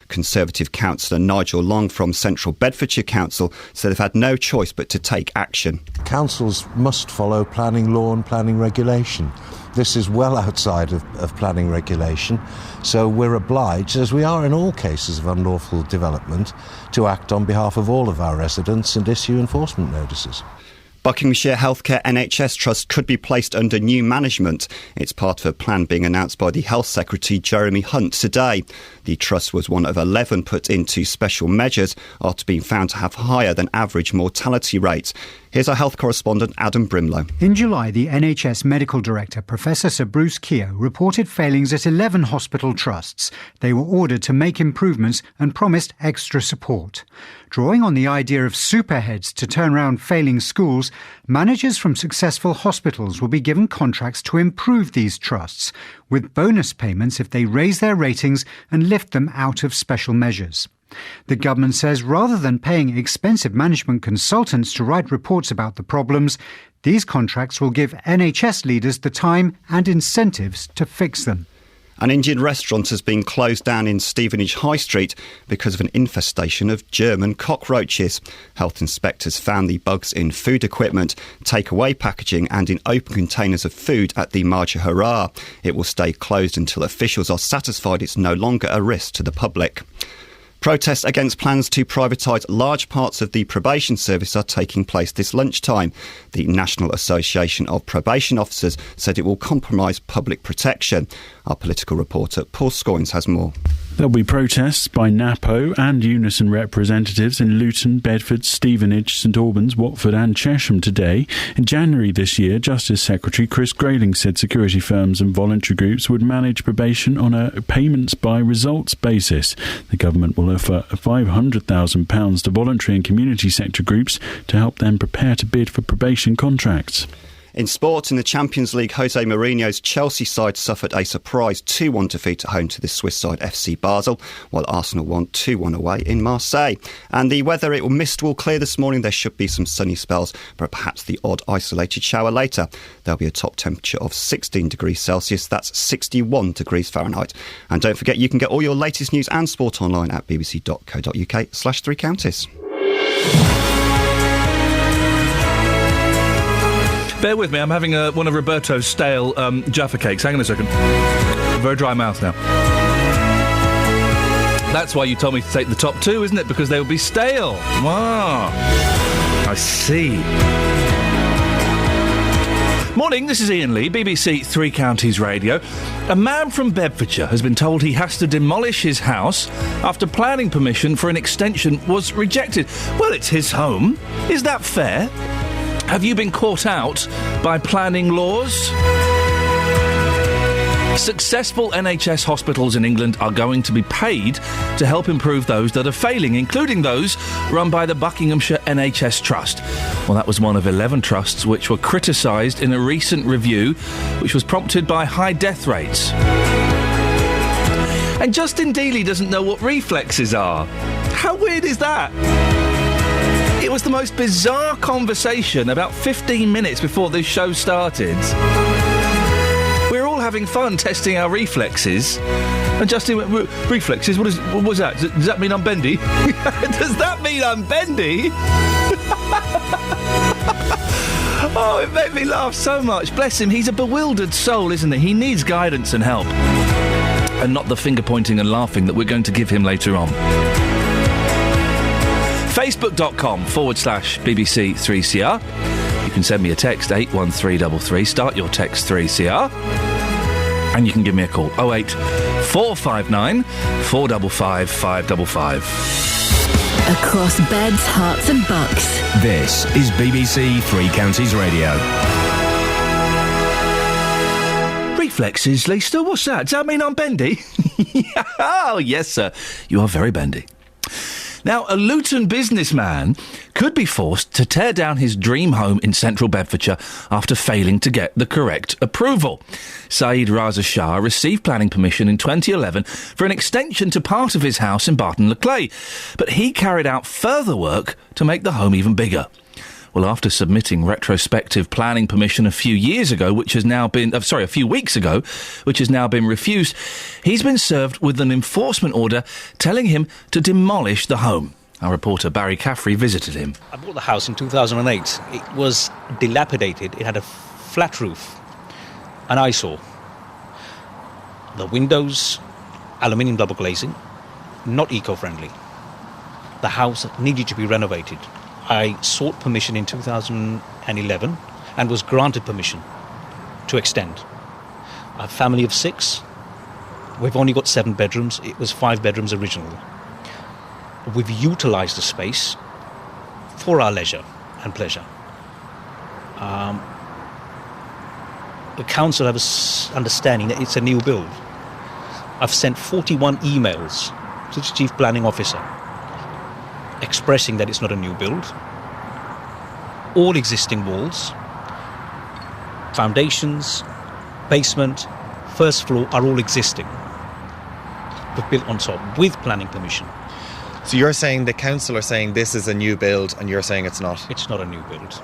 Conservative councillor Nigel Long from Central Bedfordshire Council said they've had no choice but to take action. Councils must follow planning law and planning regulation. This is well outside of planning regulation, so we're obliged, as we are in all cases of unlawful development, to act on behalf of all of our residents and issue enforcement notices. Buckinghamshire Healthcare NHS Trust could be placed under new management. It's part of a plan being announced by the Health Secretary Jeremy Hunt today. The trust was one of 11 put into special measures after being found to have higher than average mortality rates. Here's our health correspondent Adam Brimlow. In July, the NHS Medical Director, Professor Sir Bruce Keogh, reported failings at 11 hospital trusts. They were ordered to make improvements and promised extra support. Drawing on the idea of superheads to turn around failing schools, managers from successful hospitals will be given contracts to improve these trusts, with bonus payments if they raise their ratings and lift them out of special measures. The government says rather than paying expensive management consultants to write reports about the problems, these contracts will give NHS leaders the time and incentives to fix them. An Indian restaurant has been closed down in Stevenage High Street because of an infestation of German cockroaches. Health inspectors found the bugs in food equipment, takeaway packaging and in open containers of food at the Marja Harar. It will stay closed until officials are satisfied it's no longer a risk to the public. Protests against plans to privatise large parts of the probation service are taking place this lunchtime. The National Association of Probation Officers said it will compromise public protection. Our political reporter Paul Scoynes has more. There'll be protests by NAPO and Unison representatives in Luton, Bedford, Stevenage, St Albans, Watford and Chesham today. In January this year, Justice Secretary Chris Grayling said security firms and voluntary groups would manage probation on a payments by results basis. The government will offer £500,000 to voluntary and community sector groups to help them prepare to bid for probation contracts. In sport, in the Champions League, Jose Mourinho's Chelsea side suffered a surprise 2-1 defeat at home to the Swiss side FC Basel, while Arsenal won 2-1 away in Marseille. And the weather, mist will clear this morning. There should be some sunny spells, but perhaps the odd isolated shower later. There'll be a top temperature of 16 degrees Celsius. That's 61 degrees Fahrenheit. And don't forget, you can get all your latest news and sport online at bbc.co.uk/3counties. Bear with me, I'm having one of Roberto's stale Jaffa cakes. Hang on a second. Very dry mouth now. That's why you told me to take the top two, isn't it? Because they would be stale. Wow. I see. Morning, this is Iain Lee, BBC Three Counties Radio. A man from Bedfordshire has been told he has to demolish his house after planning permission for an extension was rejected. Well, it's his home. Is that fair? Have you been caught out by planning laws? Successful NHS hospitals in England are going to be paid to help improve those that are failing, including those run by the Buckinghamshire NHS Trust. Well, that was one of 11 trusts which were criticised in a recent review, which was prompted by high death rates. And Justin Dealey doesn't know what reflexes are. How weird is that? It was the most bizarre conversation about 15 minutes before this show started. We're all having fun testing our reflexes. And Justin went, reflexes? What's that? Does that mean I'm bendy? Does that mean I'm bendy? Oh, it made me laugh so much. Bless him, he's a bewildered soul, isn't he? He needs guidance and help. And not the finger-pointing and laughing that we're going to give him later on. Facebook.com/BBC3CR. You can send me a text, 81333. Start your text 3CR. And you can give me a call, 08 459 455 555. Across beds, hearts and bucks. This is BBC Three Counties Radio. Reflexes, Lisa? What's that? Does that mean I'm bendy? Oh, yes, sir. You are very bendy. Now, a Luton businessman could be forced to tear down his dream home in central Bedfordshire after failing to get the correct approval. Saeed Raza Shah received planning permission in 2011 for an extension to part of his house in Barton-le-Clay, but he carried out further work to make the home even bigger. Well, after submitting retrospective planning permission a few weeks ago, which has now been refused, he's been served with an enforcement order telling him to demolish the home. Our reporter Barry Caffrey visited him. I bought the house in 2008. It was dilapidated. It had a flat roof, an eyesore. The windows, aluminium double glazing, not eco-friendly. The house needed to be renovated. I sought permission in 2011 and was granted permission to extend. A family of 6. We've only got 7 bedrooms. It was 5 bedrooms originally. We've utilised the space for our leisure and pleasure. The council have an understanding that it's a new build. I've sent 41 emails to the Chief Planning Officer expressing that it's not a new build. All existing walls, foundations, basement, first floor are all existing. We've built on top with planning permission. So you're saying the council are saying this is a new build and you're saying it's not? It's not a new build.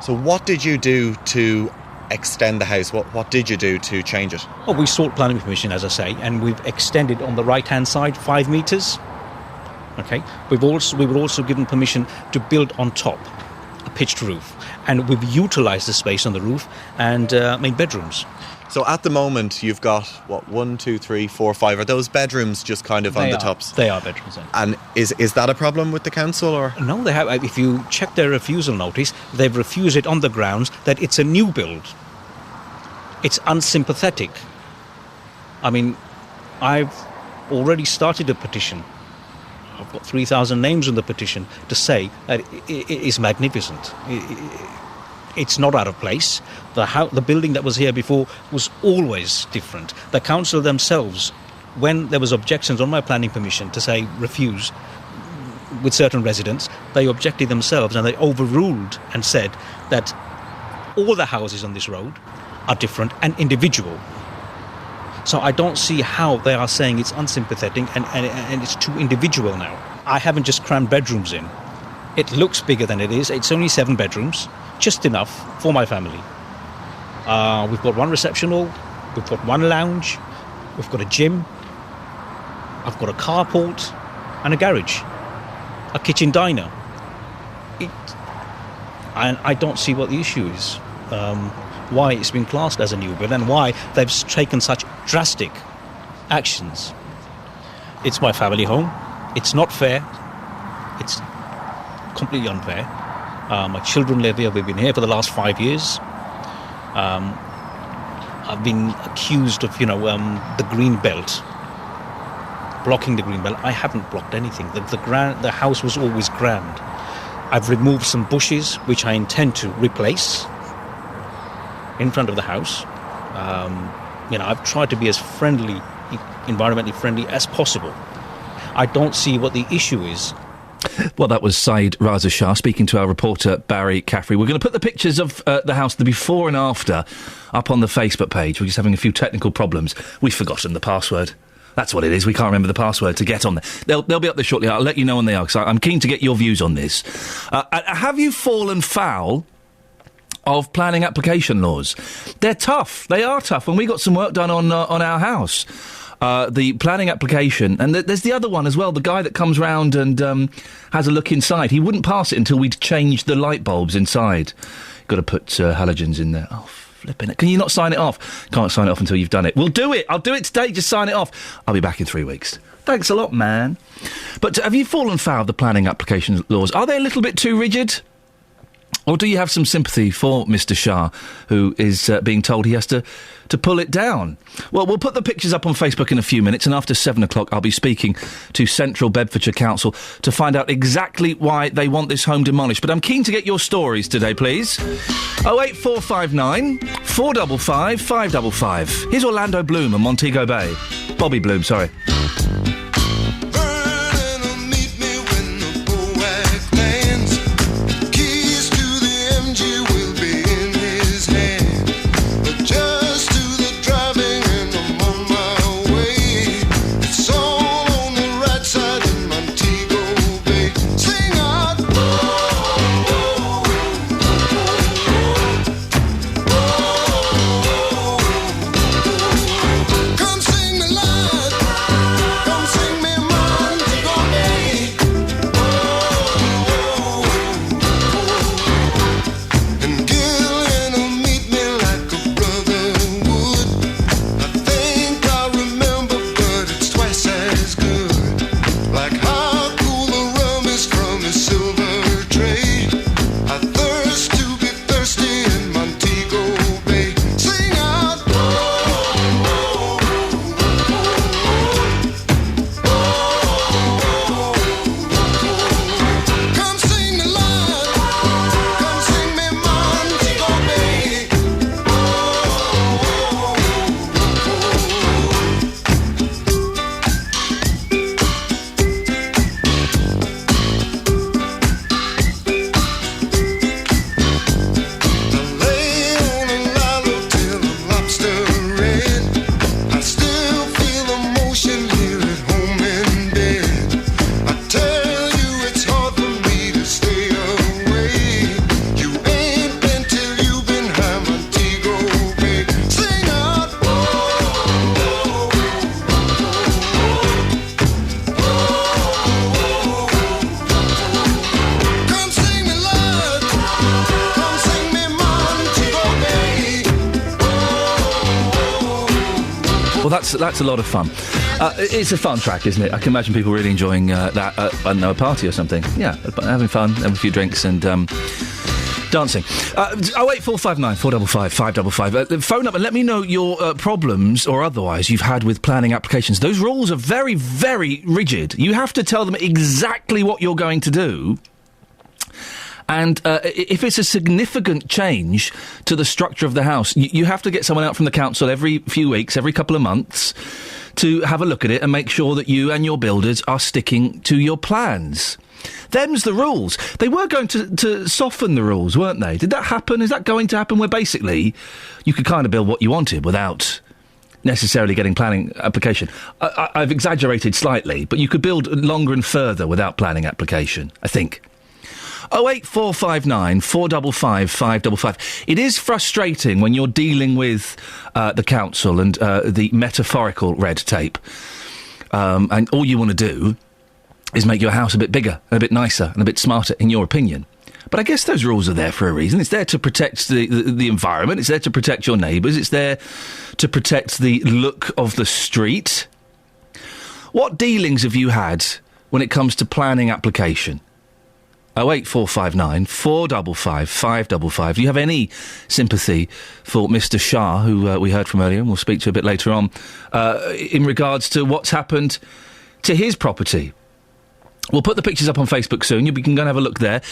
So what did you do to extend the house? What did you do to change it? Well, we sought planning permission, as I say, and we've extended on the right-hand side 5 metres. Okay. We were also given permission to build on top, a pitched roof, and we've utilised the space on the roof and made bedrooms. So at the moment you've got, 1, 2, 3, 4, 5. Are those bedrooms just kind of on the tops? They are bedrooms. Yeah. And is that a problem with the council, or? No, they have. If you check their refusal notice, they've refused it on the grounds that it's a new build. It's unsympathetic. I mean, I've already started a petition. I've got 3,000 names on the petition to say that it is magnificent. It's not out of place. The building that was here before was always different. The council themselves, when there was objections on my planning permission to say refuse with certain residents, they objected themselves and they overruled and said that all the houses on this road are different and individual. So I don't see how they are saying it's unsympathetic and it's too individual now. I haven't just crammed bedrooms in. It looks bigger than it is. It's only 7 bedrooms, just enough for my family. We've got 1 reception hall, we've got 1 lounge, we've got a gym, I've got a carport and a garage, a kitchen diner. And I don't see what the issue is. Why it's been classed as a new build and why they've taken such drastic actions. It's my family home. It's not fair. It's completely unfair. My children live here. We've been here for the last 5 years. I've been accused of, the green belt, blocking the green belt. I haven't blocked anything. The house was always grand. I've removed some bushes, which I intend to replace in front of the house. I've tried to be as friendly, environmentally friendly as possible. I don't see what the issue is. Well, that was Saeed Raza Shah speaking to our reporter Barry Caffrey. We're going to put the pictures of the house, the before and after, up on the Facebook page. We're just having a few technical problems. We've forgotten the password. That's what it is. We can't remember the password to get on there. They'll be up there shortly. I'll let you know when they are, because I'm keen to get your views on this. Have you fallen foul of planning application laws? They're tough. They are tough. And we got some work done on our house. The planning application, and there's the other one as well, the guy that comes round and has a look inside. He wouldn't pass it until we'd changed the light bulbs inside. Got to put halogens in there. Oh, flipping it. Can you not sign it off? Can't sign it off until you've done it. We'll do it. I'll do it today. Just sign it off. I'll be back in 3 weeks. Thanks a lot, man. But have you fallen foul of the planning application laws? Are they a little bit too rigid? Or do you have some sympathy for Mr. Shah, who is being told he has to pull it down? Well, we'll put the pictures up on Facebook in a few minutes, and after 7 o'clock I'll be speaking to Central Bedfordshire Council to find out exactly why they want this home demolished. But I'm keen to get your stories today, please. 08459 455 555. Here's Orlando Bloom and Montego Bay. Bobby Bloom, sorry. Well, that's a lot of fun. It's a fun track, isn't it? I can imagine people really enjoying that at, I don't know, a party or something. Yeah, having fun, having a few drinks and dancing. 08459 455 555. Phone up and let me know your problems or otherwise you've had with planning applications. Those rules are very, very rigid. You have to tell them exactly what you're going to do. And if it's a significant change to the structure of the house, you have to get someone out from the council every few weeks, every couple of months, to have a look at it and make sure that you and your builders are sticking to your plans. Them's the rules. They were going to soften the rules, weren't they? Did that happen? Is that going to happen where basically you could kind of build what you wanted without necessarily getting planning application? I've exaggerated slightly, but you could build longer and further without planning application, I think. 08459 455 555. It is frustrating when you're dealing with the council and the metaphorical red tape, and all you want to do is make your house a bit bigger and a bit nicer and a bit smarter, in your opinion. But I guess those rules are there for a reason. It's there to protect the environment. It's there to protect your neighbours. It's there to protect the look of the street. What dealings have you had when it comes to planning application? 08459 455 555. Do you have any sympathy for Mr. Shah, who we heard from earlier, and we'll speak to a bit later on, in regards to what's happened to his property? We'll put the pictures up on Facebook soon. You can go and have a look there.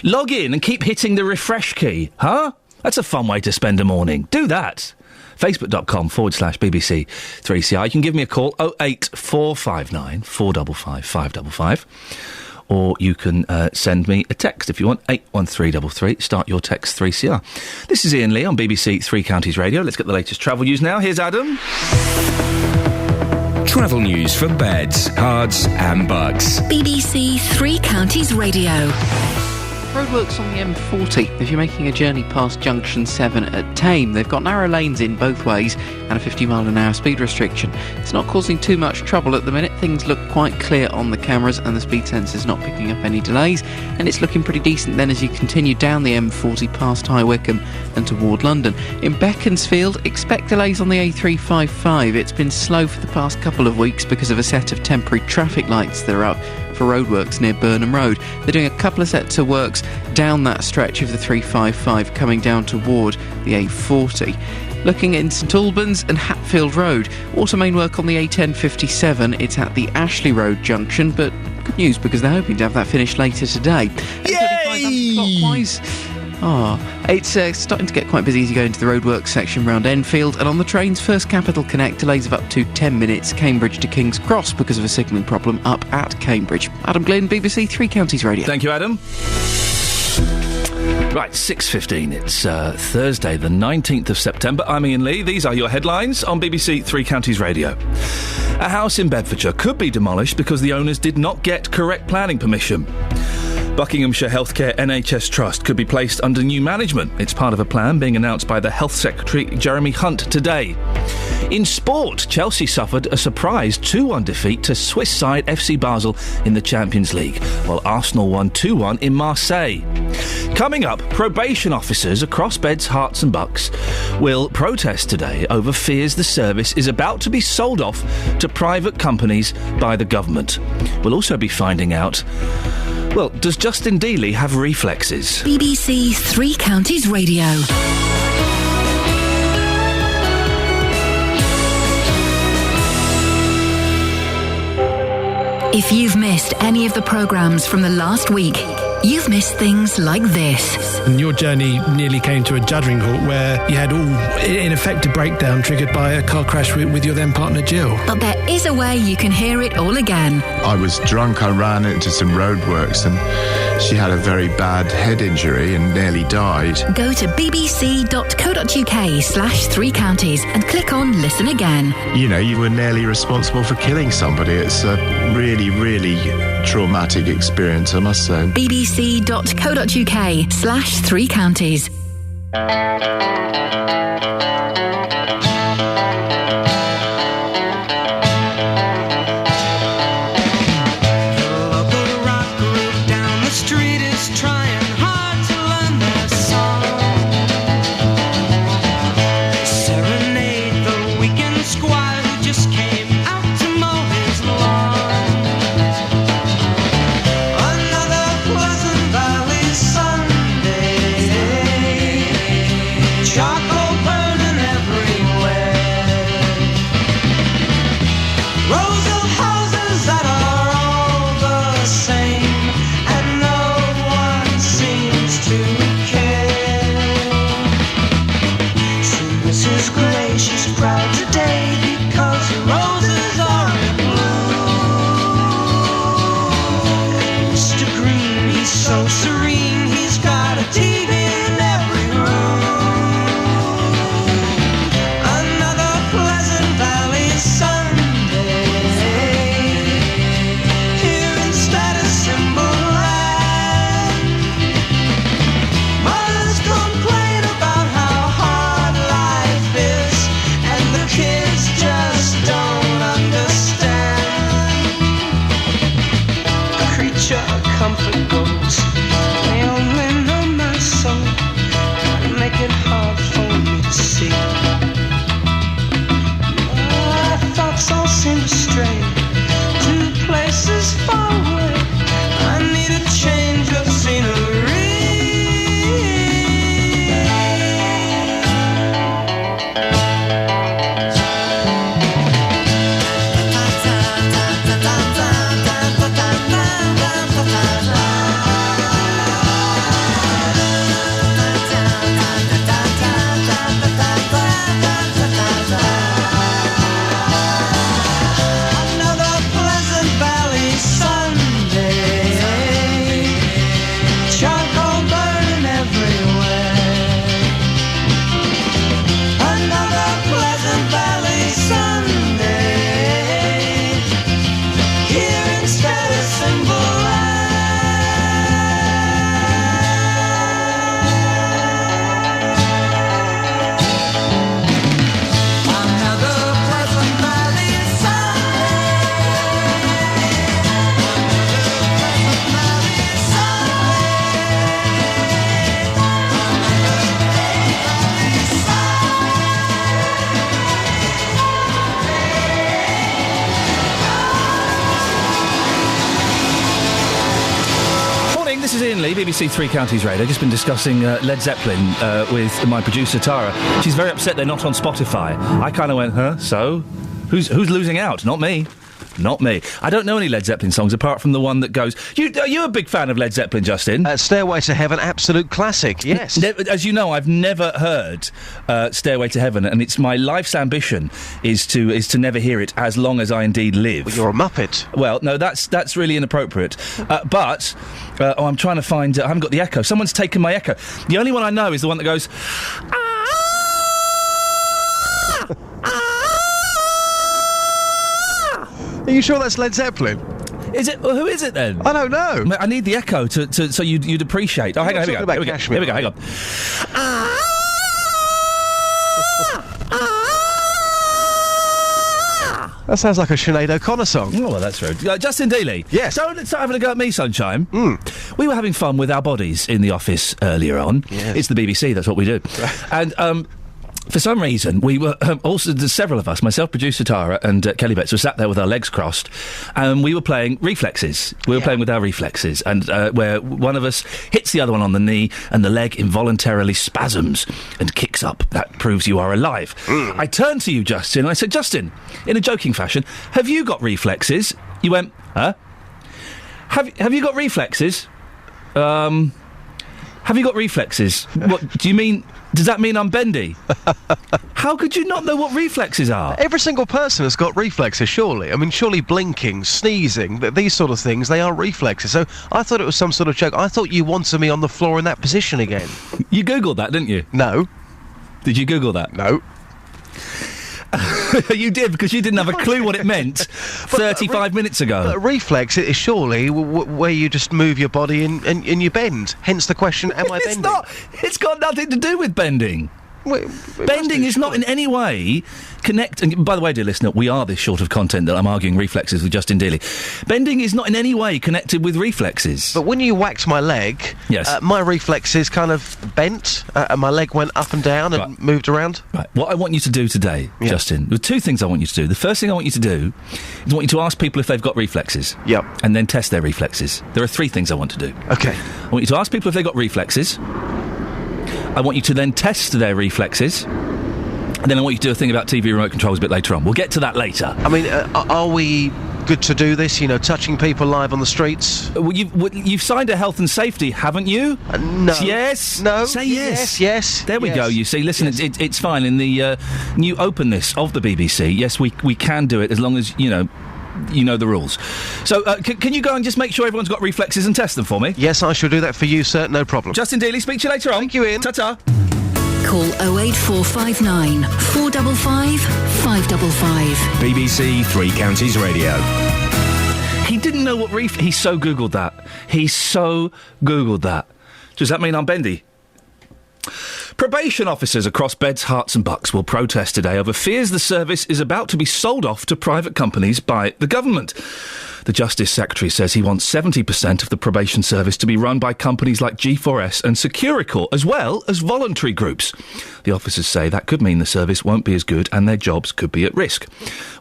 Log in and keep hitting the refresh key. Huh? That's a fun way to spend a morning. Do that. Facebook.com/BBC 3CR. You can give me a call, 08459 455 555. Or you can send me a text if you want, 81333. Start your text 3CR. This is Iain Lee on BBC Three Counties Radio. Let's get the latest travel news now. Here's Adam. Travel news for beds, cards and bugs. BBC Three Counties Radio. Roadworks on the M40 if you're making a journey past Junction 7 at Tame. They've got narrow lanes in both ways and a 50-mile-an-hour speed restriction. It's not causing too much trouble at the minute. Things look quite clear on the cameras and the speed sensor's not picking up any delays, and it's looking pretty decent then as you continue down the M40 past High Wycombe and toward London. In Beaconsfield, expect delays on the A355. It's been slow for the past couple of weeks because of a set of temporary traffic lights that are up for roadworks near Burnham Road. They're doing a couple of sets of works down that stretch of the 355 coming down toward the A40. Looking in St Albans and Hatfield Road, auto main work on the A1057. It's at the Ashley Road junction, but good news because they're hoping to have that finished later today. Yay! Clockwise. It's starting to get quite busy as you go into the roadworks section round Enfield, and on the trains, First Capital Connect, delays of up to 10 minutes, Cambridge to King's Cross because of a signalling problem up at Cambridge. Adam Glynn, BBC Three Counties Radio. Thank you, Adam. Right, 6:15. It's Thursday, the 19th of September. I'm Iain Lee. These are your headlines on BBC Three Counties Radio. A house in Bedfordshire could be demolished because the owners did not get correct planning permission. Buckinghamshire Healthcare NHS Trust could be placed under new management. It's part of a plan being announced by the Health Secretary Jeremy Hunt today. In sport, Chelsea suffered a surprise 2-1 defeat to Swiss side FC Basel in the Champions League, while Arsenal won 2-1 in Marseille. Coming up, probation officers across Beds, Herts and Bucks will protest today over fears the service is about to be sold off to private companies by the government. We'll also be finding out, well, does Justin Dealey have reflexes? BBC Three Counties Radio. If you've missed any of the programmes from the last week, you've missed things like this. And your journey nearly came to a juddering halt where you had in effect, a breakdown triggered by a car crash with your then partner, Jill. But there is a way you can hear it all again. I was drunk, I ran into some roadworks and she had a very bad head injury and nearly died. Go to bbc.co.uk/Three Counties and click on Listen Again. You know, you were nearly responsible for killing somebody. It's a really, really traumatic experience, I must say. bbc.co.uk/Three Counties. Serenade the weekend squad who just so serene. He's got a TV in every room. Another Pleasant Valley Sunday. Here instead of Simbaland. Mothers complain about how hard life is, and the kids just don't understand. Creature of comfort goes, they only know my soul, and make it hard for me to see. My thoughts all seem to stray to places far away. I need a change of scenery. Another Pleasant Valley Sunday. Charcoal burning everywhere. Another Pleasant Valley Sunday. Here instead of Another Pleasant Valley Morning, this is Iain Lee, BBC Three Counties Radio. Just been discussing Led Zeppelin with my producer Tara. She's very upset they're not on Spotify. I kind of went, huh? So? Who's losing out? Not me. Not me. I don't know any Led Zeppelin songs apart from the one that goes... Are you a big fan of Led Zeppelin, Justin? Stairway to Heaven, absolute classic, yes. As you know, I've never heard Stairway to Heaven, and it's my life's ambition is to never hear it as long as I indeed live. Well, you're a muppet. Well, no, that's really inappropriate. But I'm trying to find... I haven't got the echo. Someone's taken my echo. The only one I know is the one that goes... Are you sure that's Led Zeppelin? Is it? Well, who is it then? I don't know. I need the echo to so you'd appreciate. Oh, hang on, here we go. Here we go. Hang on. That sounds like a Sinead O'Connor song. Oh, well, that's rude. Justin Dealey. Yes. Don't start having a go at me, Sunshine. We were having fun with our bodies in the office earlier on. Yes. It's the BBC, that's what we do. And for some reason, we were also, several of us, myself, producer Tara, and Kelly Betts, were sat there with our legs crossed, and we were playing reflexes. We were playing with our reflexes, and where one of us hits the other one on the knee, and the leg involuntarily spasms and kicks up. That proves you are alive. I turned to you, Justin, and I said, Justin, in a joking fashion, have you got reflexes? You went, huh? Have you got reflexes? Have you got reflexes? What do you mean? Does that mean I'm bendy? How could you not know what reflexes are? Every single person has got reflexes, surely. I mean, surely blinking, sneezing, these sort of things, they are reflexes. So I thought it was some sort of joke. I thought you wanted me on the floor in that position again. You Googled that, didn't you? No. Did you Google that? No. You did, because you didn't have a clue what it meant 35 minutes ago. But a reflex is surely where you just move your body and you bend. Hence the question, am I bending? It's got nothing to do with bending. Bending is not in any way and by the way, dear listener, we are this short of content that I'm arguing reflexes with Justin Dealey. Bending is not in any way connected with reflexes. But when you whacked my leg, yes, my reflexes kind of bent, and my leg went up and down and moved around. Right. What I want you to do today, Justin, there are two things I want you to do. The first thing I want you to do is I want you to ask people if they've got reflexes. Yep. And then test their reflexes. There are three things I want to do. Okay. I want you to ask people if they've got reflexes. I want you to then test their reflexes. And then I want you to do a thing about TV remote controls a bit later on. We'll get to that later. I mean, are we good to do this, you know, touching people live on the streets? Well, you've signed a health and safety, haven't you? No. Yes? No. Say yes. Yes. There we go, you see. Listen, it's fine. In the new openness of the BBC, yes, we can do it as long as, you know, you know the rules. So, can you go and just make sure everyone's got reflexes and test them for me? Yes, I shall do that for you, sir. No problem. Justin Dealey, speak to you later on. Thank you, Ian. Ta-ta. Call 08459 455 555. BBC Three Counties Radio. He didn't know what he so Googled that. He so Googled that. Does that mean I'm bendy? Probation officers across Beds, Herts and Bucks will protest today over fears the service is about to be sold off to private companies by the government. The Justice Secretary says he wants 70% of the probation service to be run by companies like G4S and Securicor, as well as voluntary groups. The officers say that could mean the service won't be as good and their jobs could be at risk.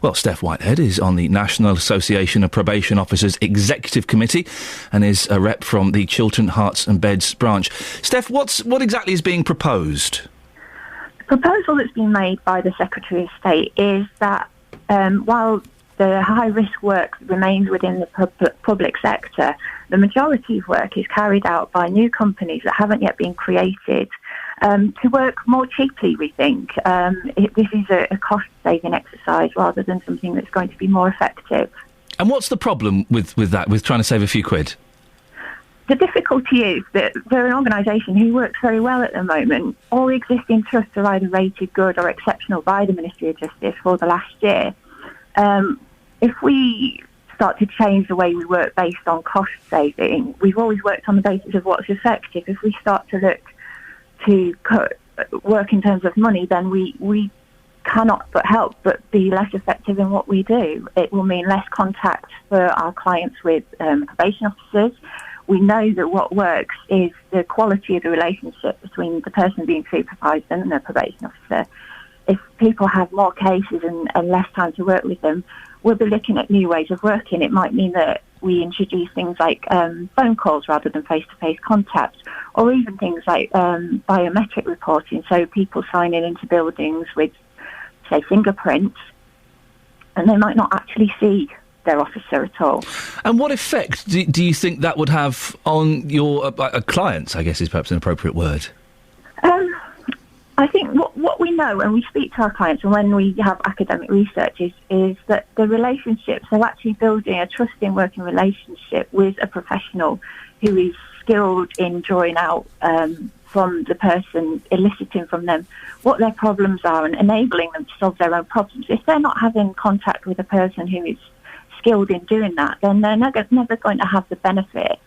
Well, Steph Whitehead is on the National Association of Probation Officers Executive Committee and is a rep from the Chiltern, Herts and Beds branch. Steph, what exactly is being proposed? The proposal that's been made by the Secretary of State is that while the high-risk work remains within the public sector, the majority of work is carried out by new companies that haven't yet been created to work more cheaply, we think. This is a cost-saving exercise rather than something that's going to be more effective. And what's the problem with that, with trying to save a few quid? The difficulty is that we're an organisation who works very well at the moment. All existing trusts are either rated good or exceptional by the Ministry of Justice for the last year. If we start to change the way we work based on cost saving, we've always worked on the basis of what's effective. If we start to look to work in terms of money, then we cannot but help but be less effective in what we do. It will mean less contact for our clients with probation officers. We know that what works is the quality of the relationship between the person being supervised and the probation officer. If people have more cases and less time to work with them, we'll be looking at new ways of working. It might mean that we introduce things like phone calls rather than face-to-face contact, or even things like biometric reporting, so people signing into buildings with, say, fingerprints, and they might not actually see their officer at all. And what effect do you think that would have on your clients, I guess is perhaps an appropriate word? I think what we know when we speak to our clients and when we have academic research is that the relationships are actually building a trusting working relationship with a professional who is skilled in drawing out from the person, eliciting from them what their problems are and enabling them to solve their own problems. If they're not having contact with a person who is skilled in doing that, then they're never going to have the benefit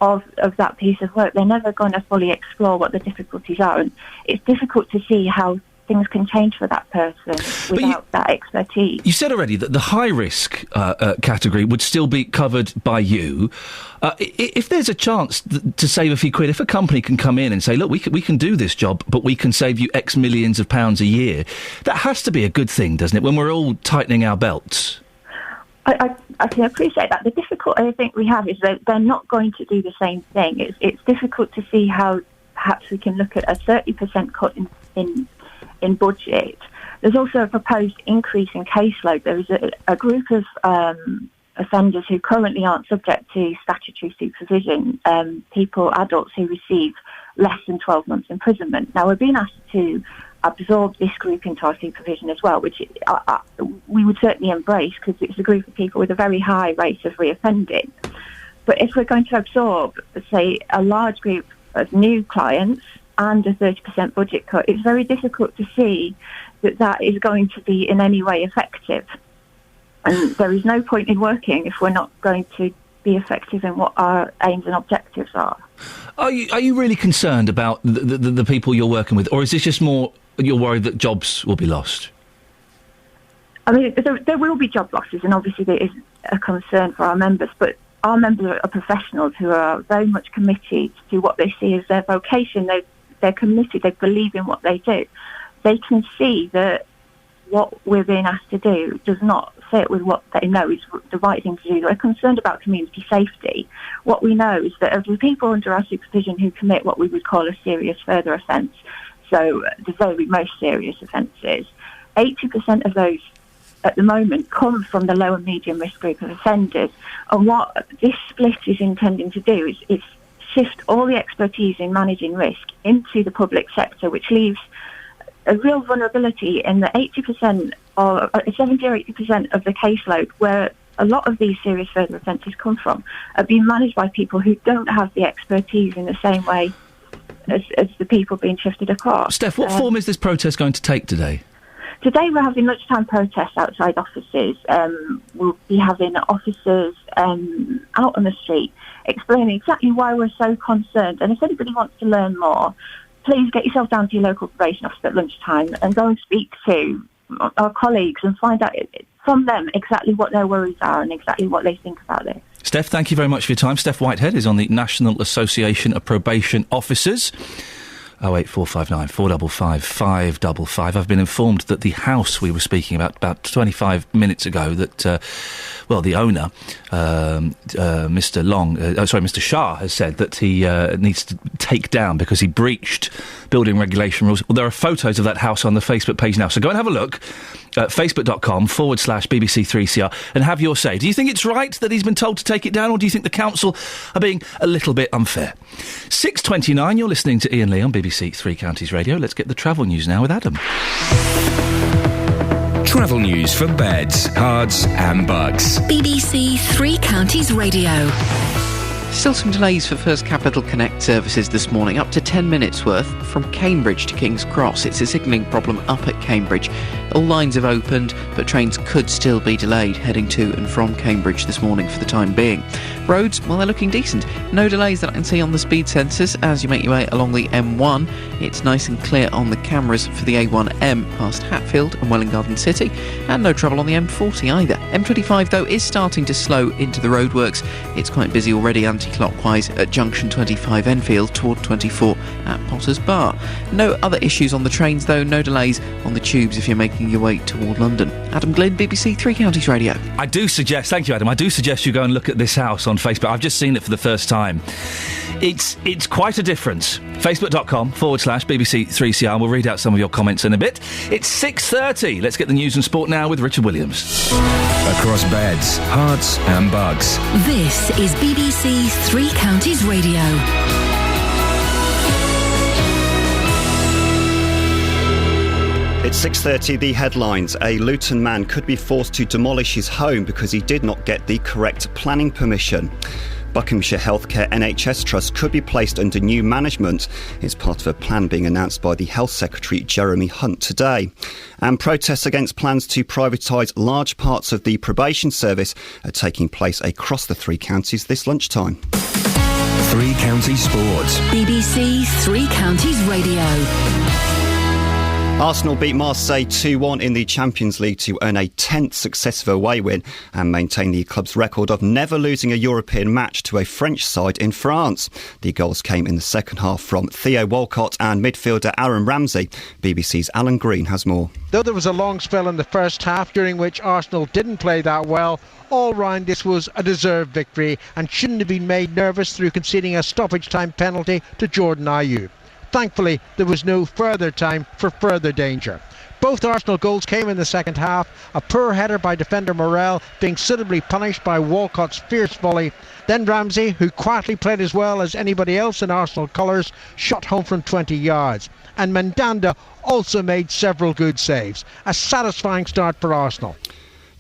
of that piece of work. They're never going to fully explore what the difficulties are, and it's difficult to see how things can change for that person without that expertise. You said already that the high-risk category would still be covered by you. If there's a chance to save a few quid, if a company can come in and say, look, we can do this job, but we can save you X millions of pounds a year, that has to be a good thing, doesn't it, when we're all tightening our belts? I can appreciate that. The difficulty I think we have is that they're not going to do the same thing. It's difficult to see how perhaps we can look at a 30% cut in budget. There's also a proposed increase in caseload. There is a group of offenders who currently aren't subject to statutory supervision, adults who receive less than 12 months imprisonment. Now, we're being asked to absorb this group into our supervision as well, which we would certainly embrace because it's a group of people with a very high rate of reoffending. But if we're going to absorb, say, a large group of new clients and a 30% budget cut, it's very difficult to see that is going to be in any way effective. And there is no point in working if we're not going to be effective in what our aims and objectives are. Are you really concerned about the people you're working with, or is this just more you're worried that jobs will be lost? I mean, there will be job losses, and obviously there is a concern for our members, but our members are professionals who are very much committed to what they see as their vocation. They're committed, they believe in what they do. They can see that what we're being asked to do does not fit with what they know is the right thing to do. They're concerned about community safety. What we know is that of the people under our supervision who commit what we would call a serious further offence, so the very most serious offences, 80% of those at the moment come from the low and medium risk group of offenders. And what this split is intending to do is shift all the expertise in managing risk into the public sector, which leaves a real vulnerability in the 80% or 70 or 80% of the caseload where a lot of these serious further offences come from are being managed by people who don't have the expertise in the same way as the people being shifted across. Steph, what form is this protest going to take today? Today we're having lunchtime protests outside offices. We'll be having officers out on the street explaining exactly why we're so concerned. And if anybody wants to learn more, please get yourself down to your local probation office at lunchtime and go and speak to our colleagues and find out from them exactly what their worries are and exactly what they think about this. Steph, thank you very much for your time. Steph Whitehead is on the National Association of Probation Officers. 08459 455 555. I've been informed that the house we were speaking about 25 minutes ago, that, the owner, Mr. Shah, has said that he needs to take down because he breached building regulation rules. Well, there are photos of that house on the Facebook page now, so go and have a look. Facebook.com/BBC3CR and have your say. Do you think it's right that he's been told to take it down, or do you think the council are being a little bit unfair? 6:29, you're listening to Iain Lee on BBC Three Counties Radio. Let's get the travel news now with Adam. Travel news for beds, cards and bugs. BBC Three Counties Radio. Still some delays for First Capital Connect services this morning, up to 10 minutes worth from Cambridge to King's Cross. It's a signalling problem up at Cambridge. All lines have opened, but trains could still be delayed heading to and from Cambridge this morning for the time being. Roads, well, they're looking decent. No delays that I can see on the speed sensors as you make your way along the M1. It's nice and clear on the cameras for the A1M past Hatfield and Welwyn Garden City, and no trouble on the M40 either. M25, though, is starting to slow into the roadworks. It's quite busy already anti-clockwise at junction 25 Enfield toward 24 at Potters Bar. No other issues on the trains, though. No delays on the tubes if you're making your way toward London. Adam Glynn, BBC Three Counties Radio. Thank you, Adam. I do suggest you go and look at this house on Facebook. I've just seen it for the first time. It's quite a difference. Facebook.com/BBC3CR. We'll read out some of your comments in a bit. It's 6:30. Let's get the news and sport now with Richard Williams. Across beds, hearts and bugs. This is BBC Three Counties Radio. It's 6:30, the headlines. A Luton man could be forced to demolish his home because he did not get the correct planning permission. Buckinghamshire Healthcare NHS Trust could be placed under new management. It's part of a plan being announced by the Health Secretary Jeremy Hunt today. And protests against plans to privatise large parts of the probation service are taking place across the three counties this lunchtime. Three Counties Sports. BBC Three Counties Radio. Arsenal beat Marseille 2-1 in the Champions League to earn a 10th successive away win and maintain the club's record of never losing a European match to a French side in France. The goals came in the second half from Theo Walcott and midfielder Aaron Ramsey. BBC's Alan Green has more. Though there was a long spell in the first half during which Arsenal didn't play that well, all round this was a deserved victory and shouldn't have been made nervous through conceding a stoppage time penalty to Jordan Ayew. Thankfully, there was no further time for further danger. Both Arsenal goals came in the second half, a poor header by defender Morel being suitably punished by Walcott's fierce volley. Then Ramsey, who quietly played as well as anybody else in Arsenal colours, shot home from 20 yards. And Mandanda also made several good saves. A satisfying start for Arsenal.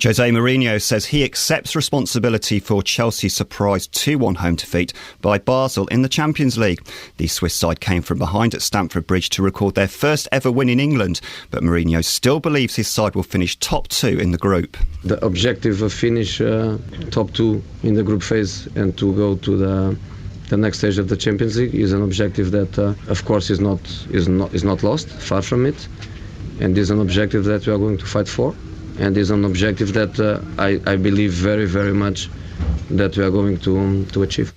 Jose Mourinho says he accepts responsibility for Chelsea's surprise 2-1 home defeat by Basel in the Champions League. The Swiss side came from behind at Stamford Bridge to record their first ever win in England, but Mourinho still believes his side will finish top two in the group. The objective of finish top two in the group phase and to go to the next stage of the Champions League is an objective that, of course, is not lost, far from it, and is an objective that we are going to fight for. And is an objective that I believe very, very much that we are going to achieve.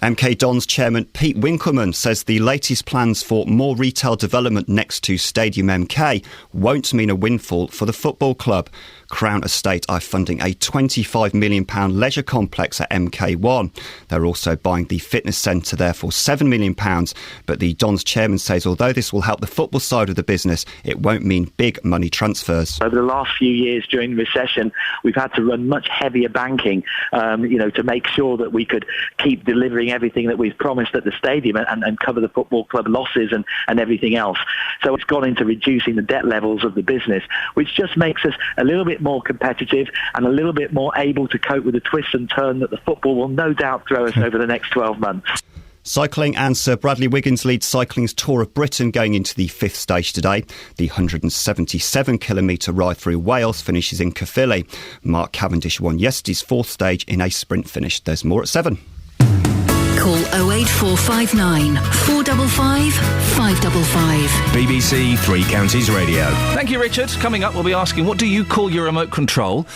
MK Dons chairman Pete Winkelman says the latest plans for more retail development next to Stadium MK won't mean a windfall for the football club. Crown Estate are funding a £25 million leisure complex at MK1. They're also buying the fitness centre there for £7 million. But the Dons chairman says although this will help the football side of the business, it won't mean big money transfers. Over the last few years during the recession, we've had to run much heavier banking, to make sure that we could keep delivering everything that we've promised at the stadium and cover the football club losses and everything else. So it's gone into reducing the debt levels of the business, which just makes us a little bit bit more competitive and a little bit more able to cope with the twist and turn that the football will no doubt throw us over the next 12 months. Cycling, and Sir Bradley Wiggins leads cycling's Tour of Britain going into the 5th stage today. The 177-kilometre ride through Wales finishes in Caerphilly. Mark Cavendish won yesterday's 4th stage in a sprint finish. There's more at 7. Call 08459 455 555. BBC Three Counties Radio. Thank you, Richard. Coming up, we'll be asking, what do you call your remote control?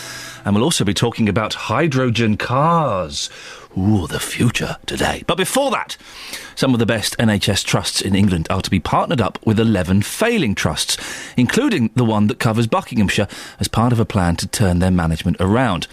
And we'll also be talking about hydrogen cars. Ooh, the future today. But before that, some of the best NHS trusts in England are to be partnered up with 11 failing trusts, including the one that covers Buckinghamshire, as part of a plan to turn their management around.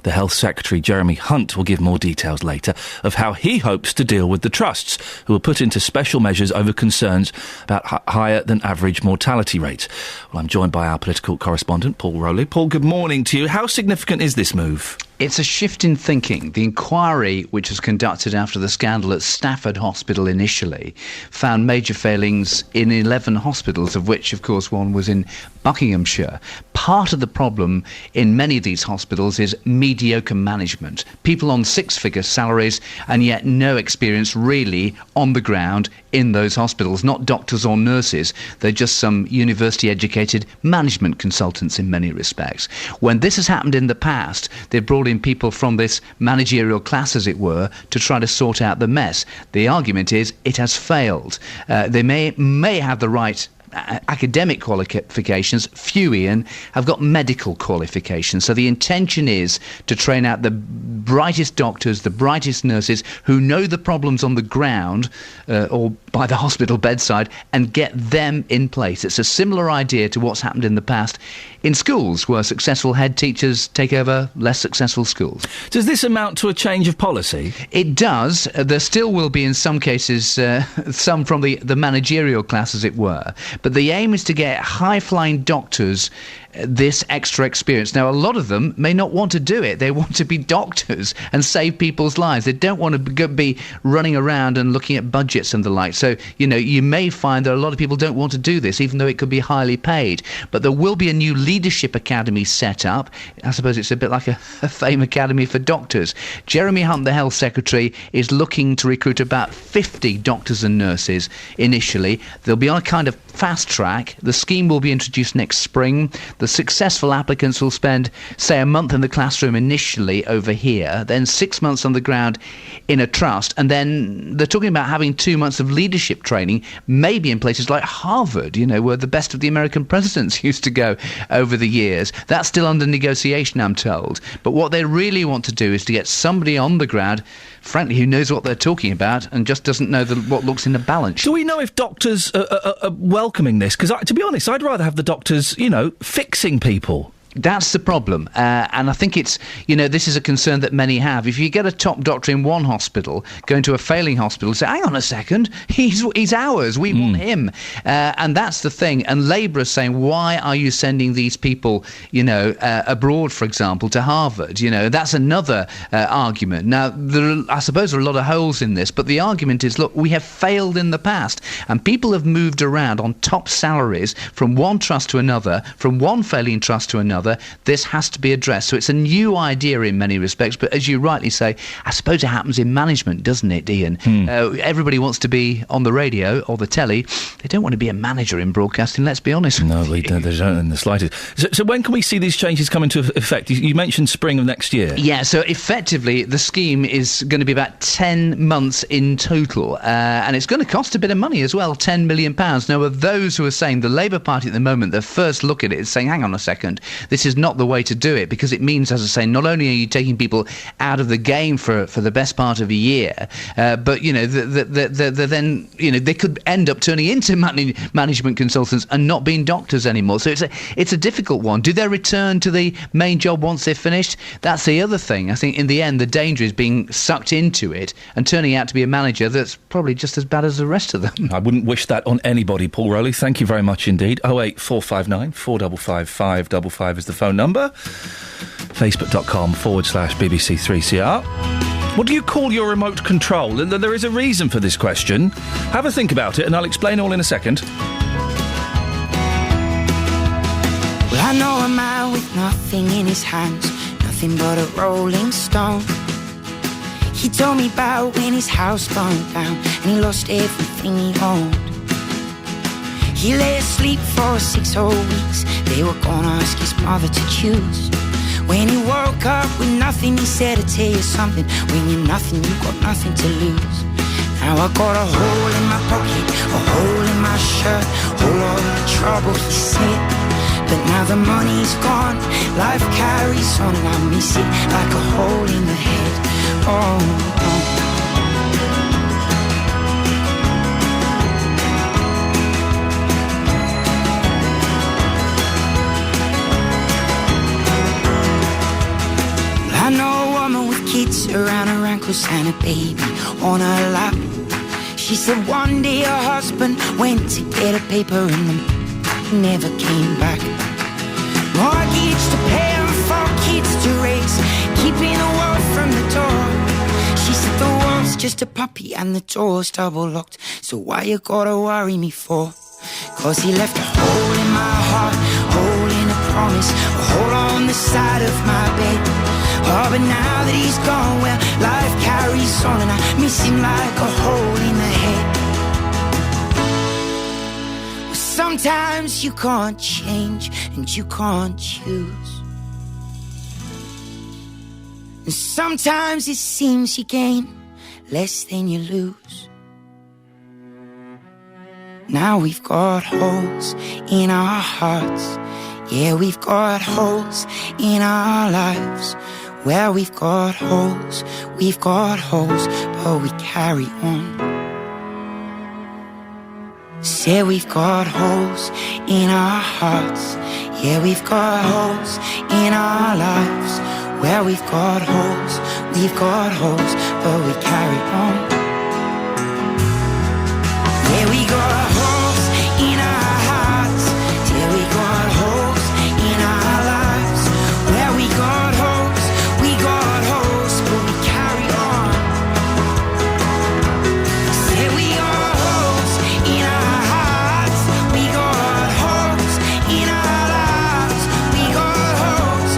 The Health Secretary, Jeremy Hunt, will give more details later of how he hopes to deal with the trusts, who will put into special measures over concerns about higher than average mortality rates. Well, I'm joined by our political correspondent, Paul Rowley. Paul, good morning to you. How significant is this move? It's a shift in thinking. The inquiry, which was conducted after the scandal at Stafford Hospital initially, found major failings in 11 hospitals, of which, of course, one was in Buckinghamshire. Part of the problem in many of these hospitals is mediocre management. People on 6-figure salaries and yet no experience really on the ground in those hospitals. Not doctors or nurses. They're just some university-educated management consultants in many respects. When this has happened in the past, they've brought in people from this managerial class, as it were, to try to sort out the mess. The argument is it has failed. They may have the right academic qualifications. Few, Iain, have got medical qualifications. So the intention is to train out the brightest doctors, the brightest nurses who know the problems on the ground or by the hospital bedside, and get them in place. It's a similar idea to what's happened in the past in schools, where successful head teachers take over less successful schools. Does this amount to a change of policy? It does. There still will be, in some cases, some from the managerial class, as it were. But the aim is to get high-flying doctors this extra experience. Now, a lot of them may not want to do it. They want to be doctors and save people's lives. They don't want to be running around and looking at budgets and the like. So, you may find that a lot of people don't want to do this, even though it could be highly paid. But there will be a new leadership academy set up. I suppose it's a bit like a fame academy for doctors. Jeremy Hunt, the Health Secretary, is looking to recruit about 50 doctors and nurses initially. They'll be on a kind of fast track. The scheme will be introduced next spring. The successful applicants will spend, say, a month in the classroom initially over here, then 6 months on the ground in a trust, and then they're talking about having 2 months of leadership training, maybe in places like Harvard, where the best of the American presidents used to go over the years. That's still under negotiation, I'm told. But what they really want to do is to get somebody on the ground, frankly, who knows what they're talking about and just doesn't know what looks in the balance. Do we know if doctors are welcoming this? Because, to be honest, I'd rather have the doctors, fixing people. That's the problem, and I think it's, this is a concern that many have. If you get a top doctor in one hospital, going to a failing hospital, say, hang on a second, he's ours, we want him. And that's the thing. And Labour is saying, why are you sending these people, abroad, for example, to Harvard? That's another argument. Now, I suppose there are a lot of holes in this, but the argument is, look, we have failed in the past, and people have moved around on top salaries from one trust to another, from one failing trust to another. This has to be addressed. So it's a new idea in many respects, but as you rightly say, I suppose it happens in management, doesn't it, Iain? Everybody wants to be on the radio or the telly. They don't want to be a manager in broadcasting, let's be honest. No, they don't in the slightest. So when can we see these changes come into effect? You mentioned spring of next year. Yeah, so effectively the scheme is going to be about 10 months in total, and it's going to cost a bit of money as well, £10 million. Now, of those who are saying, the Labour Party at the moment, their first look at it is saying, hang on a second, this is not the way to do it, because it means, as I say, not only are you taking people out of the game for the best part of a year, but then they could end up turning into management consultants and not being doctors anymore. So it's a difficult one. Do they return to the main job once they're finished? That's the other thing. I think in the end the danger is being sucked into it and turning out to be a manager that's probably just as bad as the rest of them. I wouldn't wish that on anybody, Paul Rowley. Thank you very much indeed. 08459 455 555 is the phone number. Facebook.com/BBC3CR. What do you call your remote control? There is a reason for this question. Have a think about it and I'll explain all in a second. Well, I know a man with no nothing in his hands, nothing but a rolling stone. He told me about when his house burned down and he lost everything he owned. He lay asleep for 6 whole weeks. They were gonna ask his mother to choose. When he woke up with nothing, he said, "I tell you something, when you're nothing, you've got nothing to lose." Now I got a hole in my pocket, a hole in my shirt, whole lot of trouble, he said. But now the money's gone, life carries on, and I miss it like a hole in the head. Oh, oh. I know a woman with kids around her ankles and a baby on her lap. She said one day her husband went to get a paper and the never came back. Mortgage to pay and 4 kids to raise, keeping the world from the door. She said the world's just a puppy and the door's double locked, so why you gotta worry me for? 'Cause he left a hole in my heart, hole in a promise, a hole on the side of my bed. Oh, but now that he's gone, well, life carries on, and I miss him like a hole in the head. Well, sometimes you can't change and you can't choose, and sometimes it seems you gain less than you lose. Now we've got holes in our hearts, yeah, we've got holes in our lives. Well, we've got holes, but we carry on. Say we've got holes in our hearts, yeah, we've got holes in our lives. Well, we've got holes, but we carry on. Yeah, we got holes in our hearts, yeah, we got holes in our lives. Well, we got holes, but we carry on. Say we got holes in our hearts, we got holes in our lives. We got holes,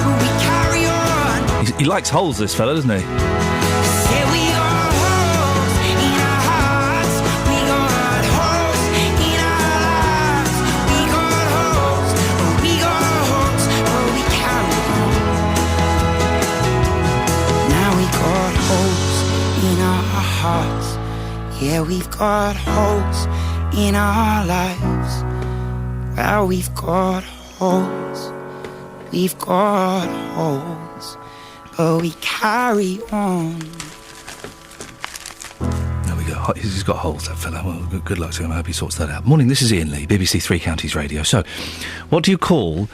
but we carry on. He likes holes, this fella, doesn't he? Say we got holes in our hearts, we got holes in our lives. We got holes, but we carry on. Now we got holes in our hearts, yeah, we've got holes in our lives. Well, we've got holes, but we carry on. There we go. He's got holes, that fella. Well, good luck to him. I hope he sorts that out. Morning, this is Iain Lee, BBC Three Counties Radio. So, what do you call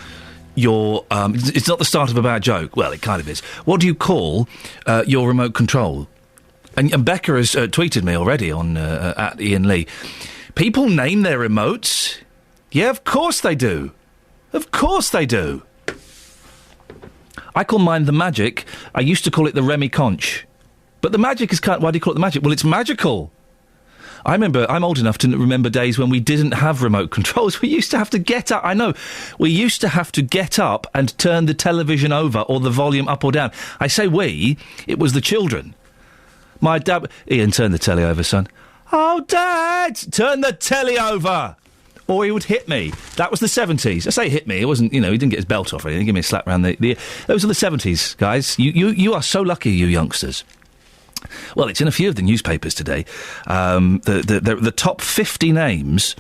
your... it's not the start of a bad joke. Well, it kind of is. What do you call your remote control? And Becca has tweeted me already on at Iain Lee. People name their remotes. Yeah, of course they do. Of course they do. I call mine the Magic. I used to call it the Remy Conch. But the Magic is kind of... Why do you call it the Magic? Well, it's magical. I remember... I'm old enough to remember days when we didn't have remote controls. We used to have to get up... I know. We used to have to get up and turn the television over or the volume up or down. I say we. It was the children. My dad... Iain, turn the telly over, son. Oh, Dad! Turn the telly over! Or he would hit me. That was the 70s. I say hit me. It wasn't, he didn't get his belt off or anything. Give me a slap around the those are the 70s, guys. You are so lucky, you youngsters. Well, it's in a few of the newspapers today. The top 50 names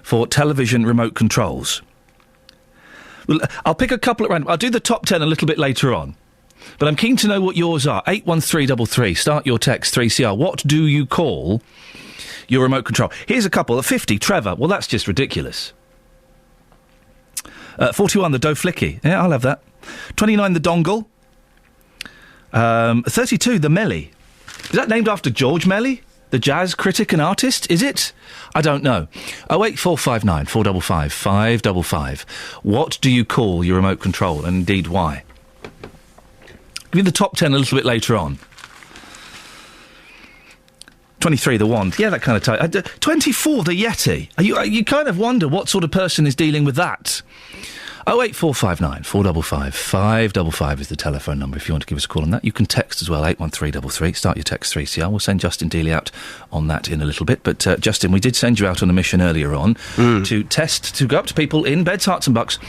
for television remote controls. Well, I'll pick a couple at random. I'll do the top 10 a little bit later on. But I'm keen to know what yours are. 81333. Start your text 3CR. What do you call your remote control? Here's a couple. At 50, Trevor. Well, that's just ridiculous. 41, the Doe Flicky. Yeah, I'll have that. 29, the Dongle. 32, the Melly. Is that named after George Melly? The jazz critic and artist? Is it? I don't know. 08459 455 555. What do you call your remote control, and indeed why? Give you the top 10 a little bit later on. 23, the Wand. Yeah, that kind of type. 24, the Yeti. You kind of wonder what sort of person is dealing with that. 08459 455 555 is the telephone number if you want to give us a call on that. You can text as well, 81333. Start your text 3CR. We'll send Justin Dealey out on that in a little bit. But, Justin, we did send you out on a mission earlier on to go up to people in beds, hearts and bucks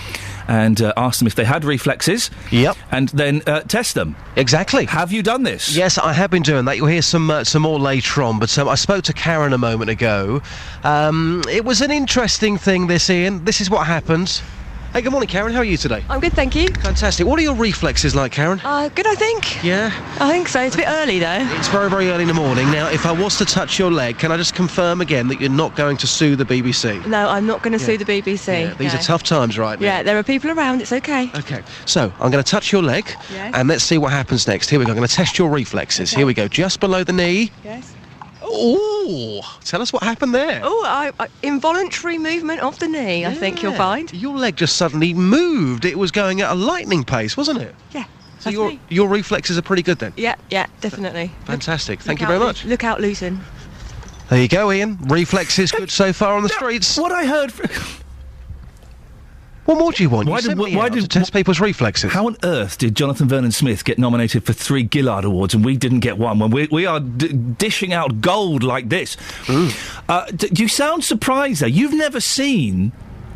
and ask them if they had reflexes. Yep. And then test them. Exactly. Have you done this? Yes, I have been doing that. You'll hear some more later on. But I spoke to Karen a moment ago. It was an interesting thing, this, Ian. This is what happened. Hey, good morning, Karen. How are you today? I'm good, thank you. Fantastic. What are your reflexes like, Karen? Good, I think. Yeah? I think so. It's a bit early, though. It's very, very early in the morning. Now, if I was to touch your leg, can I just confirm again that you're not going to sue the BBC? No, I'm not going to sue the BBC. Yeah, these are tough times right now. Yeah, there are people around. It's okay. Okay. So, I'm going to touch your leg, and let's see what happens next. Here we go. I'm going to test your reflexes. Okay. Here we go. Just below the knee. Yes. Ooh! Tell us what happened there. Oh, involuntary movement of the knee, I think you'll find. Your leg just suddenly moved. It was going at a lightning pace, wasn't it? Yeah. So your reflexes are pretty good then? Yeah, definitely. Fantastic. Thank you very much. Look out, Luton. There you go, Ian. Reflexes good so far on the streets. What I heard... What more do you want? Why did to test people's reflexes? How on earth did Jonathan Vernon-Smith get nominated for 3 Gillard Awards and we didn't get one when we are dishing out gold like this? You sound surprised there. You've never seen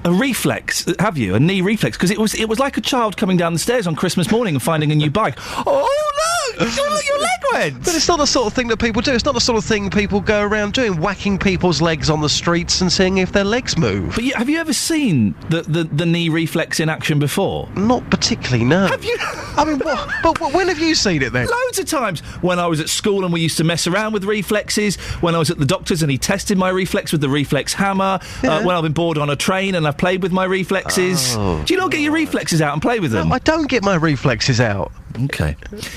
a reflex, have you? A knee reflex? Because it was like a child coming down the stairs on Christmas morning and finding a new bike. Oh no! Your leg went! But it's not the sort of thing that people do. It's not the sort of thing people go around doing, whacking people's legs on the streets and seeing if their legs move. But have you ever seen the knee reflex in action before? Not particularly, no. Have you? I mean, but when have you seen it then? Loads of times. When I was at school and we used to mess around with reflexes. When I was at the doctor's and he tested my reflex with the reflex hammer. When I've been bored on a train and I've played with my reflexes. Oh. Do you not get your reflexes out and play with them? No, I don't get my reflexes out. Okay.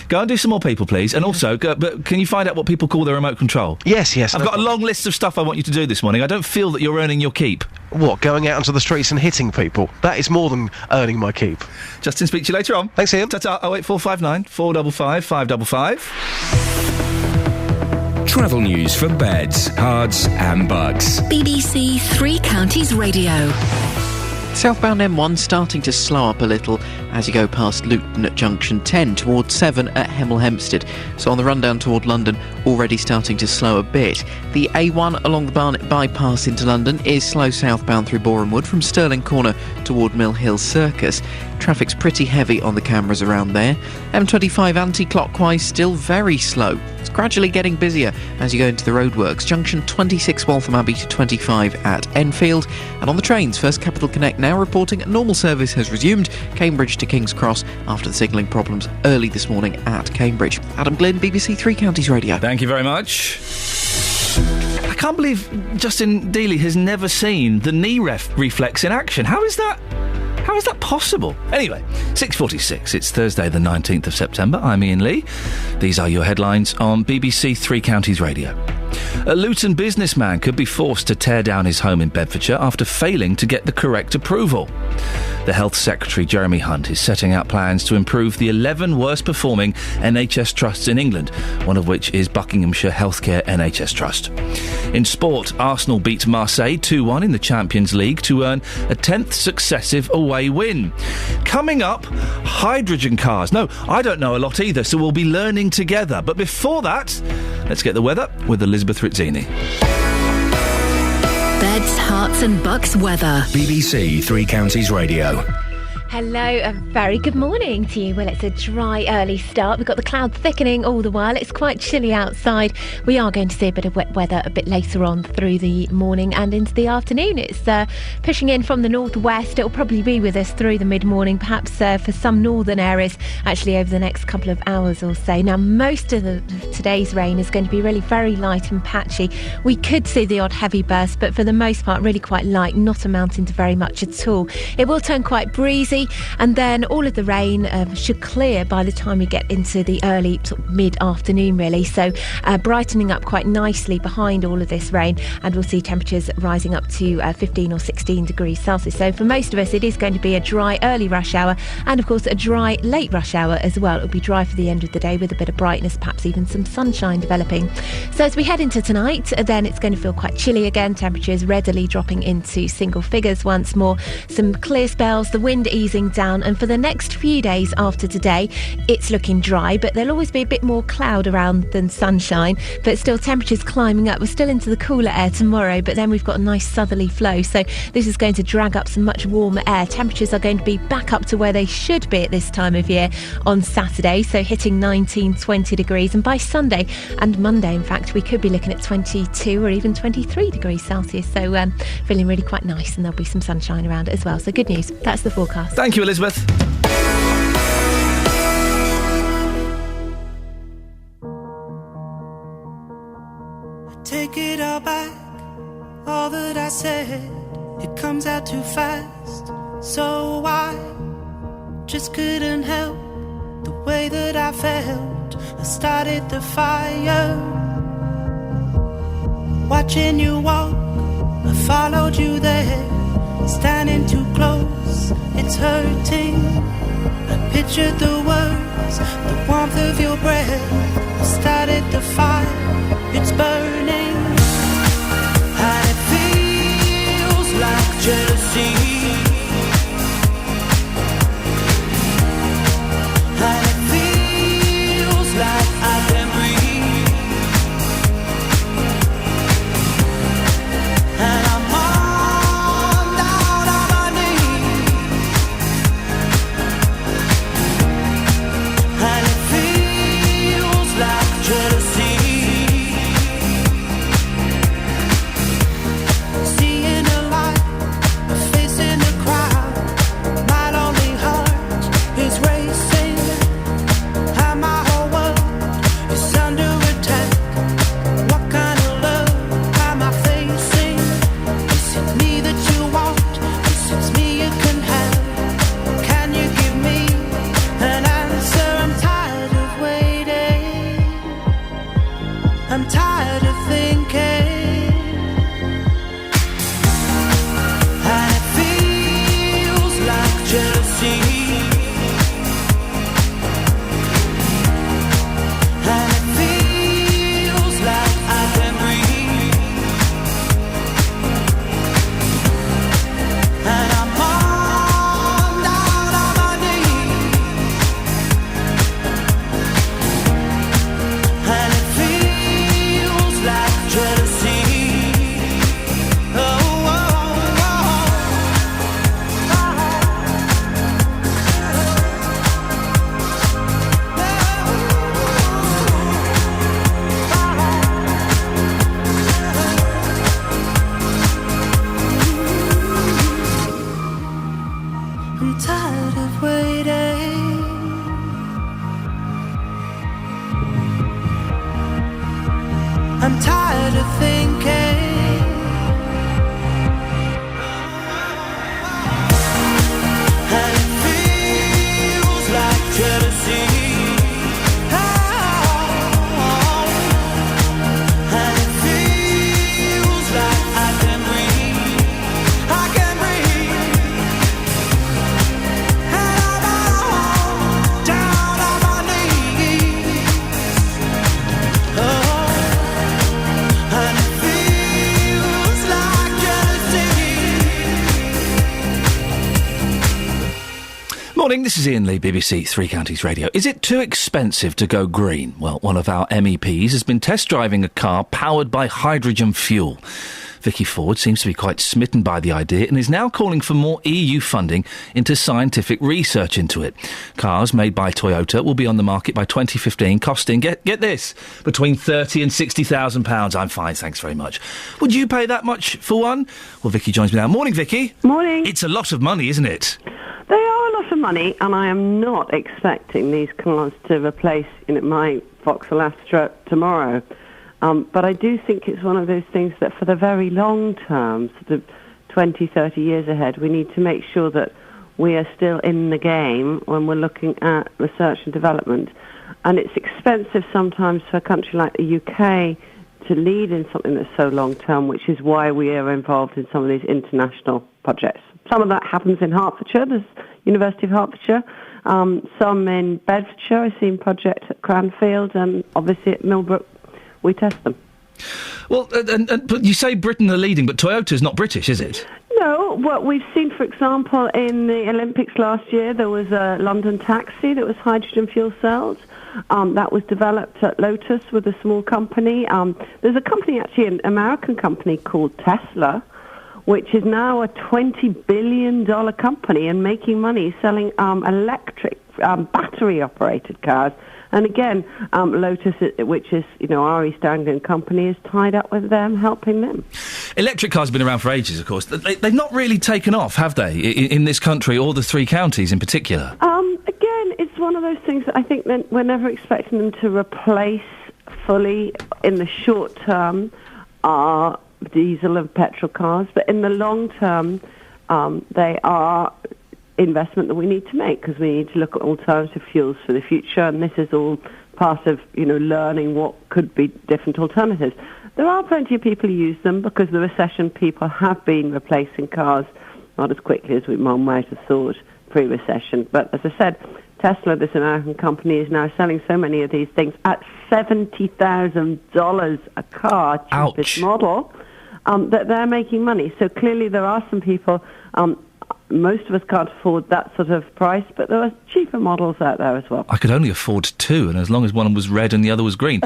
Go and do some more people, please. And also, but can you find out what people call their remote control? Yes. I've got a long list of stuff I want you to do this morning. I don't feel that you're earning your keep. What, going out onto the streets and hitting people? That is more than earning my keep. Justin, speak to you later on. Thanks, Ian. Ta-ta, 08459 455 555. Travel news for beds, cards and bugs. BBC Three Counties Radio. Southbound M1 starting to slow up a little as you go past Luton at junction 10 towards 7 at Hemel Hempstead. So on the run down toward London, already starting to slow a bit. The A1 along the Barnet bypass into London is slow southbound through Boreham Wood from Stirling Corner toward Mill Hill Circus. Traffic's pretty heavy on the cameras around there. M25 anti-clockwise still very slow. It's gradually getting busier as you go into the roadworks. Junction 26 Waltham Abbey to 25 at Enfield. And on the trains, First Capital Connect now reporting normal service has resumed Cambridge to King's Cross after the signalling problems early this morning at Cambridge. Adam Glynn, BBC Three Counties Radio. Thank you very much. I can't believe Justin Dealey has never seen the knee reflex in action. How is that possible? Anyway, 6:46. It's Thursday, the 19th of September. I'm Iain Lee. These are your headlines on BBC Three Counties Radio. A Luton businessman could be forced to tear down his home in Bedfordshire after failing to get the correct approval. The Health Secretary, Jeremy Hunt, is setting out plans to improve the 11 worst-performing NHS trusts in England, one of which is Buckinghamshire Healthcare NHS Trust. In sport, Arsenal beat Marseille 2-1 in the Champions League to earn a 10th successive away win. Coming up, hydrogen cars. No, I don't know a lot either, so we'll be learning together. But before that, let's get the weather with Elizabeth Rizzini. Beds, hearts and bucks weather. BBC Three Counties Radio. Hello, a very good morning to you. Well, it's a dry early start. We've got the clouds thickening all the while. It's quite chilly outside. We are going to see a bit of wet weather a bit later on through the morning and into the afternoon. It's pushing in from the northwest. It'll probably be with us through the mid-morning, perhaps for some northern areas, actually over the next couple of hours or so. Now, most of today's rain is going to be really very light and patchy. We could see the odd heavy burst, but for the most part, really quite light, not amounting to very much at all. It will turn quite breezy, and then all of the rain should clear by the time we get into the early sort of mid-afternoon, really. So brightening up quite nicely behind all of this rain, and we'll see temperatures rising up to 15 or 16 degrees Celsius. So for most of us, it is going to be a dry early rush hour, and of course a dry late rush hour as well. It'll be dry for the end of the day with a bit of brightness, perhaps even some some sunshine developing. So as we head into tonight, then it's going to feel quite chilly again. Temperatures readily dropping into single figures once more. Some clear spells, the wind easing down, and for the next few days after today, it's looking dry, but there'll always be a bit more cloud around than sunshine, but still temperatures climbing up. We're still into the cooler air tomorrow, but then we've got a nice southerly flow, so this is going to drag up some much warmer air. Temperatures are going to be back up to where they should be at this time of year on Saturday, so hitting 19-20 degrees, and by Sunday and Monday, in fact, we could be looking at 22 or even 23 degrees Celsius, so feeling really quite nice, and there'll be some sunshine around it as well, so good news. That's the forecast. Thank you, Elizabeth. Take it all back, all that I said, it comes out too fast. So I just couldn't help the way that I felt. I started the fire, watching you walk, I followed you there, standing too close, it's hurting. I pictured the words, the warmth of your breath. I started the fire, it's burning. And it feels like jealousy. And it feels like I can breathe. And I'm on down on my knees. And it feels like jealousy. Seeing a light, a face in the crowd. My lonely heart is racing, and my whole world is under attack. What kind of love am I facing? Is it me that you want? Is it me you can have? Can you give me an answer? I'm tired of waiting. I'm tired of thinking. And it feels like jealousy. And it feels like I can breathe. And I'm on down on my knees. And it feels like jealousy. Oh, oh, oh. I'm tired of waiting. I'm tired of thinking. And it feels like jealousy. Oh, and it feels like I can breathe. I can breathe. And I'm down on my knees. Oh, and it feels like jealousy. Morning, this is Iain Lee, BBC Three Counties Radio. Is it too expensive to go green? Well, one of our MEPs has been test driving a car powered by hydrogen fuel. Vicky Ford seems to be quite smitten by the idea and is now calling for more EU funding into scientific research into it. Cars made by Toyota will be on the market by 2015, costing, get this, between £30,000 and £60,000. I'm fine, thanks very much. Would you pay that much for one? Well, Vicky joins me now. Morning, Vicky. Morning. It's a lot of money, isn't it? They are a lot of money, and I am not expecting these cars to replace my Vauxhall Astra tomorrow. But I do think it's one of those things that for the very long term, sort of 20, 30 years ahead, we need to make sure that we are still in the game when we're looking at research and development. And it's expensive sometimes for a country like the UK to lead in something that's so long term, which is why we are involved in some of these international projects. Some of that happens in Hertfordshire. There's University of Hertfordshire, some in Bedfordshire. I've seen projects at Cranfield, and obviously at Millbrook we test them. Well, but you say Britain are leading, but Toyota's not British, is it? No, what we've seen, for example, in the Olympics last year, there was a London taxi that was hydrogen fuel cells. That was developed at Lotus with a small company. There's a company, actually, an American company called Tesla, which is now a $20 billion company and making money selling electric battery-operated cars. And again, Lotus, which is, our East Anglian company, is tied up with them, helping them. Electric cars have been around for ages, of course. They've not really taken off, have they, in this country, or the three counties in particular? Again, it's one of those things that I think that we're never expecting them to replace fully in the short term our diesel and petrol cars. But in the long term, they are investment that we need to make, because we need to look at alternative fuels for the future, and this is all part of learning what could be different alternatives. There are plenty of people who use them because the recession people have been replacing cars not as quickly as one might have thought pre-recession. But as I said, Tesla, this American company, is now selling so many of these things at $70,000 a car, cheapest model, that they're making money. So clearly there are some people. Most of us can't afford that sort of price, but there are cheaper models out there as well. I could only afford two, and as long as one was red and the other was green.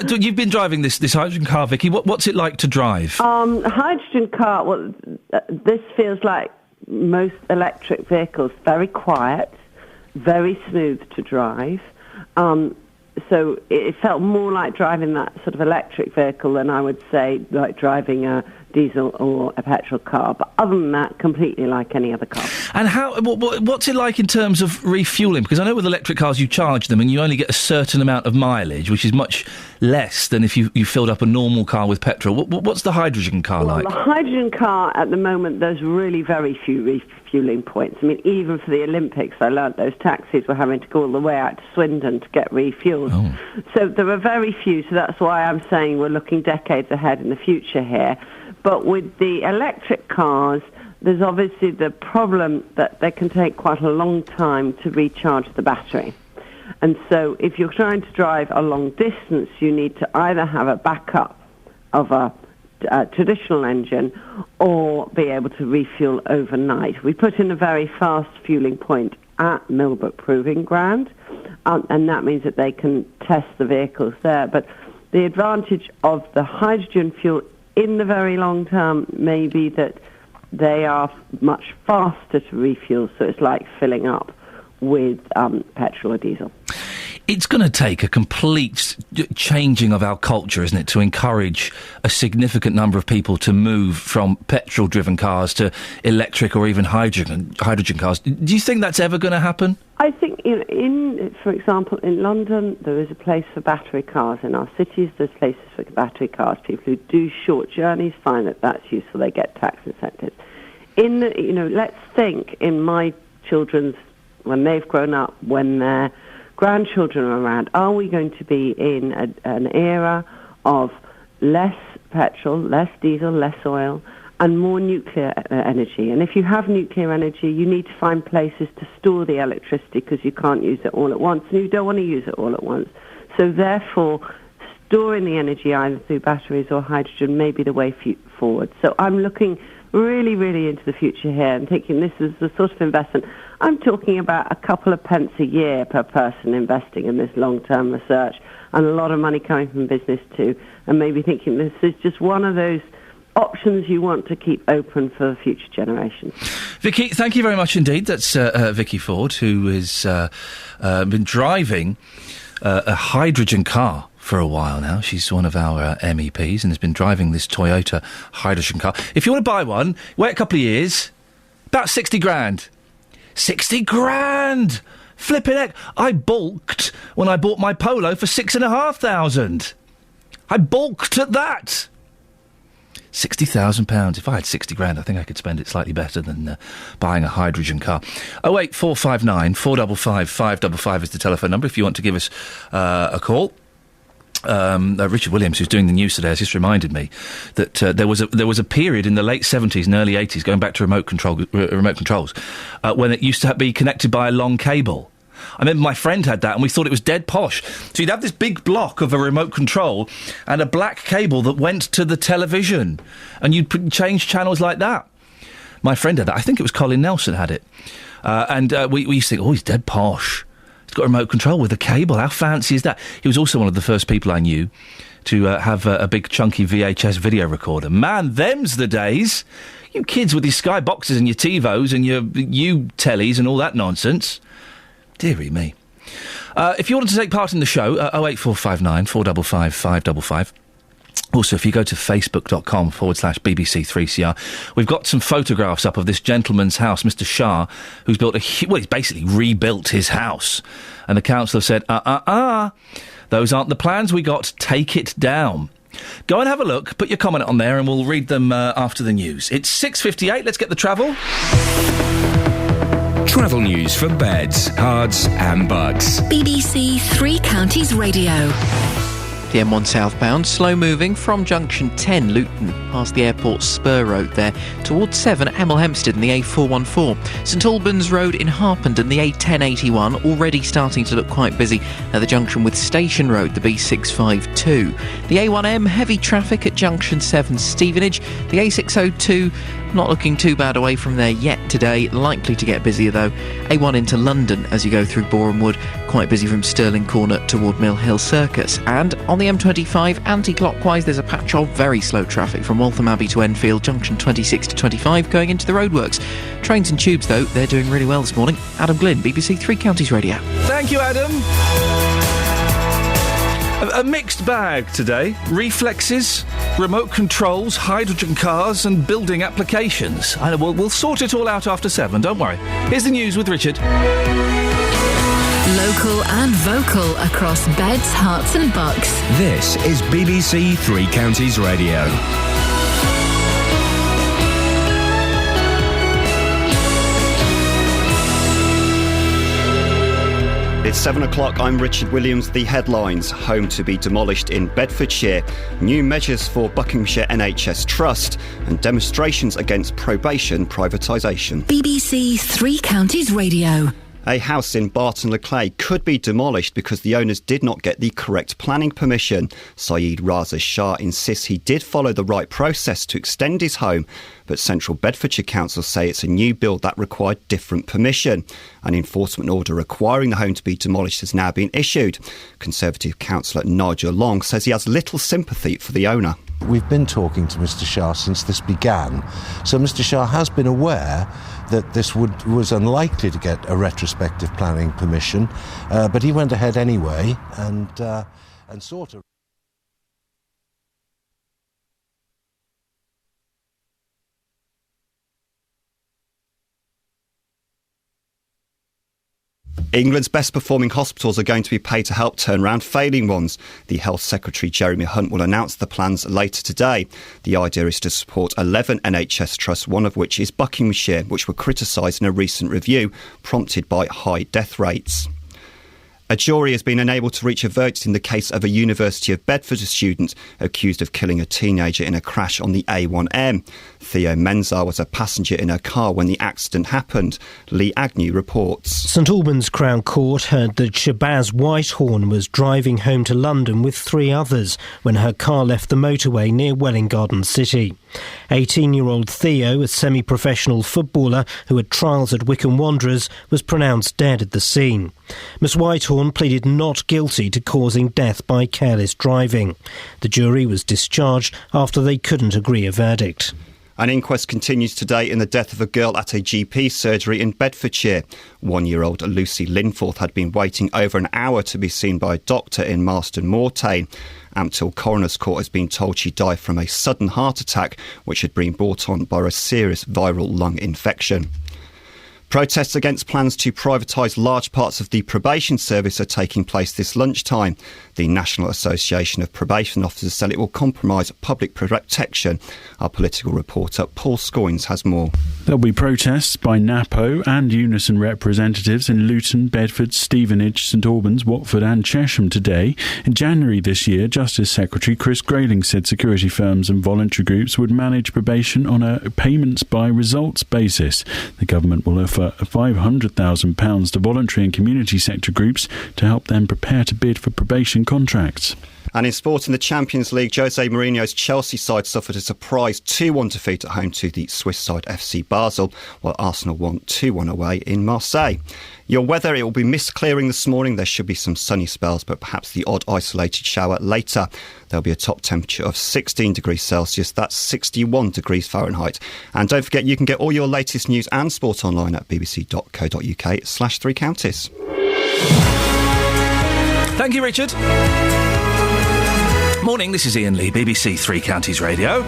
You've been driving this hydrogen car, Vicky. What's it like to drive? Hydrogen car, well, this feels like most electric vehicles. Very quiet, very smooth to drive. So it felt more like driving that sort of electric vehicle than I would say like driving a diesel or a petrol car. But other than that, completely like any other car. And what's it like in terms of refuelling? Because I know with electric cars you charge them and you only get a certain amount of mileage, which is much less than if you filled up a normal car with petrol. What's the hydrogen car like? The hydrogen car, at the moment, there's really very few refuelling points. I mean, even for the Olympics, I learnt those taxis were having to go all the way out to Swindon to get refueled. Oh. So there are very few, so that's why I'm saying we're looking decades ahead in the future here. But with the electric cars, there's obviously the problem that they can take quite a long time to recharge the battery. And so if you're trying to drive a long distance, you need to either have a backup of a traditional engine or be able to refuel overnight. We put in a very fast fueling point at Millbrook Proving Ground, and that means that they can test the vehicles there. But the advantage of the hydrogen fuel in the very long term may be that they are much faster to refuel, so it's like filling up with petrol or diesel. It's going to take a complete changing of our culture, isn't it, to encourage a significant number of people to move from petrol-driven cars to electric or even hydrogen cars. Do you think that's ever going to happen? I think, for example, in London, there is a place for battery cars. In our cities, there's places for battery cars. People who do short journeys find that that's useful. They get tax incentives. Let's think in my children's, when they've grown up, when their grandchildren are around, are we going to be in an era of less petrol, less diesel, less oil, and more nuclear energy? And if you have nuclear energy, you need to find places to store the electricity because you can't use it all at once, and you don't want to use it all at once. So therefore, storing the energy either through batteries or hydrogen may be the way forward. So I'm looking really, really into the future here and thinking this is the sort of investment. I'm talking about a couple of pence a year per person investing in this long-term research, and a lot of money coming from business too, and maybe thinking this is just one of those options you want to keep open for future generations. Vicky, thank you very much indeed. That's Vicky Ford, who has been driving a hydrogen car for a while now. She's one of our MEPs and has been driving this Toyota hydrogen car. If you want to buy one, wait a couple of years, about 60 grand. 60 grand! Flipping heck. I balked when I bought my Polo for 6,500. I balked at that. £60,000. If I had 60 grand, I think I could spend it slightly better than buying a hydrogen car. 08459 455 555 is the telephone number if you want to give us a call. Richard Williams, who's doing the news today, has just reminded me that there was a period in the late 70s and early 80s, going back to remote controls, when it used to be connected by a long cable. I remember my friend had that, and we thought it was dead posh. So you'd have this big block of a remote control and a black cable that went to the television, and you'd change channels like that. My friend had that. I think it was Colin Nelson had it. And we used to think, oh, he's dead posh. He's got a remote control with a cable. How fancy is that? He was also one of the first people I knew to have a big chunky VHS video recorder. Man, them's the days. You kids with your Sky Boxes and your TiVos and your tellies and all that nonsense. Dearie me. If you wanted to take part in the show, 08459 455 555. Also, if you go to facebook.com/BBC3CR, we've got some photographs up of this gentleman's house, Mr. Shah, who's built he's basically rebuilt his house. And the council have said, those aren't the plans we got, take it down. Go and have a look, put your comment on there, and we'll read them after the news. It's 6:58, let's get the travel. Travel news for beds, cards and bugs. BBC Three Counties Radio. The M1 southbound, slow moving from junction 10 Luton, past the airport Spur Road there, towards 7 Hemel Hempstead and the A414. St Albans Road in Harpenden, the A1081, already starting to look quite busy at the junction with Station Road, the B652. The A1M, heavy traffic at junction 7 Stevenage. The A602, not looking too bad away from there yet today, likely to get busier though. A1 into London as you go through Boreham Wood, quite busy from Stirling Corner toward Mill Hill Circus. And on the M25, anti-clockwise, there's a patch of very slow traffic from Waltham Abbey to Enfield, junction 26 to 25, going into the roadworks. Trains and tubes, though, they're doing really well this morning. Adam Glynn, BBC Three Counties Radio. Thank you, Adam. A mixed bag today. Reflexes, remote controls, hydrogen cars and building applications. I know, we'll sort it all out after 7, don't worry. Here's the news with Richard. Local and vocal across beds, hearts and bucks. This is BBC Three Counties Radio. It's 7 o'clock, I'm Richard Williams. The headlines: home to be demolished in Bedfordshire, new measures for Buckinghamshire NHS Trust, and demonstrations against probation privatisation. BBC Three Counties Radio. A house in Barton-le-Clay could be demolished because the owners did not get the correct planning permission. Saeed Raza Shah insists he did follow the right process to extend his home, but Central Bedfordshire Council say it's a new build that required different permission. An enforcement order requiring the home to be demolished has now been issued. Conservative councillor Nigel Long says he has little sympathy for the owner. We've been talking to Mr Shah since this began, so Mr Shah has been aware that this was unlikely to get a retrospective planning permission, but he went ahead anyway and sought a... England's best performing hospitals are going to be paid to help turn around failing ones. The Health Secretary Jeremy Hunt will announce the plans later today. The idea is to support 11 NHS trusts, one of which is Buckinghamshire, which were criticised in a recent review, prompted by high death rates. A jury has been unable to reach a verdict in the case of a University of Bedford student accused of killing a teenager in a crash on the A1M. Theo Menzar was a passenger in her car when the accident happened. Lee Agnew reports. St Albans Crown Court heard that Shabazz Whitehorn was driving home to London with 3 others when her car left the motorway near Welwyn Garden City. 18-year-old Theo, a semi-professional footballer who had trials at Wycombe Wanderers, was pronounced dead at the scene. Miss Whitehorn pleaded not guilty to causing death by careless driving. The jury was discharged after they couldn't agree a verdict. An inquest continues today in the death of a girl at a GP surgery in Bedfordshire. 1-year-old Lucy Linforth had been waiting over an hour to be seen by a doctor in Marston Mortain. Ampthill Coroner's Court has been told she died from a sudden heart attack, which had been brought on by a serious viral lung infection. Protests against plans to privatise large parts of the probation service are taking place this lunchtime. The National Association of Probation Officers said it will compromise public protection. Our political reporter Paul Scoynes has more. There'll be protests by NAPO and Unison representatives in Luton, Bedford, Stevenage, St Albans, Watford and Chesham today. In January this year, Justice Secretary Chris Grayling said security firms and voluntary groups would manage probation on a payments by results basis. The government will offer £500,000 to voluntary and community sector groups to help them prepare to bid for probation contracts. And in sport, in the Champions League, Jose Mourinho's Chelsea side suffered a surprise 2-1 defeat at home to the Swiss side FC Basel, while Arsenal won 2-1 away in Marseille. Your weather, it will be mist clearing this morning. There should be some sunny spells, but perhaps the odd isolated shower later. There'll be a top temperature of 16 degrees Celsius. That's 61 degrees Fahrenheit. And don't forget, you can get all your latest news and sport online at bbc.co.uk/3 counties. Thank you, Richard. Morning, this is Iain Lee, BBC Three Counties Radio.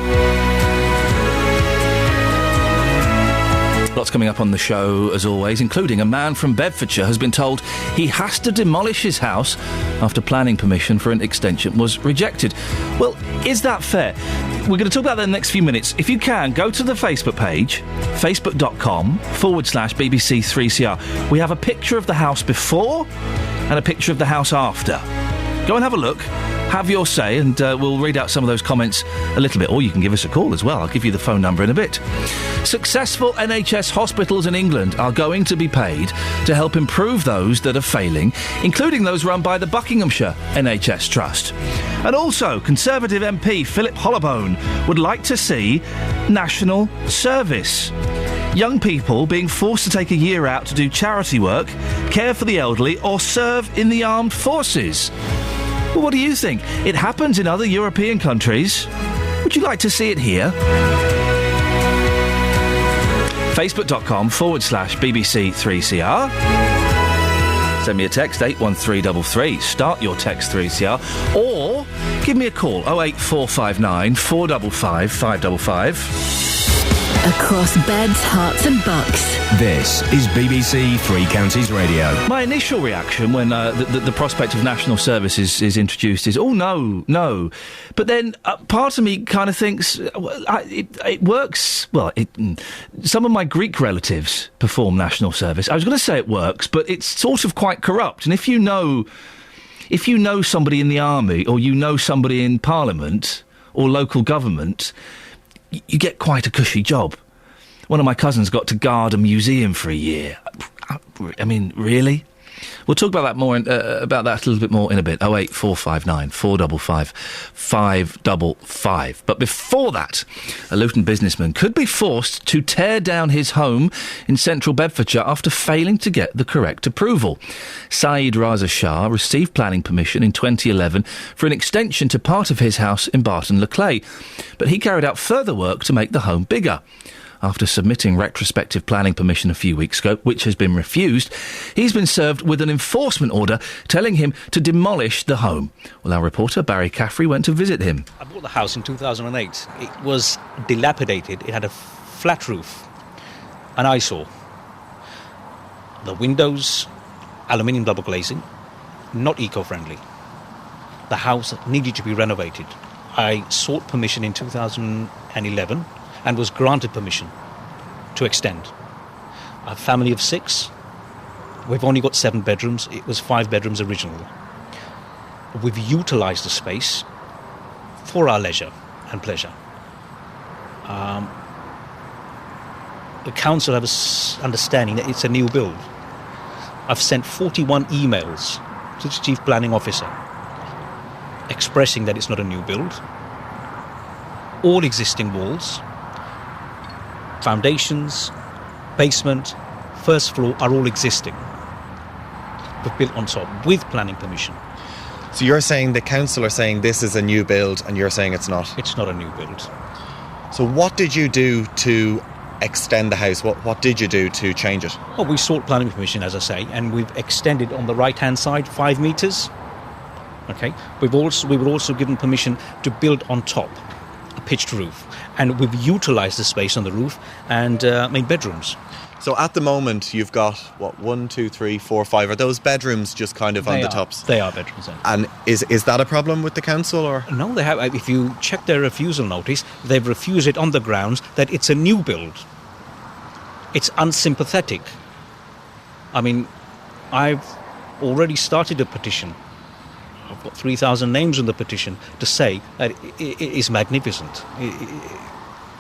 Lots coming up on the show, as always, including a man from Bedfordshire has been told he has to demolish his house after planning permission for an extension was rejected. Well, is that fair? We're going to talk about that in the next few minutes. If you can, go to the Facebook page, facebook.com/BBC3CR. We have a picture of the house before and a picture of the house after. Go and have a look. Have your say, and we'll read out some of those comments a little bit, or you can give us a call as well. I'll give you the phone number in a bit. Successful NHS hospitals in England are going to be paid to help improve those that are failing, including those run by the Buckinghamshire NHS Trust. And also, Conservative MP Philip Hollowbone would like to see national service. Young people being forced to take a year out to do charity work, care for the elderly, or serve in the armed forces. Well, what do you think? It happens in other European countries. Would you like to see it here? Facebook.com/BBC3CR. Send me a text, 81333. Start your text 3CR. Or give me a call, 08459 455 555. Across beds, hearts and bucks. This is BBC Three Counties Radio. My initial reaction when the prospect of national service is introduced is, oh, no. But then part of me kind of thinks, it works. Well, some of my Greek relatives perform national service. I was going to say it works, but it's sort of quite corrupt. And if you know somebody in the army, or you know somebody in Parliament or local government, you get quite a cushy job. One of my cousins got to guard a museum for a year. I mean, really? We'll talk about that more, about that a little bit more in a bit. 08459 455 555. But before that, a Luton businessman could be forced to tear down his home in central Bedfordshire after failing to get the correct approval. Saeed Raza Shah received planning permission in 2011 for an extension to part of his house in Barton-le-Clay, but he carried out further work to make the home bigger. After submitting retrospective planning permission a few weeks ago, which has been refused, he's been served with an enforcement order telling him to demolish the home. Well, our reporter Barry Caffrey went to visit him. I bought the house in 2008. It was dilapidated. It had a flat roof, an eyesore. The windows, aluminium double glazing, not eco-friendly. The house needed to be renovated. I sought permission in 2011 and was granted permission to extend. A family of 6. We've only got 7 bedrooms. It was 5 bedrooms originally. We've utilised the space for our leisure and pleasure. The council have an understanding that it's a new build. I've sent 41 emails to the Chief Planning Officer expressing that it's not a new build. All existing walls, foundations, basement, first floor are all existing. We've built on top with planning permission. So you're saying the council are saying this is a new build and you're saying it's not? It's not a new build. So what did you do to extend the house? What did you do to change it? Well, we sought planning permission, as I say, and we've extended on the right-hand side 5 metres. Okay. We were also given permission to build on top. A pitched roof, and we've utilised the space on the roof and made bedrooms. So at the moment, you've got, 1, 2, 3, 4, 5. Are those bedrooms just kind of on the tops? They are bedrooms. Yeah. And is that a problem with the council, or? No, they have. If you check their refusal notice, they've refused it on the grounds that it's a new build. It's unsympathetic. I mean, I've already started a petition. I've got 3,000 names on the petition to say that it is magnificent.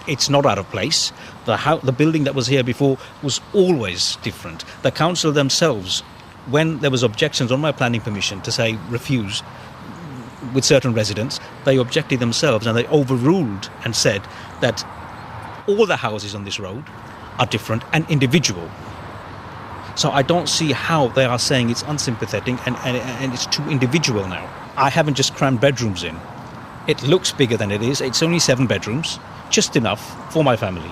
It's not out of place. The building that was here before was always different. The council themselves, when there was objections on my planning permission to say refuse with certain residents, they objected themselves and they overruled and said that all the houses on this road are different and individual. So I don't see how they are saying it's unsympathetic and it's too individual now. I haven't just crammed bedrooms in. It looks bigger than it is. It's only 7 bedrooms, just enough for my family.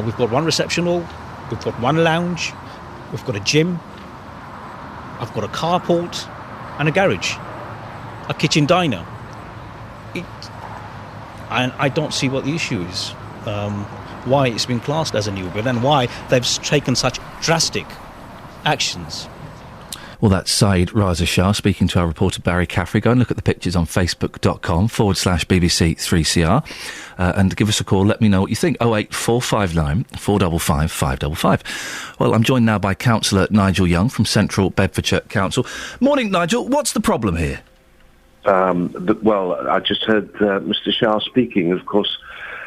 We've got 1 reception hall, we've got 1 lounge, we've got a gym, I've got a carport and a garage, a kitchen diner. And I don't see what the issue is. Why it's been classed as a new build and why they've taken such drastic actions. Well, that's Saeed Raza Shah speaking to our reporter Barry Caffrey. Go and look at the pictures on facebook.com/BBC3CR and give us a call. Let me know what you think. 08459 455 555. Well, I'm joined now by Councillor Nigel Young from Central Bedfordshire Council. Morning, Nigel. What's the problem here? Well, I just heard Mr. Shah speaking. Of course,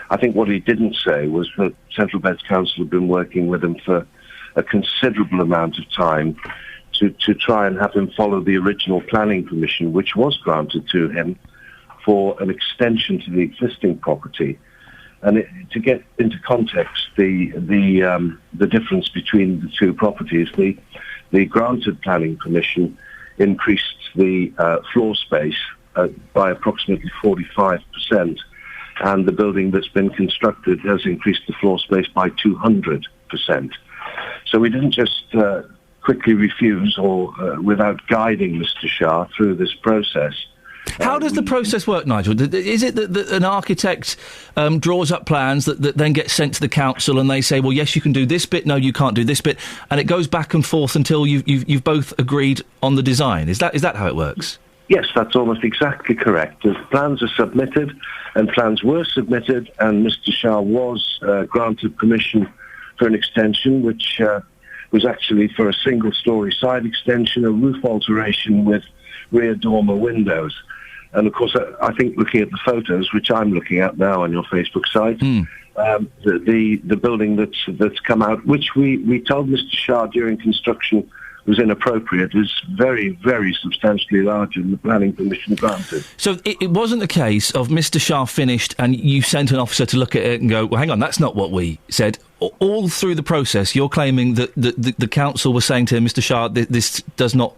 I think what he didn't say was that Central Beds Council have been working with him for a considerable amount of time to try and have him follow the original planning permission, which was granted to him for an extension to the existing property. And to get into context, the difference between the two properties, the granted planning permission increased the floor space by approximately 45%, and the building that's been constructed has increased the floor space by 200%. So we didn't just quickly refuse or without guiding Mr. Shah through this process. How does the process work, Nigel? Is it that an architect draws up plans that then get sent to the council and they say, well, yes, you can do this bit, no, you can't do this bit, and it goes back and forth until you've both agreed on the design? Is that how it works? Yes, that's almost exactly correct. The plans are submitted, and plans were submitted, and Mr. Shah was granted permission for an extension, which was actually for a single-storey side extension, a roof alteration with rear dormer windows. And of course, I think looking at the photos, which I'm looking at now on your Facebook site, the building that's come out, which we told Mr. Shah during construction was inappropriate, is very, very substantially larger than the planning permission granted. So it wasn't a case of Mr. Shah finished and you sent an officer to look at it and go, well, hang on, that's not what we said. All through the process, you're claiming that the council was saying to him, Mr. Shah, this does not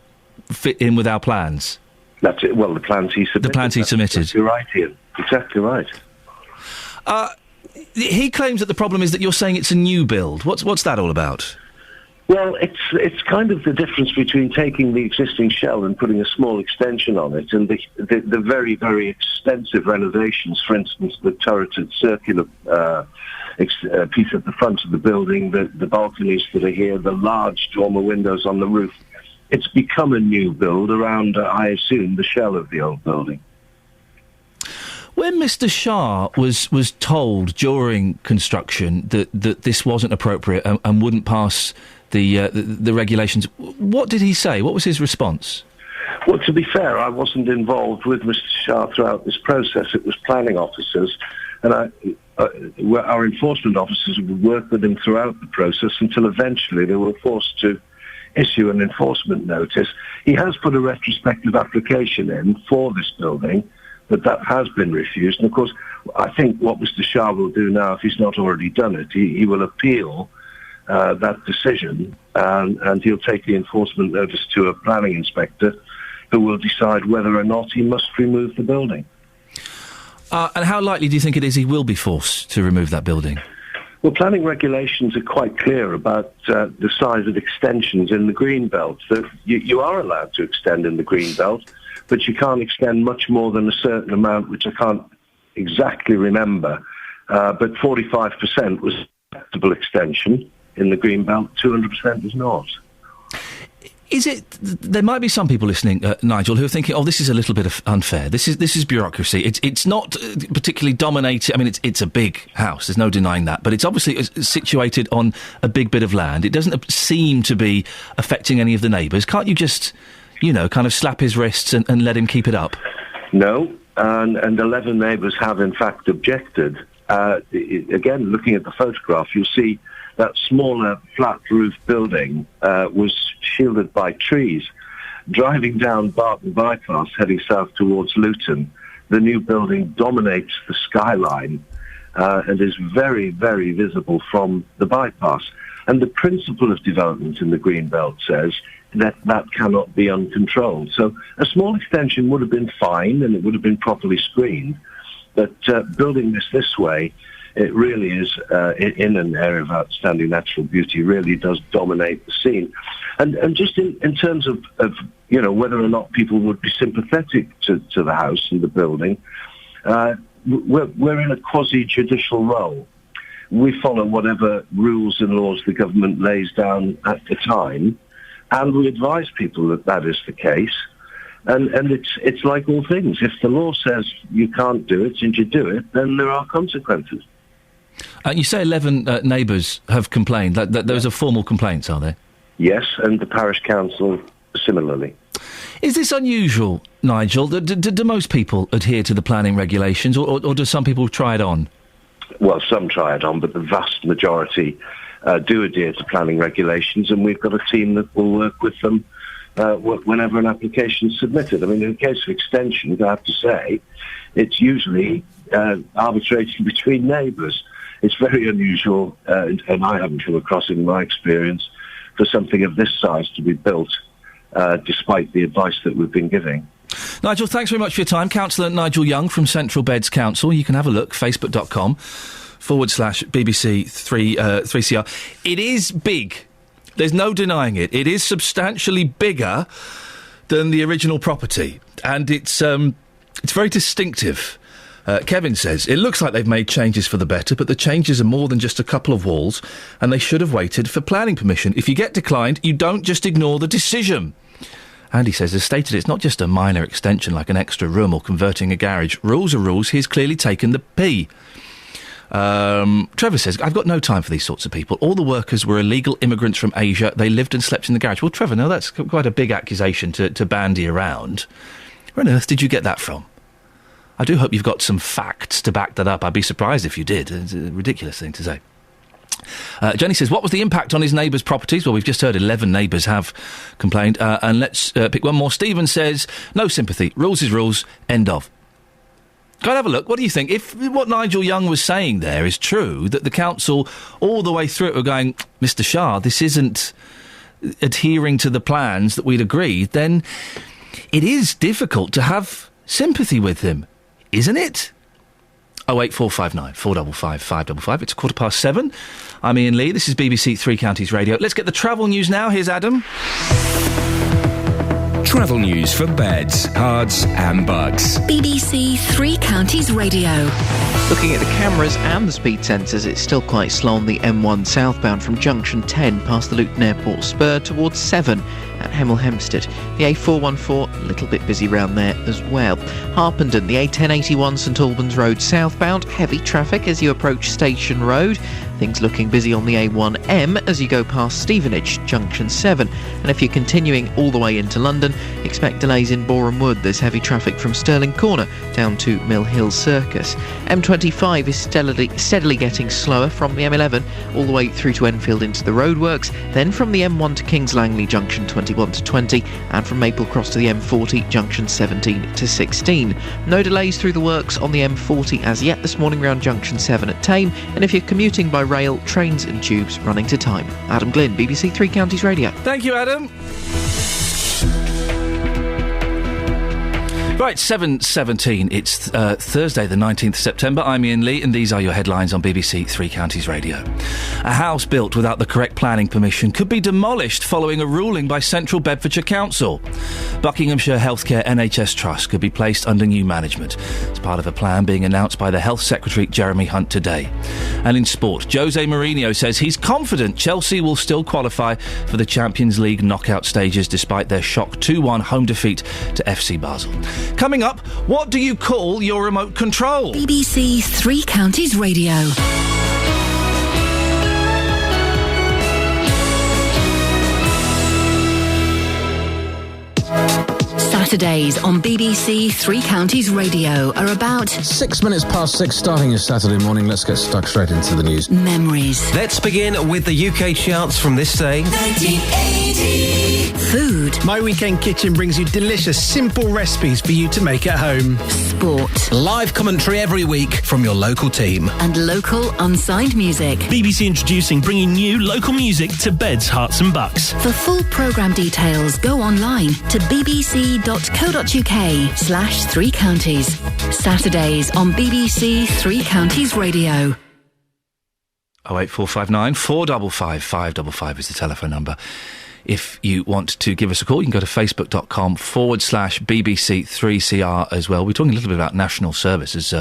fit in with our plans. That's it. Well, the plans he submitted. The plans he submitted. Exactly right, Iain. Exactly right. He claims that the problem is that you're saying it's a new build. What's that all about? Well, it's kind of the difference between taking the existing shell and putting a small extension on it, and the very, very extensive renovations. For instance, the turreted circular piece at the front of the building, the balconies that are here, the large dormer windows on the roof. It's become a new build around, I assume, the shell of the old building. When Mr. Shah was told during construction that this wasn't appropriate and wouldn't pass the regulations, what did he say? What was his response? Well, to be fair, I wasn't involved with Mr. Shah throughout this process. It was planning officers, and our enforcement officers would work with him throughout the process until eventually they were forced to issue an enforcement notice. He has put a retrospective application in for this building, but that has been refused. And of course, I think what Mr. Shah will do now, if he's not already done it, he will appeal that decision, and he'll take the enforcement notice to a planning inspector who will decide whether or not he must remove the building. And how likely do you think it is he will be forced to remove that building? Well, planning regulations are quite clear about the size of extensions in the green belt. So you are allowed to extend in the green belt, but you can't extend much more than a certain amount, which I can't exactly remember, but 45% was acceptable extension in the Greenbelt, 200% is not. Is it? There might be some people listening, Nigel, who are thinking, "Oh, this is a little bit unfair. This is bureaucracy. It's not particularly dominated. I mean, it's a big house. There's no denying that. But it's obviously situated on a big bit of land. It doesn't seem to be affecting any of the neighbours. Can't you just, kind of slap his wrists and let him keep it up?" No, and 11 neighbours have in fact objected. Again, looking at the photograph, you'll see that smaller flat roof building was shielded by trees. Driving down Barton Bypass, heading south towards Luton, the new building dominates the skyline and is very, very visible from the bypass. And the principle of development in the Greenbelt says that cannot be uncontrolled. So a small extension would have been fine and it would have been properly screened. But building this way, it really is, in an area of outstanding natural beauty, really does dominate the scene. And just in terms of whether or not people would be sympathetic to the house and the building, we're in a quasi-judicial role. We follow whatever rules and laws the government lays down at the time, and we advise people that is the case. And it's like all things. If the law says you can't do it and you do it, then there are consequences. You say 11 neighbours have complained. Those are formal complaints, are they? Yes, and the parish council similarly. Is this unusual, Nigel? Do most people adhere to the planning regulations, or do some people try it on? Well, some try it on, but the vast majority do adhere to planning regulations, and we've got a team that will work with them whenever an application is submitted. I mean, in the case of extensions, I have to say, it's usually arbitration between neighbours. It's very unusual, and I haven't come across in my experience, for something of this size to be built, despite the advice that we've been giving. Nigel, thanks very much for your time. Councillor Nigel Young from Central Beds Council. You can have a look, facebook.com/BBC 3CR. It is big. There's no denying it. It is substantially bigger than the original property, and it's very distinctive. Kevin says, it looks like they've made changes for the better, but the changes are more than just a couple of walls, and they should have waited for planning permission. If you get declined, you don't just ignore the decision. And he says, as stated, it's not just a minor extension like an extra room or converting a garage. Rules are rules. He's clearly taken the P. Trevor says, I've got no time for these sorts of people. All the workers were illegal immigrants from Asia. They lived and slept in the garage. Well, Trevor, now that's quite a big accusation to bandy around. Where on earth did you get that from? I do hope you've got some facts to back that up. I'd be surprised if you did. It's a ridiculous thing to say. Jenny says, what was the impact on his neighbours' properties? Well, we've just heard 11 neighbours have complained. And let's pick one more. Stephen says, no sympathy. Rules is rules. End of. Go and have a look. What do you think? If what Nigel Young was saying there is true, that the council all the way through it were going, Mr Shah, this isn't adhering to the plans that we'd agreed, then it is difficult to have sympathy with him. Isn't it? 08459 455 555. It's 7:15. I'm Iain Lee. This is BBC Three Counties Radio. Let's get the travel news now. Here's Adam. Travel news for beds, cards and bugs. BBC Three Counties Radio. Looking at the cameras and the speed sensors, it's still quite slow on the M1 southbound from junction 10 past the Luton Airport spur towards 7 at Hemel Hempstead. The A414, a little bit busy round there as well. Harpenden, the A1081 St Albans Road southbound, heavy traffic as you approach Station Road. Things looking busy on the A1M as you go past Stevenage, junction 7. And if you're continuing all the way into London, expect delays in Boreham Wood. There's heavy traffic from Stirling Corner down to Mill Hill Circus. M25 is steadily getting slower from the M11 all the way through to Enfield into the roadworks, then from the M1 to Kings Langley, junction 21 to 20, and from Maple Cross to the M40, junction 17 to 16. No delays through the works on the M40 as yet this morning round junction 7 at Tame, and if you're commuting by rail, trains and tubes running to time. Adam Glynn, BBC Three Counties Radio. Thank you, Adam. Right, 7:17. It's Thursday, the 19th of September. I'm Iain Lee, and these are your headlines on BBC Three Counties Radio. A house built without the correct planning permission could be demolished following a ruling by Central Bedfordshire Council. Buckinghamshire Healthcare NHS Trust could be placed under new management. It's part of a plan being announced by the Health Secretary Jeremy Hunt today. And in sport, Jose Mourinho says he's confident Chelsea will still qualify for the Champions League knockout stages despite their shock 2-1 home defeat to FC Basel. Coming up, what do you call your remote control? BBC Three Counties Radio. Saturdays on BBC Three Counties Radio are about 6 minutes past 6, starting your Saturday morning. Let's get stuck straight into the news. Memories. Let's begin with the UK charts from this day. 1980. Food. My Weekend Kitchen brings you delicious, simple recipes for you to make at home. Sport. Live commentary every week from your local team. And local unsigned music. BBC introducing bringing new local music to beds, hearts and bucks. For full programme details, go online to bbc.co.uk/Three Counties. Saturdays on BBC Three Counties Radio. 08459 455 555 is the telephone number. If you want to give us a call, you can go to facebook.com/BBC3CR as well. We're talking a little bit about national service as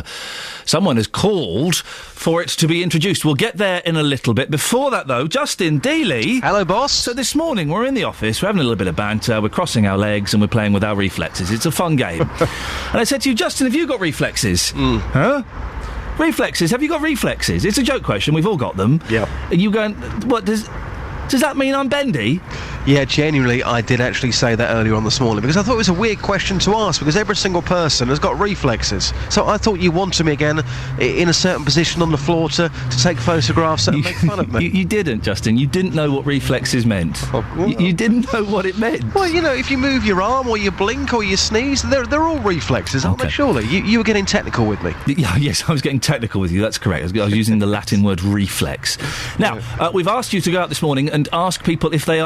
someone has called for it to be introduced. We'll get there in a little bit. Before that, though, Justin Dealey. Hello, boss. So this morning we're in the office, we're having a little bit of banter, we're crossing our legs and we're playing with our reflexes. It's a fun game. And I said to you, Justin, have you got reflexes? Huh? Reflexes? Have you got reflexes? It's a joke question. We've all got them. Yeah. And you going, what, does that mean I'm bendy? Yeah, genuinely, I did actually say that earlier on this morning because I thought it was a weird question to ask because every single person has got reflexes. So I thought you wanted me again in a certain position on the floor to take photographs and make fun of me. You didn't, Justin. You didn't know what reflexes meant. You didn't know what it meant. Well, you know, if you move your arm or you blink or you sneeze, they're all reflexes, aren't they, surely? You were getting technical with me. Yeah, yes, I was getting technical with you. That's correct. I was using the Latin word reflex. Now, we've asked you to go out this morning and ask people if they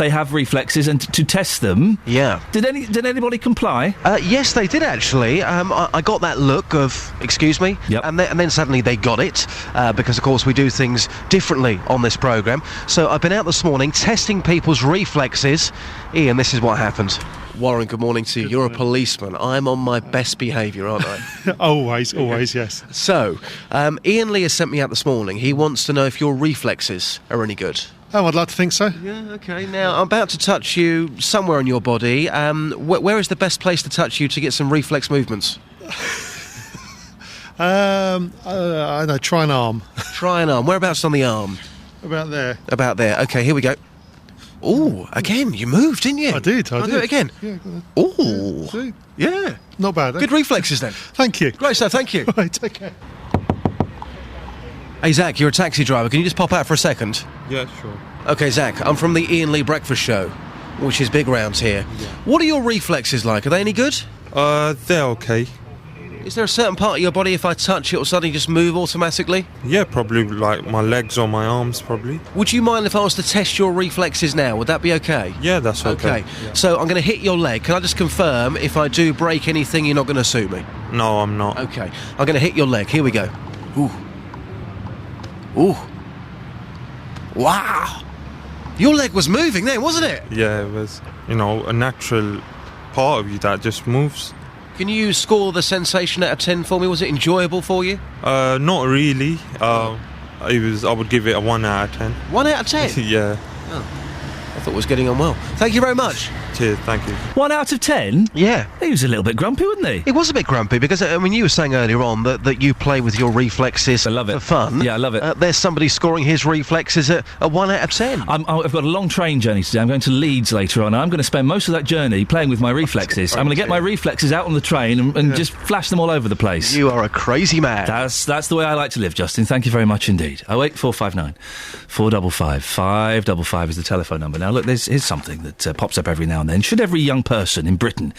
have reflexes and to test them. Yeah. Did anybody comply? Yes, they did actually. I got that look of, excuse me, yep. and then suddenly they got it, because of course we do things differently on this programme. So I've been out this morning testing people's reflexes. Iain, this is what happened. Warren, good morning to you. You're a policeman. I'm on my best behaviour, aren't I? always, yes. So, Iain Lee has sent me out this morning. He wants to know if your reflexes are any good. Oh, I'd like to think so. Yeah, OK. Now, I'm about to touch you somewhere on your body. Where is the best place to touch you to get some reflex movements? I don't know, try an arm. Try an arm. Whereabouts on the arm? About there. About there. OK, here we go. Ooh, again, you moved, didn't you? I did. I'll do it again. Yeah, ooh. Yeah. Not bad, eh? Good reflexes, then. Thank you. Great stuff, thank you. Right, take care. Hey, Zach, you're a taxi driver. Can you just pop out for a second? Yeah, sure. OK, Zach, I'm from the Iain Lee Breakfast Show, which is big round here. Yeah. What are your reflexes like? Are they any good? They're okay. Is there a certain part of your body, if I touch it, will suddenly just move automatically? Yeah, probably like my legs or my arms, probably. Would you mind if I was to test your reflexes now? Would that be okay? Yeah, that's okay. Yeah. So I'm going to hit your leg. Can I just confirm, if I do break anything, you're not going to sue me? No, I'm not. OK. I'm going to hit your leg. Here we go. Ooh. Ooh. Wow. Your leg was moving then, wasn't it? Yeah, it was, a natural part of you that just moves. Can you score the sensation out of 10 for me? Was it enjoyable for you? Not really. I would give it a 1 out of 10. 1 out of 10? Yeah. Oh. I thought it was getting on well. Thank you very much. Cheers, thank you. 1 out of 10? Yeah. He was a little bit grumpy, wasn't he? He was a bit grumpy because, you were saying earlier on that you play with your reflexes for fun. Yeah, I love it. There's somebody scoring his reflexes at a 1 out of 10. I've got a long train journey today. I'm going to Leeds later on. I'm going to spend most of that journey playing with my reflexes. I'm going to get my reflexes out on the train and just flash them all over the place. You are a crazy man. That's the way I like to live, Justin. Thank you very much indeed. 08459 455 555 is the telephone number. Now, look, here's something that pops up every now and then. Should every young person in Britain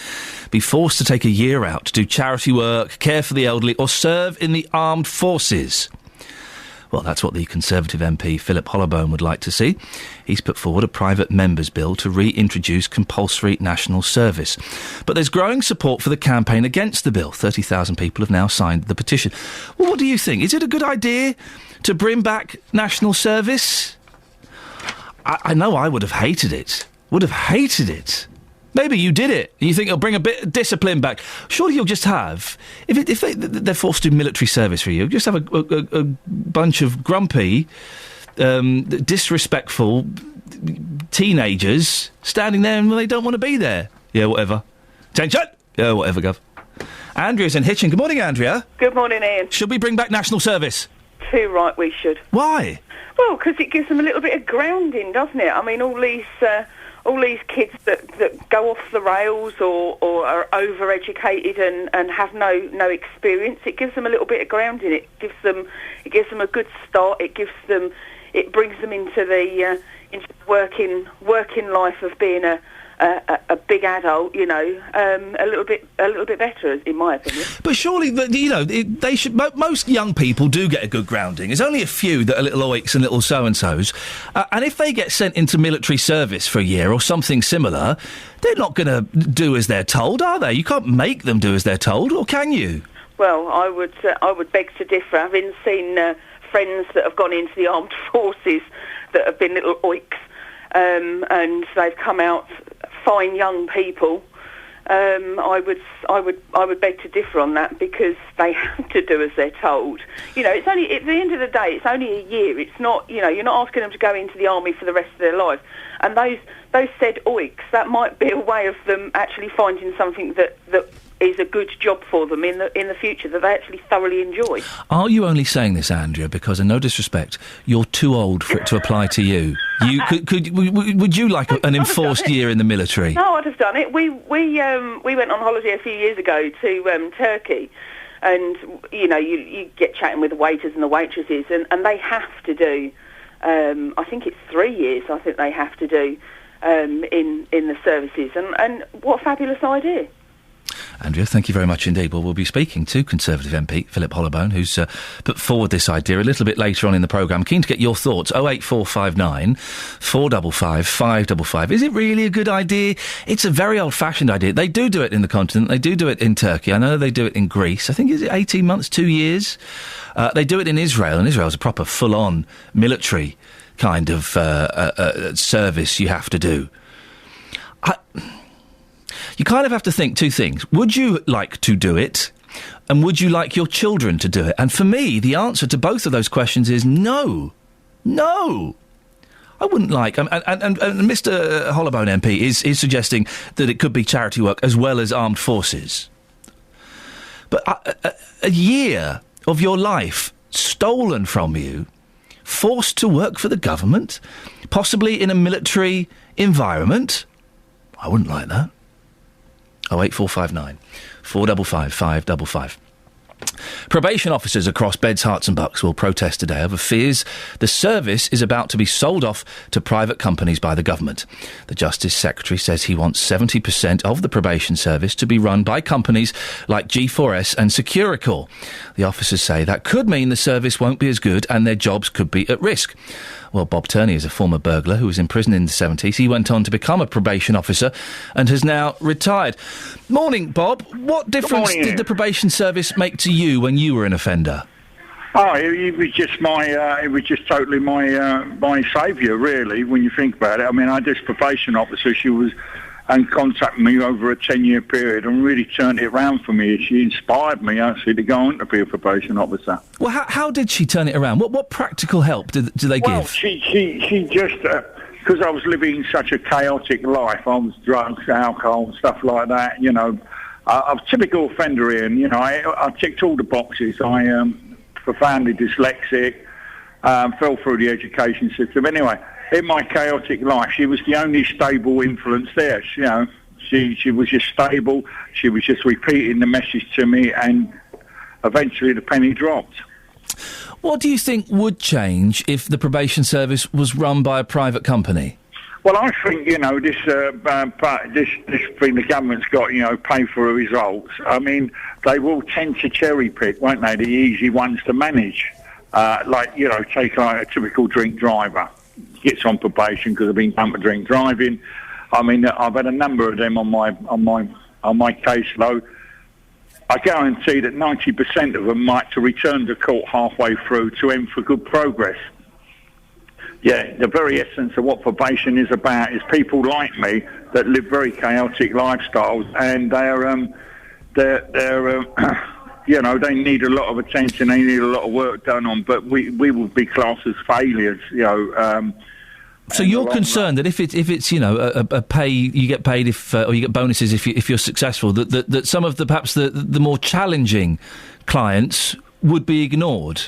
be forced to take a year out to do charity work, care for the elderly, or serve in the armed forces? Well, that's what the Conservative MP Philip Hollowbone would like to see. He's put forward a private member's bill to reintroduce compulsory national service. But there's growing support for the campaign against the bill. 30,000 people have now signed the petition. Well, what do you think? Is it a good idea to bring back national service? I know I would have hated it. Would have hated it. Maybe you did it, and you think it'll bring a bit of discipline back. Surely you'll just have, if they're forced to do military service for you, just have a bunch of grumpy, disrespectful teenagers standing there and they don't want to be there. Yeah, whatever. Attention! Yeah, whatever, Gov. Andrea's in Hitchin. Good morning, Andrea. Good morning, Ian. Should we bring back national service? Too right we should. Why? Well, because it gives them a little bit of grounding, doesn't it? I mean, all these kids that go off the rails or are overeducated and have no experience, it gives them a little bit of grounding. It gives them a good start. It brings them into the working life of being a big adult, you know, a little bit better, in my opinion. But surely, they should. Most young people do get a good grounding. There's only a few that are little oiks and little so-and-sos. And if they get sent into military service for a year or something similar, they're not going to do as they're told, are they? You can't make them do as they're told, or can you? Well, I would beg to differ. Having seen friends that have gone into the armed forces that have been little oiks, and they've come out fine young people. I would beg to differ on that, because they have to do as they're told. You know, it's only at the end of the day, it's only a year. It's not, you know, you're not asking them to go into the army for the rest of their life. And those said oiks, that might be a way of them actually finding something that is a good job for them in the future that they actually thoroughly enjoy. Are you only saying this, Andrea, because, in no disrespect, you're too old for it to apply to you? Would you like an enforced year in the military? No, I'd have done it. We went on holiday a few years ago to Turkey, and you know you get chatting with the waiters and the waitresses, and they have to do. I think it's 3 years. I think they have to do in the services, and what a fabulous idea. Andrea, thank you very much indeed. Well, we'll be speaking to Conservative MP Philip Hollowbone, who's put forward this idea a little bit later on in the programme. Keen to get your thoughts. 08459 455 555. Is it really a good idea? It's a very old-fashioned idea. They do it in the continent. They do it in Turkey. I know they do it in Greece. I think, is it 18 months, 2 years? They do it in Israel, and Israel's a proper full-on military kind of service you have to do. You kind of have to think two things. Would you like to do it? And would you like your children to do it? And for me, the answer to both of those questions is no. No. I wouldn't like... And Mr Hollowbone MP is suggesting that it could be charity work as well as armed forces. But a year of your life stolen from you, forced to work for the government, possibly in a military environment, I wouldn't like that. 08459 455 555. Probation officers across Beds, Herts and Bucks will protest today over fears the service is about to be sold off to private companies by the government. The Justice Secretary says he wants 70% of the probation service to be run by companies like G4S and Securicor. The officers say that could mean the service won't be as good and their jobs could be at risk. Well, Bob Turney is a former burglar who was in prison in the 70s. He went on to become a probation officer and has now retired. Morning, Bob. What difference did the probation service make to you when you were an offender? Oh, it was just totally my saviour, really, when you think about it. I mean, I had this probation officer, she was and contacted me over a 10-year period and really turned it around for me. She inspired me, actually, to go on to be a probation officer. Well, how did she turn it around? What practical help do they give? Well, she just... because I was living such a chaotic life, I was drugs, alcohol, stuff like that, you know. I'm a typical offender, Ian. You know, I ticked all the boxes. I am profoundly dyslexic, fell through the education system. Anyway, in my chaotic life, she was the only stable influence there. You know, she was just stable. She was just repeating the message to me, and eventually the penny dropped. What do you think would change if the probation service was run by a private company? Well, I think, you know, this thing the government's got, you know, pay for results. I mean, they will tend to cherry pick, won't they, the easy ones to manage. take a typical drink driver. Gets on probation because I've been done for drink driving. I mean, I've had a number of them on my caseload. I guarantee that 90% of them might to return to court halfway through to end for good progress. Yeah, the very essence of what probation is about is people like me that live very chaotic lifestyles, and they need a lot of attention. They need a lot of work done on. But we would be classed as failures, So you're concerned that if it's a pay, you get paid or you get bonuses if you're successful, that some of perhaps the more challenging clients would be ignored.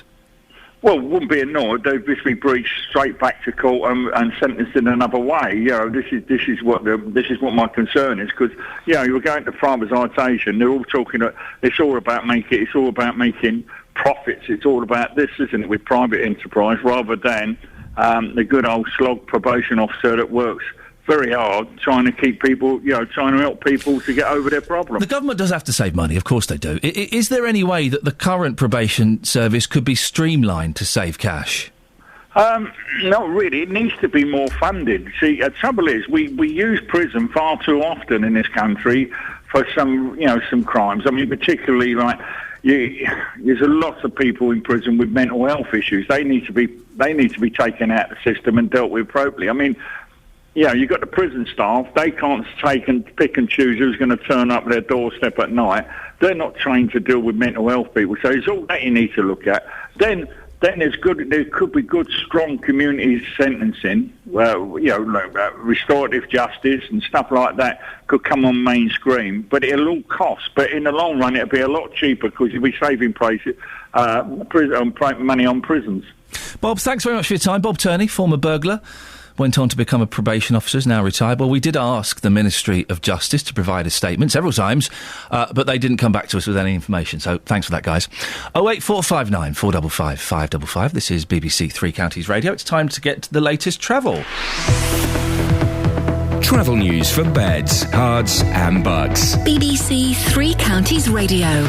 Well, it wouldn't be ignored. They'd just be breached straight back to court and sentenced in another way. This is what my concern is, because you're going to privatisation. They're all talking. It's all about making profits. It's all about this, isn't it, with private enterprise, rather than the good old slog probation officer that works very hard trying to keep people, trying to help people to get over their problem. The government does have to save money, of course they do. Is there any way that the current probation service could be streamlined to save cash? Not really. It needs to be more funded. See, the trouble is we use prison far too often in this country for some crimes. I mean, particularly there's a lot of people in prison with mental health issues. They need to be taken out of the system and dealt with appropriately. I mean, you've got the prison staff. They can't take and pick and choose who's going to turn up their doorstep at night. They're not trained to deal with mental health people. So it's all that you need to look at. Then there could be good, strong community sentencing, restorative justice and stuff like that could come on mainstream. But it'll all cost. But in the long run, it'll be a lot cheaper because you'll be saving money on prisons. Bob, thanks very much for your time. Bob Turney, former burglar. Went on to become a probation officer, is now retired. Well, we did ask the Ministry of Justice to provide a statement several times, but they didn't come back to us with any information, so thanks for that, guys. 08459 455 555. This is BBC Three Counties Radio. It's time to get the latest travel. Travel news for beds, cards and bugs. BBC Three Counties Radio.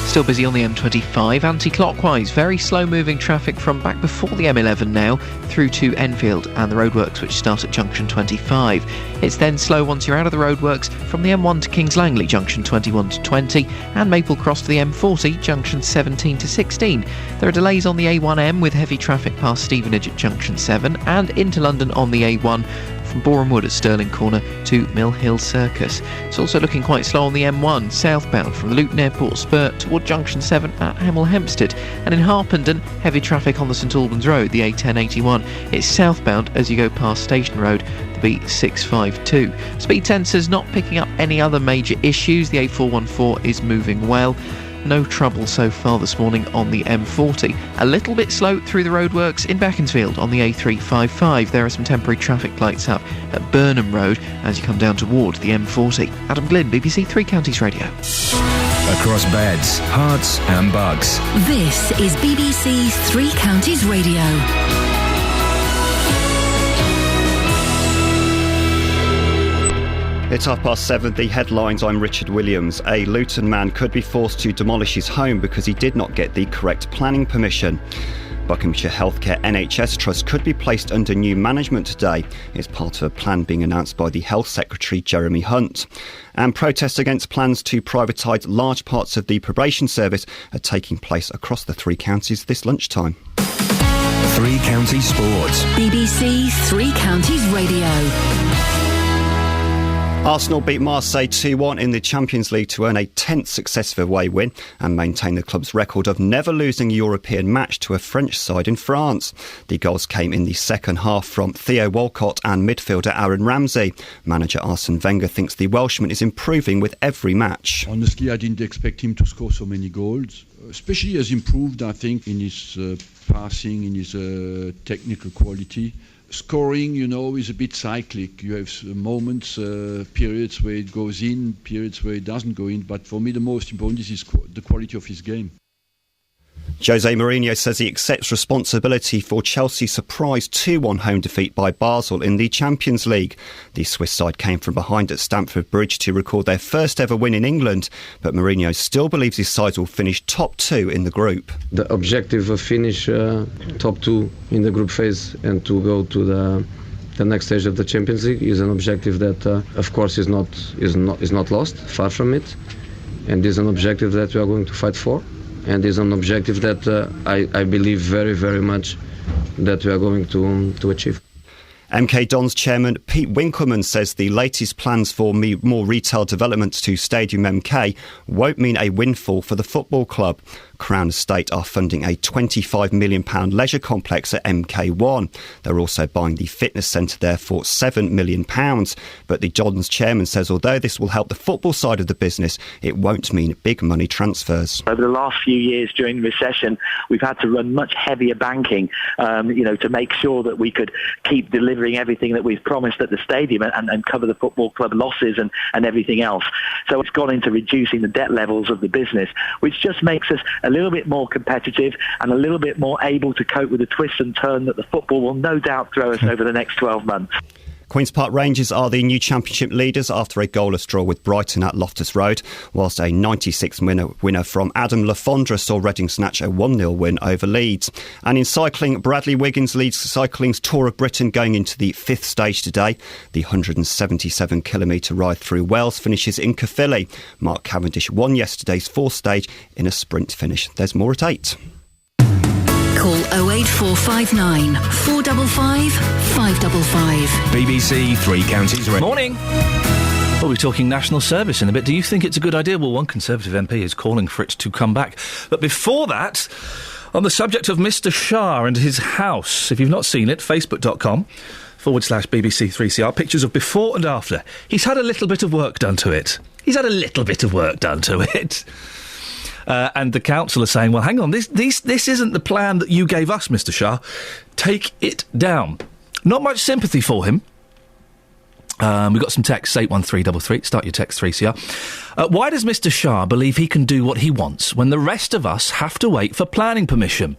Still busy on the M25, anti-clockwise. Very slow-moving traffic from back before the M11 now, through to Enfield and the roadworks which start at junction 25. It's then slow once you're out of the roadworks from the M1 to Kings Langley, junction 21 to 20, and Maple Cross to the M40, junction 17 to 16. There are delays on the A1M with heavy traffic past Stevenage at junction 7, and into London on the A1 from Boreham Wood at Stirling Corner to Mill Hill Circus. It's also looking quite slow on the M1 southbound from the Luton Airport spur toward junction 7 at Hemel Hempstead, and in Harpenden heavy traffic on the St Albans Road, the A1081. It's southbound as you go past Station Road, the B652. Speed sensors not picking up any other major issues. The A414 is moving well. No trouble so far this morning on the M40. A little bit slow through the roadworks in Beaconsfield on the A355. There are some temporary traffic lights up at Burnham Road as you come down toward the M40. Adam Glynn, BBC Three Counties Radio. Across beds, hearts and bugs. This is BBC Three Counties Radio. It's 7:30. The headlines. I'm Richard Williams. A Luton man could be forced to demolish his home because he did not get the correct planning permission. Buckinghamshire Healthcare NHS Trust could be placed under new management today. It's part of a plan being announced by the Health Secretary Jeremy Hunt. And protests against plans to privatise large parts of the probation service are taking place across the three counties this lunchtime. Three Counties Sports. BBC Three Counties Radio. Arsenal beat Marseille 2-1 in the Champions League to earn a 10th successive away win and maintain the club's record of never losing a European match to a French side in France. The goals came in the second half from Theo Walcott and midfielder Aaron Ramsey. Manager Arsene Wenger thinks the Welshman is improving with every match. Honestly, I didn't expect him to score so many goals. Especially has improved, I think, in his passing, in his technical quality. Scoring, is a bit cyclic. You have moments, periods where it goes in, periods where it doesn't go in. But for me, the most important is the quality of his game. Jose Mourinho says he accepts responsibility for Chelsea's surprise 2-1 home defeat by Basel in the Champions League. The Swiss side came from behind at Stamford Bridge to record their first ever win in England, but Mourinho still believes his side will finish top 2 in the group. The objective of finish top 2 in the group phase and to go to the next stage of the Champions League is an objective that, of course, is not lost, far from it, and is an objective that we are going to fight for. And is an objective that I believe very, very much that we are going to achieve. MK Dons chairman Pete Winkleman says the latest plans for more retail developments to Stadium MK won't mean a windfall for the football club. Crown Estate are funding a £25 million leisure complex at MK1. They're also buying the fitness centre there for £7 million. But the Dons chairman says although this will help the football side of the business, it won't mean big money transfers. Over the last few years during the recession, we've had to run much heavier banking, to make sure that we could keep delivering everything that we've promised at the stadium and cover the football club losses and everything else. So it's gone into reducing the debt levels of the business, which just makes us a little bit more competitive and a little bit more able to cope with the twist and turn that the football will no doubt throw us over the next 12 months. Queen's Park Rangers are the new championship leaders after a goalless draw with Brighton at Loftus Road, whilst a 96th winner from Adam Lafondra saw Reading snatch a 1-0 win over Leeds. And in cycling, Bradley Wiggins leads cycling's Tour of Britain going into the 5th stage today. The 177-kilometre ride through Wales finishes in Caerphilly. Mark Cavendish won yesterday's 4th stage in a sprint finish. There's more at 8. Call 08459 455 555. BBC Three Counties Radio. Morning. Well, we're talking national service in a bit. Do you think it's a good idea? Well, one Conservative MP is calling for it to come back. But before that, on the subject of Mr Shah and his house, if you've not seen it, facebook.com/BBC3CR, pictures of before and after. He's had a little bit of work done to it. And the council are saying, well, hang on, this isn't the plan that you gave us, Mr Shah. Take it down. Not much sympathy for him. We've got some texts, 81333. Start your text 3CR. Why does Mr Shah believe he can do what he wants when the rest of us have to wait for planning permission?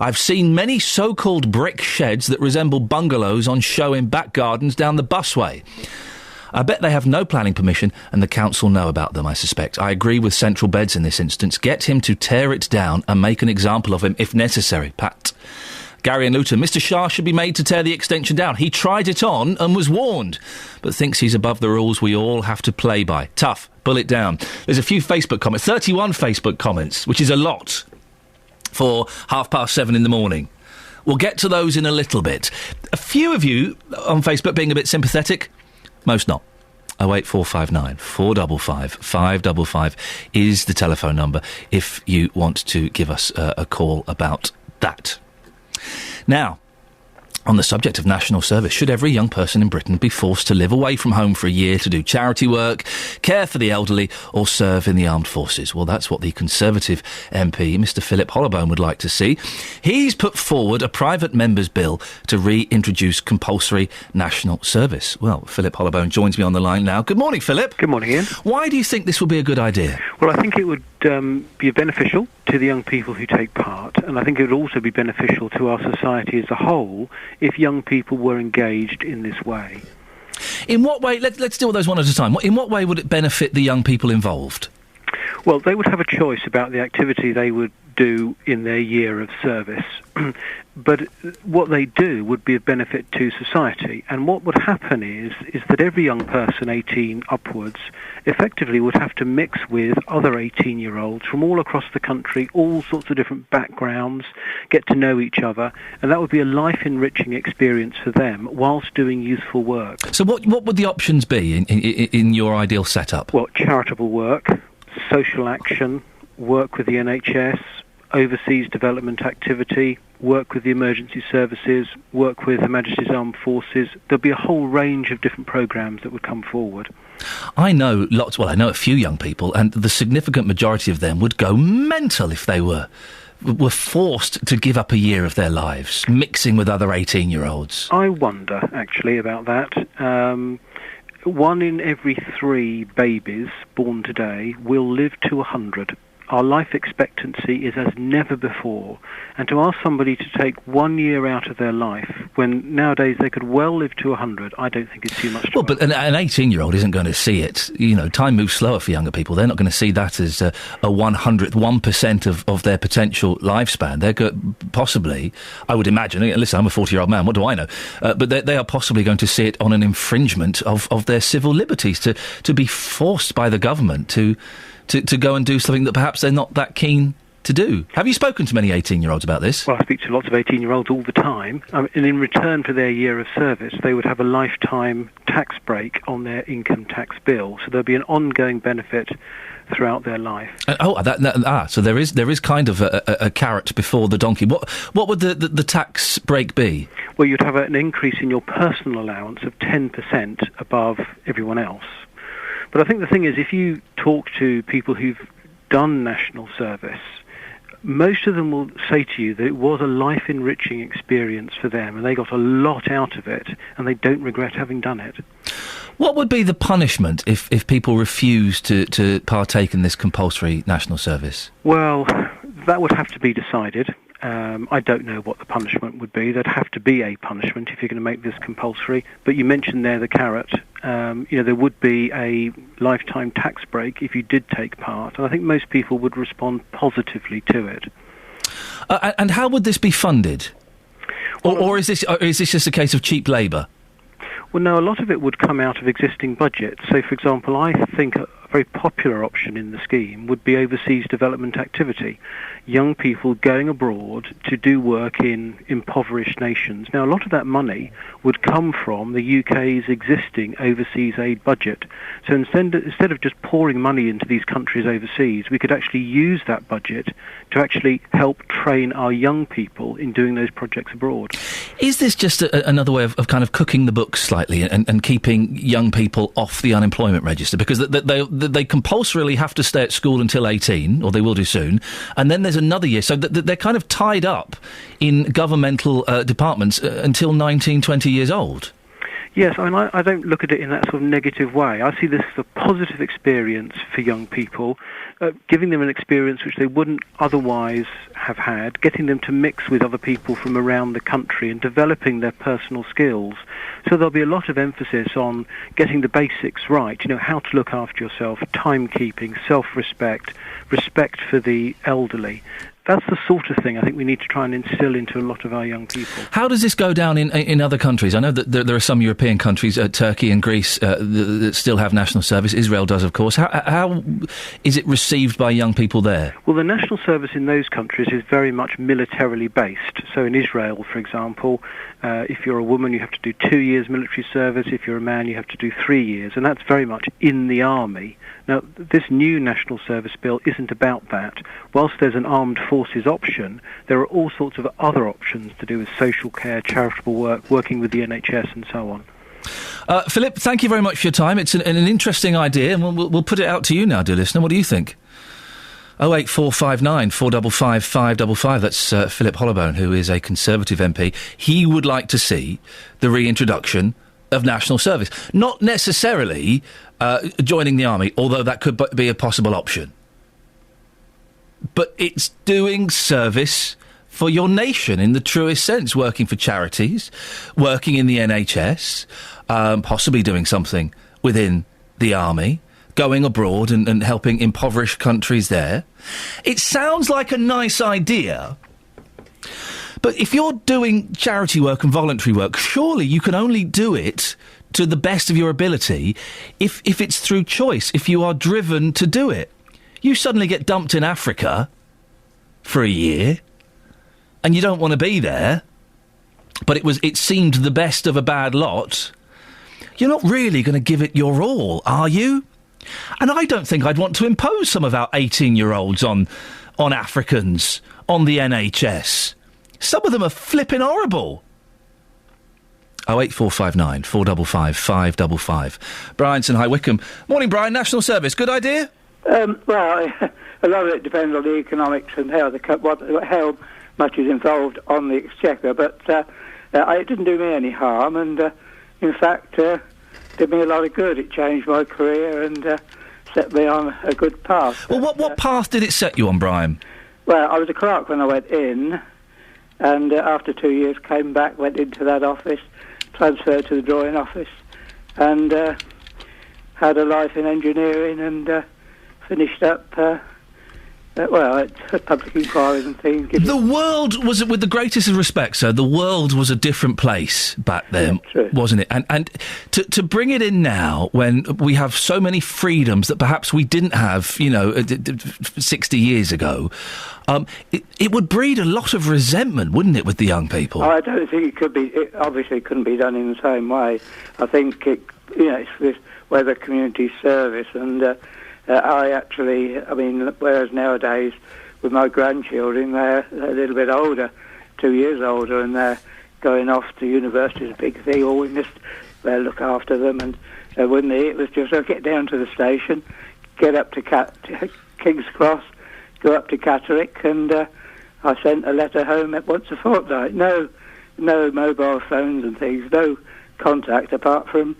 I've seen many so-called brick sheds that resemble bungalows on show in back gardens down the busway. I bet they have no planning permission and the council know about them, I suspect. I agree with Central Beds in this instance. Get him to tear it down and make an example of him if necessary. Pat. Gary and Luton. Mr Shah should be made to tear the extension down. He tried it on and was warned, but thinks he's above the rules we all have to play by. Tough. Pull it down. There's a few Facebook comments. 31 Facebook comments, which is a lot for 7:30 in the morning. We'll get to those in a little bit. A few of you on Facebook being a bit sympathetic. Most not. 08459 455 555 is the telephone number if you want to give us a call about that. Now, on the subject of national service, should every young person in Britain be forced to live away from home for a year to do charity work, care for the elderly or serve in the armed forces? Well, that's what the Conservative MP, Mr Philip Hollowbone, would like to see. He's put forward a private member's bill to reintroduce compulsory national service. Well, Philip Hollowbone joins me on the line now. Good morning, Philip. Good morning, Ian. Why do you think this would be a good idea? Well, I think it would be beneficial to the young people who take part, and I think it would also be beneficial to our society as a whole if young people were engaged in this way. In what way? Let's deal with those one at a time. In what way would it benefit the young people involved? Well, they would have a choice about the activity they would do in their year of service. But what they do would be of benefit to society. And what would happen is that every young person, 18 upwards, effectively would have to mix with other 18-year-olds from all across the country, all sorts of different backgrounds, get to know each other, and that would be a life-enriching experience for them whilst doing useful work. So what would the options be in your ideal setup? Well, charitable work, social action, work with the NHS, overseas development activity, work with the emergency services, work with Her Majesty's Armed Forces. There'll be a whole range of different programmes that would come forward. I know I know a few young people, and the significant majority of them would go mental if they were forced to give up a year of their lives, mixing with other 18-year-olds. I wonder, actually, about that. 1 in every 3 babies born today will live to 100. our life expectancy is as never before. And to ask somebody to take 1 year out of their life, when nowadays they could well live to 100, I don't think it's too much. Well, but an 18-year-old isn't going to see it. You know, time moves slower for younger people. They're not going to see that as a 100th, 1% of their potential lifespan. They're possibly, I would imagine, listen, I'm a 40-year-old man, what do I know? But they are possibly going to see it on an infringement of their civil liberties, to be forced by the government to go and do something that perhaps they're not that keen to do. Have you spoken to many 18-year-olds about this? Well, I speak to lots of 18-year-olds all the time, and in return for their year of service, they would have a lifetime tax break on their income tax bill, so there'll be an ongoing benefit throughout their life. So there is kind of a carrot before the donkey. What would the tax break be? Well, you'd have an increase in your personal allowance of 10% above everyone else. But I think the thing is, if you talk to people who've done national service, most of them will say to you that it was a life-enriching experience for them, and they got a lot out of it, and they don't regret having done it. What would be the punishment if people refuse to partake in this compulsory national service? Well, that would have to be decided. I don't know what the punishment would be. There'd have to be a punishment if you're going to make this compulsory. But you mentioned there the carrot. There would be a lifetime tax break if you did take part, and I think most people would respond positively to it. And how would this be funded? Or is this just a case of cheap labour? Well, no, a lot of it would come out of existing budgets. So, for example, I think a very popular option in the scheme would be overseas development activity. Young people going abroad to do work in impoverished nations. Now, a lot of that money would come from the UK's existing overseas aid budget. So instead of just pouring money into these countries overseas, we could actually use that budget to actually help train our young people in doing those projects abroad. Is this just another way of kind of cooking the books slightly and keeping young people off the unemployment register? Because they compulsorily have to stay at school until 18, or they will do soon, and then there's another year. So they're kind of tied up in governmental departments until 19, 20 years old. Yes, I mean, I don't look at it in that sort of negative way. I see this as a positive experience for young people, giving them an experience which they wouldn't otherwise have had, getting them to mix with other people from around the country and developing their personal skills. So there'll be a lot of emphasis on getting the basics right, how to look after yourself, timekeeping, self-respect, respect for the elderly. That's the sort of thing I think we need to try and instill into a lot of our young people. How does this go down in other countries? I know that there are some European countries, Turkey and Greece, that still have national service. Israel does, of course. How is it received by young people there? Well, the national service in those countries is very much militarily based. So in Israel, for example, if you're a woman, you have to do 2 years military service. If you're a man, you have to do 3 years. And that's very much in the army. Now, this new national service bill isn't about that. Whilst there's an armed forces option, there are all sorts of other options to do with social care, charitable work, working with the NHS and so on. Philip, thank you very much for your time. It's an interesting idea, and we'll put it out to you now, dear listener. What do you think? 08459 455 555. That's Philip Hollowbone, who is a Conservative MP. He would like to see the reintroduction of national service. Not necessarily joining the army, although that could be a possible option. But it's doing service for your nation in the truest sense, working for charities, working in the NHS, possibly doing something within the army, going abroad and helping impoverished countries there. It sounds like a nice idea, but if you're doing charity work and voluntary work, surely you can only do it to the best of your ability if it's through choice, if you are driven to do it. You suddenly get dumped in Africa for a year, and you don't want to be there, but it seemed the best of a bad lot. You're not really going to give it your all, are you? And I don't think I'd want to impose some of our 18-year-olds on Africans, on the NHS. Some of them are flipping horrible. 08459 455 555. Brian's in High Wycombe. Morning, Brian. National service. Good idea? Well, a lot of it depends on the economics and how much is involved on the exchequer. But it didn't do me any harm, and in fact, did me a lot of good. It changed my career, and set me on a good path. Well, what path did it set you on, Brian? Well, I was a clerk when I went in, and after 2 years came back, went into that office, transferred to the drawing office, and had a life in engineering, and finished up, at public inquiries and things. The world was, with the greatest of respect, sir, the world was a different place back then, wasn't it? And to bring it in now, when we have so many freedoms that perhaps we didn't have, 60 years ago, it would breed a lot of resentment, wouldn't it, with the young people? I don't think it could be. It obviously couldn't be done in the same way. I think it's this weather community service, and whereas nowadays with my grandchildren, they're a little bit older, 2 years older, and they're going off to university is a big thing. All we missed, they look after them, and wouldn't they? It was just get down to the station, get up to King's Cross, go up to Catterick, and I sent a letter home once a fortnight. No mobile phones and things, no contact apart from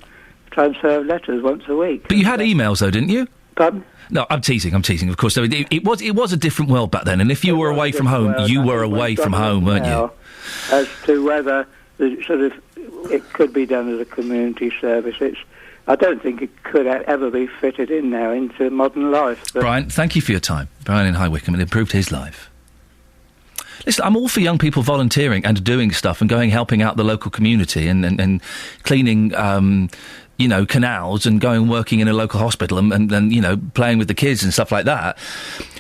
transfer of letters once a week. But you had emails, though, didn't you? Pardon? No, I'm teasing, of course. So it was a different world back then, and if you were away from home, you were away from home, weren't you? As to whether it could be done as a community service, I don't think it could ever be fitted in now into modern life. But Brian, thank you for your time. Brian in High Wycombe, it improved his life. Listen, I'm all for young people volunteering and doing stuff and helping out the local community and cleaning, canals and going working in a local hospital and playing with the kids and stuff like that.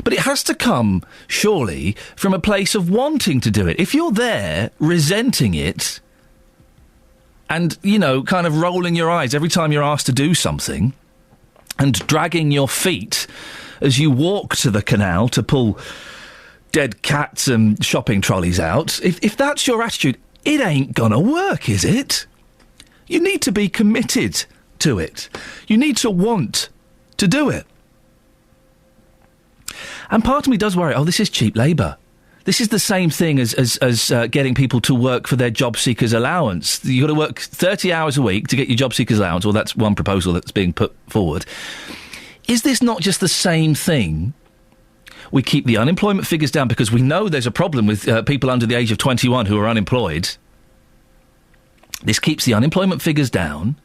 But it has to come, surely, from a place of wanting to do it. If you're there resenting it and, kind of rolling your eyes every time you're asked to do something and dragging your feet as you walk to the canal to pull dead cats and shopping trolleys out, if that's your attitude, it ain't gonna work, is it? You need to be committed to it. You need to want to do it. And part of me does worry, this is cheap labour. This is the same thing as getting people to work for their job seekers allowance. You've got to work 30 hours a week to get your job seekers allowance, or that's one proposal that's being put forward. Is this not just the same thing? We keep the unemployment figures down because we know there's a problem with people under the age of 21 who are unemployed. This keeps the unemployment figures down.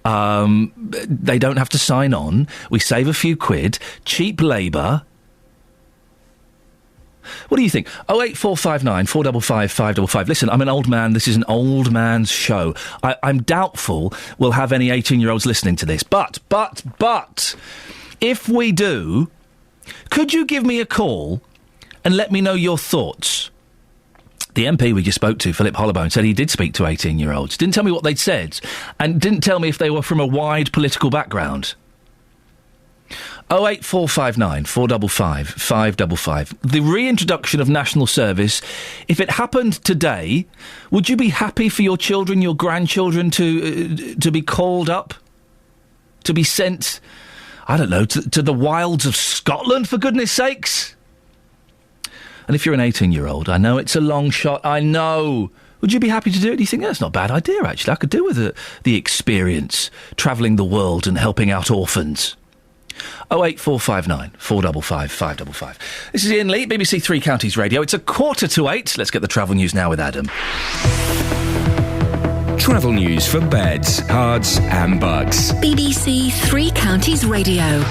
They don't have to sign on. We save a few quid. Cheap labour. What do you think? 08459 455 555. Listen, I'm an old man. This is an old man's show. I'm doubtful we'll have any 18-year-olds listening to this. But, if we do, could you give me a call and let me know your thoughts? The MP we just spoke to, Philip Hollowbone, said he did speak to 18-year-olds. Didn't tell me what they'd said, and didn't tell me if they were from a wide political background. 08459 455 555. The reintroduction of national service, if it happened today, would you be happy for your children, your grandchildren to be called up? To be sent, I don't know, to the wilds of Scotland, for goodness sakes? And if you're an 18-year-old, I know it's a long shot, I know. Would you be happy to do it? Do you think that's not a bad idea, actually? I could do with the experience, travelling the world and helping out orphans. 08459 455 555. This is Iain Lee, BBC Three Counties Radio. It's 7:45. Let's get the travel news now with Adam. Travel news for beds, cards and bugs. BBC Three Counties Radio.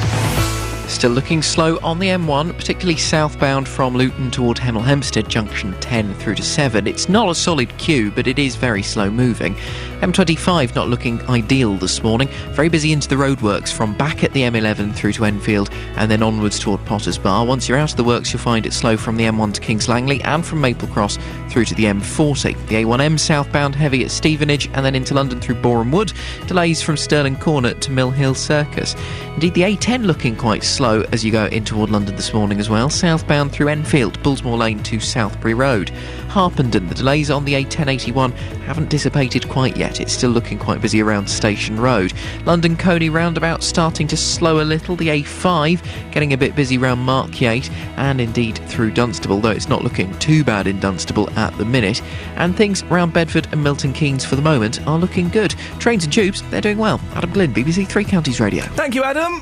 Still looking slow on the M1, particularly southbound from Luton toward Hemel Hempstead, junction 10 through to 7. It's not a solid queue, but it is very slow moving. M25 not looking ideal this morning. Very busy into the roadworks from back at the M11 through to Enfield and then onwards toward Potters Bar. Once you're out of the works, you'll find it slow from the M1 to Kings Langley and from Maple Cross through to the M40. The A1M southbound heavy at Stevenage and then into London through Boreham Wood. Delays from Stirling Corner to Mill Hill Circus. Indeed, the A10 looking quite slow as you go in toward London this morning as well. Southbound through Enfield, Bullsmore Lane to Southbury Road. Harpenden, the delays on the A1081 haven't dissipated quite yet. It's still looking quite busy around Station Road. London Coney roundabout starting to slow a little. The A5 getting a bit busy round Markyate and indeed through Dunstable, though it's not looking too bad in Dunstable at the minute. And things around Bedford and Milton Keynes for the moment are looking good. Trains and tubes, they're doing well. Adam Glynn, BBC Three Counties Radio. Thank you, Adam.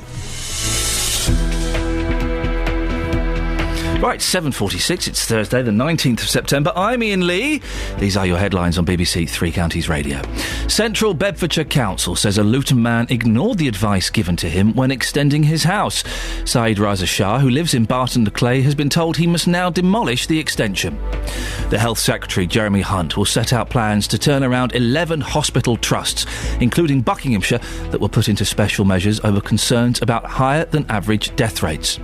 Right, 7:46, it's Thursday, the 19th of September. I'm Iain Lee. These are your headlines on BBC Three Counties Radio. Central Bedfordshire Council says a Luton man ignored the advice given to him when extending his house. Saeed Raza Shah, who lives in Barton-le-Clay, has been told he must now demolish the extension. The Health Secretary, Jeremy Hunt, will set out plans to turn around 11 hospital trusts, including Buckinghamshire, that were put into special measures over concerns about higher-than-average death rates.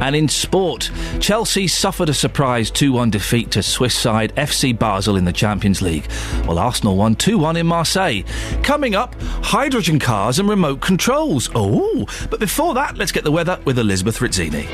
And in sport, Chelsea suffered a surprise 2-1 defeat to Swiss side FC Basel in the Champions League, while Arsenal won 2-1 in Marseille. Coming up, hydrogen cars and remote controls. Oh, but before that, let's get the weather with Elizabeth Rizzini.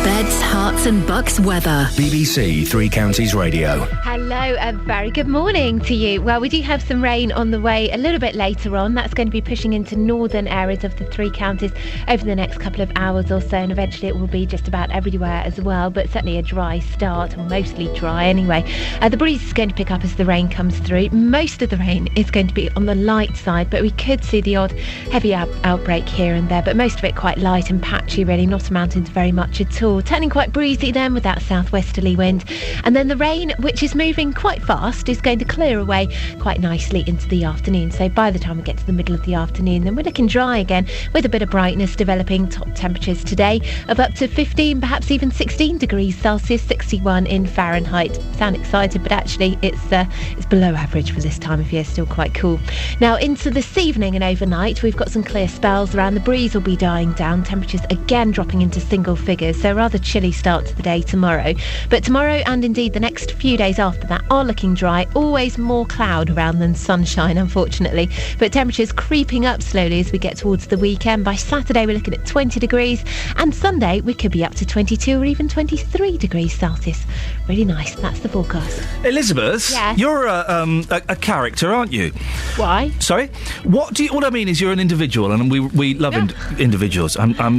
Beds, Herts and Bucks weather. BBC Three Counties Radio. Hello, a very good morning to you. Well, we do have some rain on the way a little bit later on. That's going to be pushing into northern areas of the three counties over the next couple of hours or so, and eventually it will be just about everywhere as well, but certainly a dry start, or mostly dry anyway. The breeze is going to pick up as the rain comes through. Most of the rain is going to be on the light side, but we could see the odd heavy outbreak here and there, but most of it quite light and patchy, really, not amounting to very much at all. Turning quite breezy then with that southwesterly wind, and then the rain, which is moving quite fast, is going to clear away quite nicely into the afternoon. So by the time we get to the middle of the afternoon, then we're looking dry again with a bit of brightness developing. Top temperatures today of up to 15, perhaps even 16 degrees Celsius, 61 in Fahrenheit. Sound excited, but actually it's below average for this time of year. Still quite cool. Now into this evening and overnight, we've got some clear spells around. The breeze will be dying down. Temperatures again dropping into single figures. So rather chilly start to the day tomorrow, but tomorrow and indeed the next few days after that are looking dry. Always more cloud around than sunshine, unfortunately, but temperatures creeping up slowly as we get towards the weekend. By Saturday we're looking at 20 degrees, and Sunday we could be up to 22 or even 23 degrees Celsius. Really nice. That's the forecast. Elizabeth, yeah. You're a character, aren't you? Why? Sorry? What I mean is you're an individual, and we love individuals.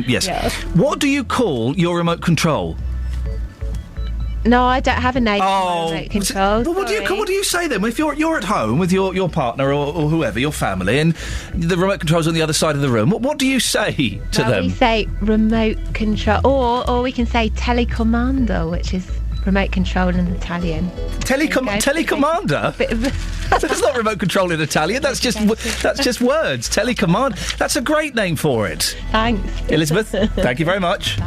Yes. Yes. What do you call your remote control? No, I don't have a name for my remote control. Well, what do you say then? If you're at home with your partner or whoever, your family, and the remote control's on the other side of the room, what do you say to them? We say remote control, or we can say telecomando, which is remote control in Italian. Telecommander? That's not remote control in Italian. That's just words. Telecommand. That's a great name for it. Thanks, Elizabeth. Thank you very much.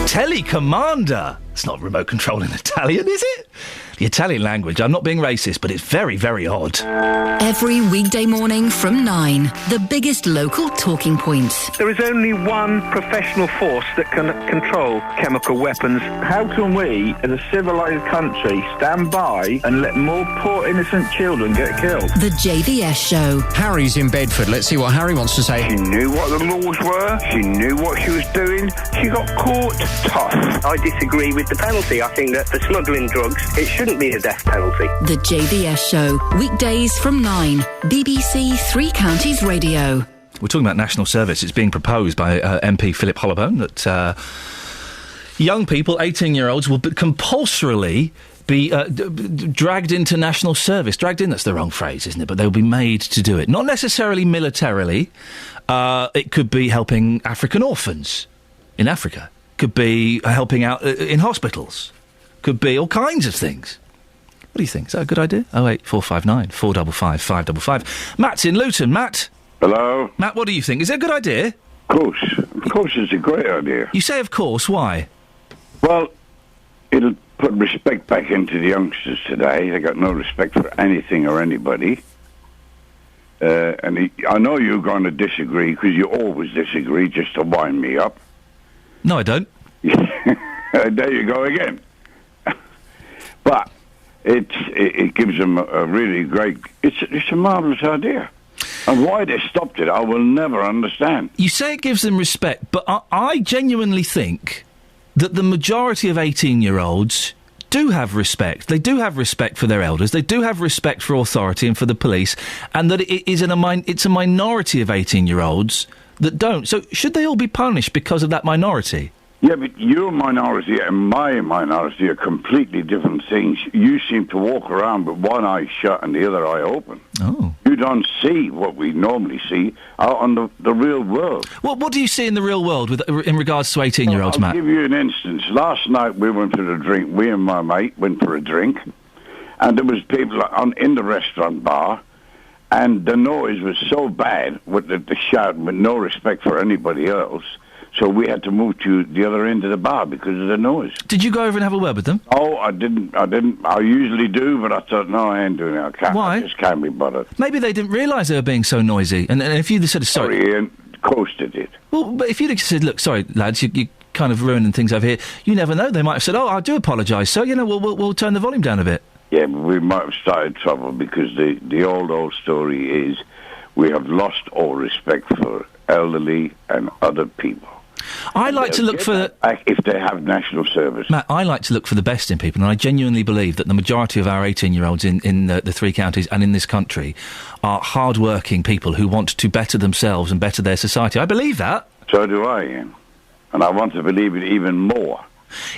Telecommander. It's not remote control in Italian, is it? The Italian language, I'm not being racist, but it's very, very odd. Every weekday morning from 9, the biggest local talking points. There is only one professional force that can control chemical weapons. How can we, as a civilised country, stand by and let more poor innocent children get killed? The JVS Show. Harry's in Bedford. Let's see what Harry wants to say. She knew what the laws were. She knew what she was doing. She got caught. Tough. I disagree with the penalty. I think that for smuggling drugs, it shouldn't be a death penalty. The JVS Show. Weekdays from 9. BBC Three Counties Radio. We're talking about national service. It's being proposed by MP Philip Hollowbone that young people, 18-year-olds, will compulsorily be dragged into national service. Dragged in, that's the wrong phrase, isn't it? But they'll be made to do it. Not necessarily militarily. It could be helping African orphans in Africa. Could be helping out in hospitals. Could be all kinds of things. What do you think? Is that a good idea? 08459 455 555. Matt's in Luton. Matt? Hello? Matt, what do you think? Is it a good idea? Of course it's a great idea. You say of course, why? Well, it'll put respect back into the youngsters today. They got no respect for anything or anybody. I know you're going to disagree, because you always disagree just to wind me up. No, I don't. There you go again. But it gives them a really great... It's a marvellous idea. And why they stopped it, I will never understand. You say it gives them respect, but I genuinely think that the majority of 18-year-olds do have respect. They do have respect for their elders. They do have respect for authority and for the police, and that it's a minority of 18-year-olds that don't. So should they all be punished because of that minority? Yeah, but your minority and my minority are completely different things. You seem to walk around with one eye shut and the other eye open. Oh. You don't see what we normally see out on the real world. What do you see in the real world in regards to 18-year-olds, Matt? I'll give you an instance. Last night we went for a drink. We and my mate went for a drink, and there was people in the restaurant bar, and the noise was so bad with the shouting with no respect for anybody else. So we had to move to the other end of the bar because of the noise. Did you go over and have a word with them? Oh, I didn't. I usually do, but I thought, no, I ain't doing it. Why? I just can't be bothered. Maybe they didn't realise they were being so noisy. And if you'd said, sorry... Ian, of course they did. Well, but if you'd have said, look, sorry, lads, you kind of ruining things over here, you never know. They might have said, oh, I do apologise, so, we'll turn the volume down a bit. Yeah, but we might have started trouble because the old story is we have lost all respect for elderly and other people. I like to look for... if they have national service. Matt, I like to look for the best in people, and I genuinely believe that the majority of our 18-year-olds in the three counties and in this country are hard-working people who want to better themselves and better their society. I believe that. So do I, Ian. And I want to believe it even more.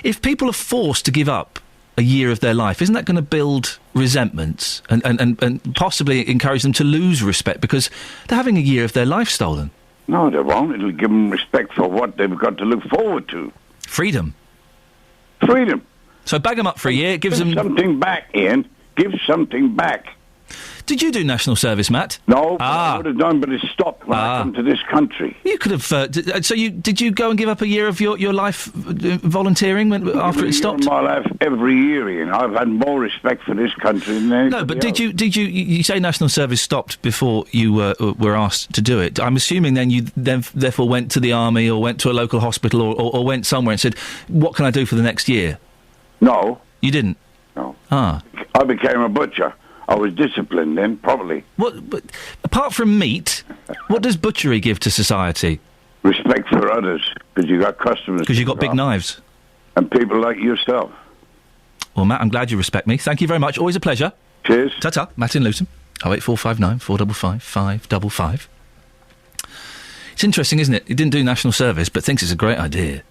If people are forced to give up a year of their life, isn't that going to build resentments and possibly encourage them to lose respect because they're having a year of their life stolen? No, they won't. It'll give them respect for what they've got to look forward to. Freedom. Freedom. So bag them up for a year, gives them... something back, Ian. Give something back. Did you do national service, Matt? No, I would have done, but it stopped when I come to this country. You could have... did you go and give up a year of your life volunteering after it stopped? My life every year, Ian. I've had more respect for this country than anybody No, but else. did you say national service stopped before you were asked to do it? I'm assuming then you therefore went to the army or went to a local hospital or went somewhere and said, what can I do for the next year? No. You didn't? No. I became a butcher. I was disciplined then, probably. But apart from meat, what does butchery give to society? Respect for others, because you got customers. Because you got big knives. And people like yourself. Well, Matt, I'm glad you respect me. Thank you very much. Always a pleasure. Cheers. Ta-ta. Matt in Luton. 08459 455 555. It's interesting, isn't it? He didn't do national service, but thinks it's a great idea.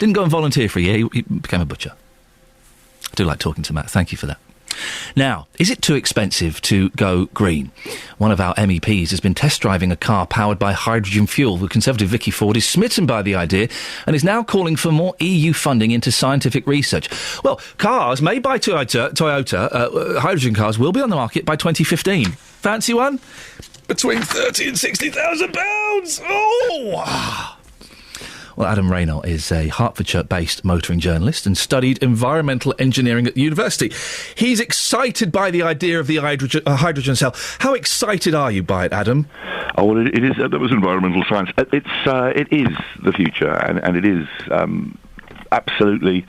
Didn't go and volunteer for a year. He became a butcher. I do like talking to Matt. Thank you for that. Now, is it too expensive to go green? One of our MEPs has been test driving a car powered by hydrogen fuel. The Conservative Vicky Ford is smitten by the idea and is now calling for more EU funding into scientific research. Well, cars made by Toyota, hydrogen cars, will be on the market by 2015. Fancy one? Between £30,000 and £60,000. Oh! Well, Adam Raynor is a Hertfordshire-based motoring journalist and studied environmental engineering at the university. He's excited by the idea of the hydrogen cell. How excited are you by it, Adam? Oh, well, it is. That was environmental science. It is the future, and it is absolutely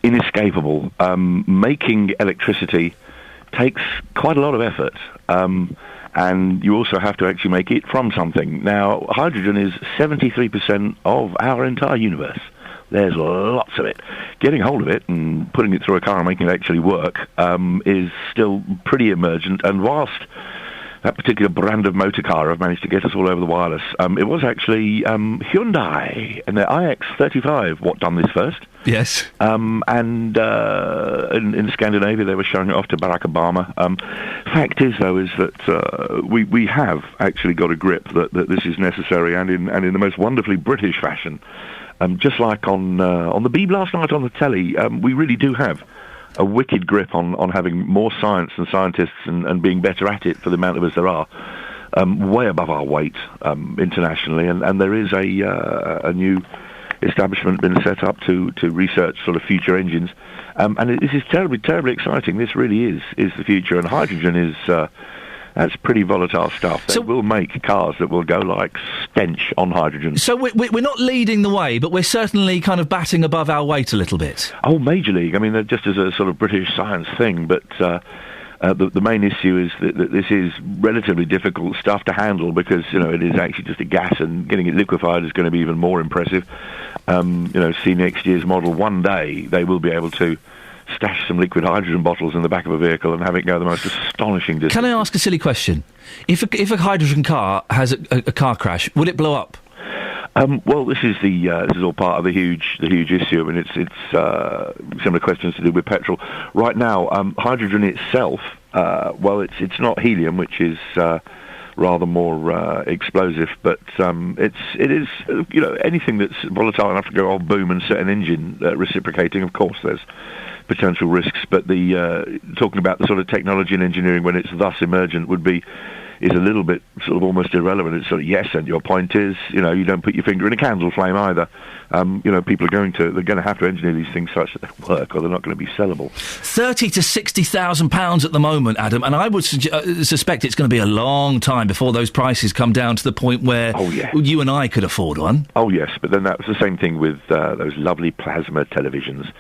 inescapable. Making electricity takes quite a lot of effort. And you also have to actually make it from something. Now, hydrogen is 73% of our entire universe. There's lots of it. Getting hold of it and putting it through a car and making it actually work is still pretty emergent. And whilst that particular brand of motor car have managed to get us all over the wireless, it was actually Hyundai and their iX35 what done this first. Yes. And in Scandinavia, they were showing it off to Barack Obama. Fact is, though, is that we have actually got a grip that this is necessary, and in the most wonderfully British fashion. Just like on the Beeb last night on the telly, we really do have a wicked grip on having more science and scientists and being better at it for the amount of us there are. Way above our weight internationally, and there is a new establishment been set up to research sort of future engines, and this is terribly exciting. This really is the future, and hydrogen is that's pretty volatile stuff. They will make cars that will go like stench on hydrogen. So we're not leading the way, but we're certainly kind of batting above our weight a little bit. Oh, major league. I mean, just as a sort of British science thing, but the main issue is that this is relatively difficult stuff to handle because, it is actually just a gas, and getting it liquefied is going to be even more impressive. See next year's model. One day they will be able to stash some liquid hydrogen bottles in the back of a vehicle and have it go the most astonishing distance. Can I ask a silly question? If a hydrogen car has a car crash, will it blow up? Well, this is all part of the huge issue. I mean, it's similar questions to do with petrol. Right now, hydrogen itself, it's not helium, which is rather more explosive, but it is anything that's volatile enough to go off boom and set an engine reciprocating. Of course, there's potential risks, but the talking about the sort of technology and engineering when it's thus emergent is a little bit sort of almost irrelevant. It's sort of yes, and your point is, you don't put your finger in a candle flame either. People are going to have to engineer these things such that they work, or they're not going to be sellable. £30,000 to £60,000 at the moment, Adam, and I would suspect it's going to be a long time before those prices come down to the point where you and I could afford one. Oh yes, but then that was the same thing with those lovely plasma televisions.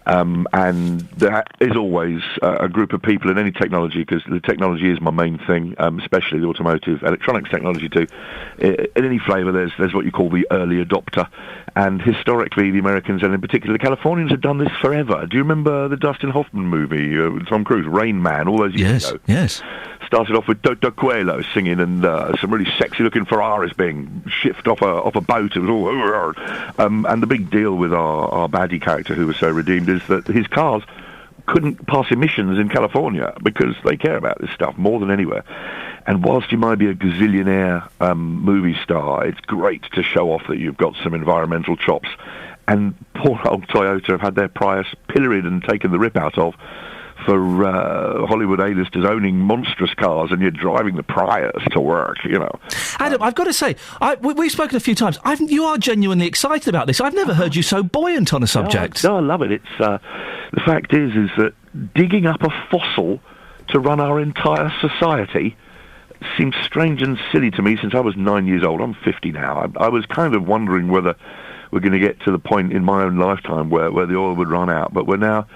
And there is always a group of people in any technology, because the technology is my main thing, especially the automotive electronics technology too. In any flavour, there's what you call the early adopter. And historically, the Americans, and in particular the Californians, have done this forever. Do you remember the Dustin Hoffman movie with Tom Cruise, Rain Man, all those years ago? Yes. Started off with Toto Coelho singing and some really sexy-looking Ferraris being shipped off a boat. It was all... and the big deal with our baddie character, who was so redeemed, is that his cars couldn't pass emissions in California because they care about this stuff more than anywhere. And whilst you might be a gazillionaire movie star, it's great to show off that you've got some environmental chops. And poor old Toyota have had their Prius pilloried and taken the rip out of for Hollywood A-listers owning monstrous cars, and you're driving the Prius to work, Adam, I've got to say, we've spoken a few times. You are genuinely excited about this. I've never heard you so buoyant on a subject. No, I love it. It's the fact is that digging up a fossil to run our entire society seems strange and silly to me since I was 9 years old. I'm 50 now. I was kind of wondering whether we're going to get to the point in my own lifetime where the oil would run out, but we're now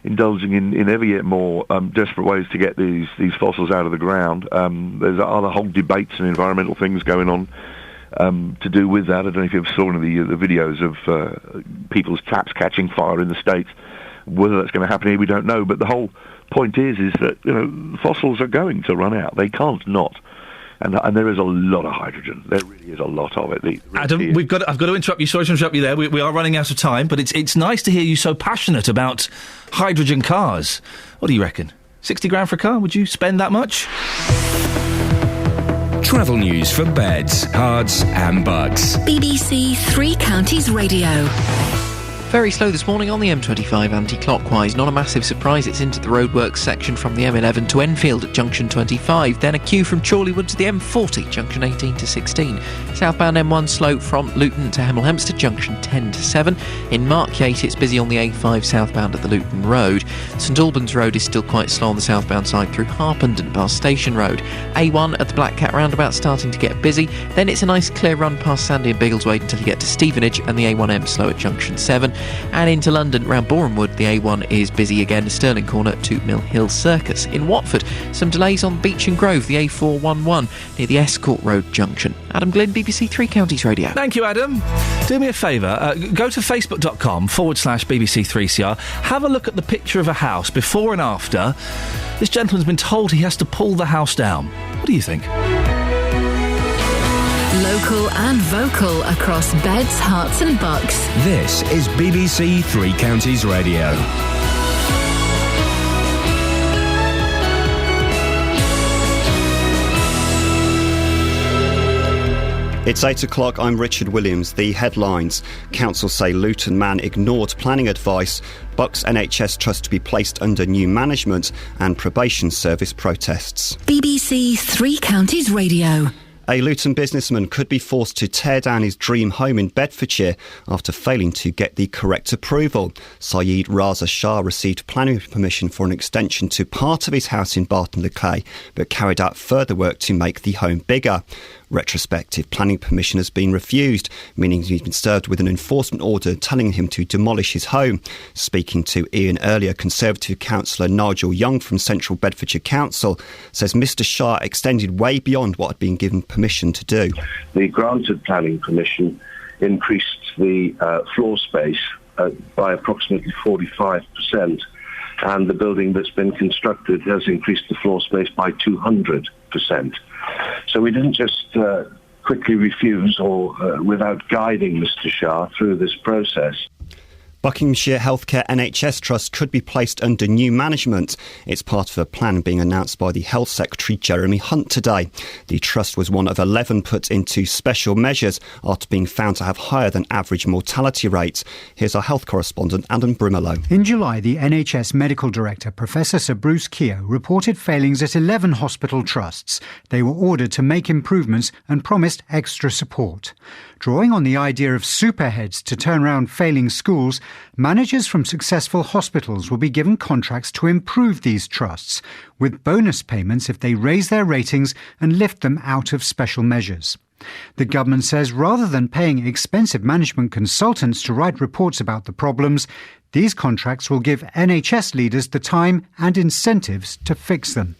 indulging in ever yet more desperate ways to get these fossils out of the ground. There's other whole debates and environmental things going on to do with that. I don't know if you've seen the videos of people's taps catching fire in the States. Whether that's going to happen here, we don't know. But the whole point is that fossils are going to run out. They can't not. And there is a lot of hydrogen. There really is a lot of it. Adam, I've got to interrupt you. Sorry to interrupt you there. We are running out of time, but it's nice to hear you so passionate about hydrogen cars. What do you reckon? 60 grand for a car? Would you spend that much? Travel news for beds, cards and bugs. BBC Three Counties Radio. Very slow this morning on the M25 anti-clockwise. Not a massive surprise, it's into the roadworks section from the M11 to Enfield at junction 25. Then a queue from Chorleywood to the M40, junction 18 to 16. Southbound M1 slow from Luton to Hemel Hempstead, junction 10 to 7. In Markyate, it's busy on the A5 southbound at the Luton Road. St Albans Road is still quite slow on the southbound side through Harpenden past Station Road. A1 at the Black Cat roundabout starting to get busy. Then it's a nice clear run past Sandy and Biggleswade until you get to Stevenage, and the A1M slow at junction 7. And into London, round Borehamwood, the A1 is busy again, Stirling Corner to Mill Hill Circus. In Watford, some delays on Beach and Grove, the A411, near the Escort Road junction. Adam Glynn, BBC Three Counties Radio. Thank you, Adam. Do me a favour, go to facebook.com/BBC3CR, have a look at the picture of a house, before and after. This gentleman's been told he has to pull the house down. What do you think? Local and vocal across beds, hearts and bucks. This is BBC Three Counties Radio. It's 8 o'clock, I'm Richard Williams. The headlines. Council say Luton man ignored planning advice. Bucks NHS trust to be placed under new management. And probation service protests. BBC Three Counties Radio. A Luton businessman could be forced to tear down his dream home in Bedfordshire after failing to get the correct approval. Syed Raza Shah received planning permission for an extension to part of his house in Barton-le-Clay, but carried out further work to make the home bigger. Retrospective planning permission has been refused, meaning he's been served with an enforcement order telling him to demolish his home. Speaking to Iain earlier, Conservative councillor Nigel Young from Central Bedfordshire Council says Mr Shah extended way beyond what had been given permission to do. The granted planning permission increased the floor space by approximately 45%, and the building that's been constructed has increased the floor space by 200%. So we didn't just quickly refuse or without guiding Mr. Shah through this process. Buckinghamshire Healthcare NHS Trust could be placed under new management. It's part of a plan being announced by the Health Secretary Jeremy Hunt today. The trust was one of 11 put into special measures after being found to have higher than average mortality rates. Here's our health correspondent Adam Brimelow. In July, the NHS Medical Director, Professor Sir Bruce Keogh, reported failings at 11 hospital trusts. They were ordered to make improvements and promised extra support. Drawing on the idea of superheads to turn around failing schools, managers from successful hospitals will be given contracts to improve these trusts, with bonus payments if they raise their ratings and lift them out of special measures. The government says rather than paying expensive management consultants to write reports about the problems, these contracts will give NHS leaders the time and incentives to fix them.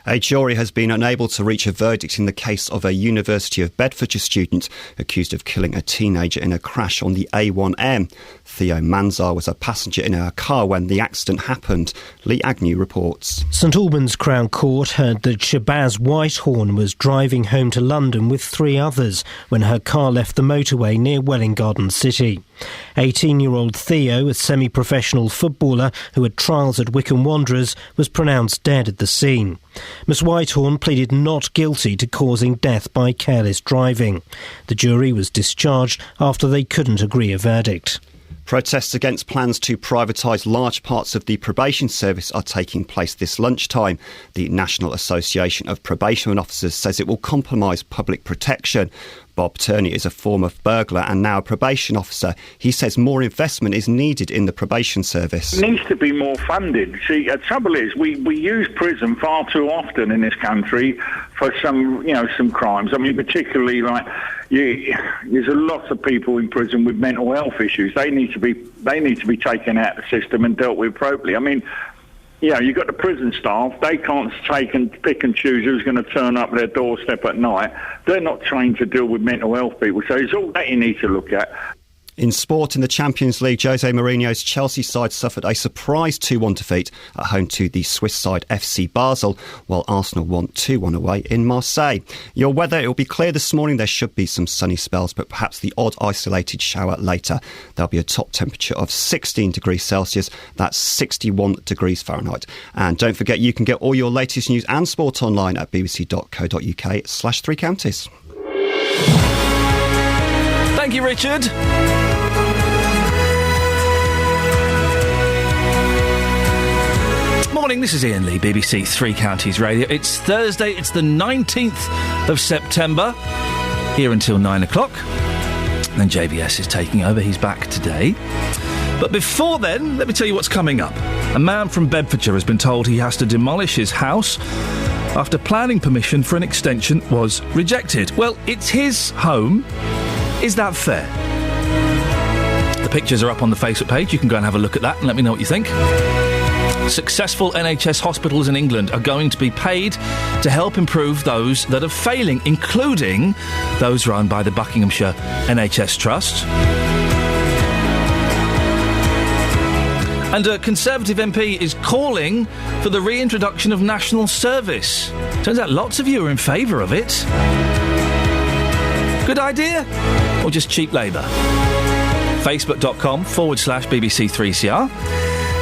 A jury has been unable to reach a verdict in the case of a University of Bedfordshire student accused of killing a teenager in a crash on the A1M. Theo Manzar was a passenger in her car when the accident happened. Lee Agnew reports. St Albans Crown Court heard that Shabazz Whitehorn was driving home to London with 3 others when her car left the motorway near Welwyn Garden City. 18-year-old Theo, a semi-professional footballer who had trials at Wycombe Wanderers, was pronounced dead at the scene. Miss Whitehorn pleaded not guilty to causing death by careless driving. The jury was discharged after they couldn't agree a verdict. Protests against plans to privatise large parts of the probation service are taking place this lunchtime. The National Association of Probation Officers says it will compromise public protection. Bob Turney is a former burglar and now a probation officer. He says more investment is needed in the probation service. It needs to be more funded. See, the trouble is we use prison far too often in this country for some crimes. I mean, particularly there's a lot of people in prison with mental health issues. They need to be taken out of the system and dealt with appropriately. I mean, you've got the prison staff. They can't take and pick and choose who's going to turn up at their doorstep at night. They're not trained to deal with mental health people. So it's all that you need to look at. In sport, in the Champions League, Jose Mourinho's Chelsea side suffered a surprise 2-1 defeat at home to the Swiss side FC Basel, while Arsenal won 2-1 away in Marseille. Your weather, it will be clear this morning. There should be some sunny spells, but perhaps the odd isolated shower later. There'll be a top temperature of 16 degrees Celsius. That's 61 degrees Fahrenheit. And don't forget, you can get all your latest news and sport online at bbc.co.uk/3 counties. Thank you, Richard. Morning, this is Iain Lee, BBC Three Counties Radio. It's Thursday, it's the 19th of September, here until 9 o'clock. Then JVS is taking over, he's back today. But before then, let me tell you what's coming up. A man from Bedfordshire has been told he has to demolish his house after planning permission for an extension was rejected. Well, it's his home. Is that fair? The pictures are up on the Facebook page. You can go and have a look at that and let me know what you think. Successful NHS hospitals in England are going to be paid to help improve those that are failing, including those run by the Buckinghamshire NHS Trust. And a Conservative MP is calling for the reintroduction of national service. Turns out lots of you are in favour of it. Good idea? Or just cheap labour? Facebook.com/BBC3CR.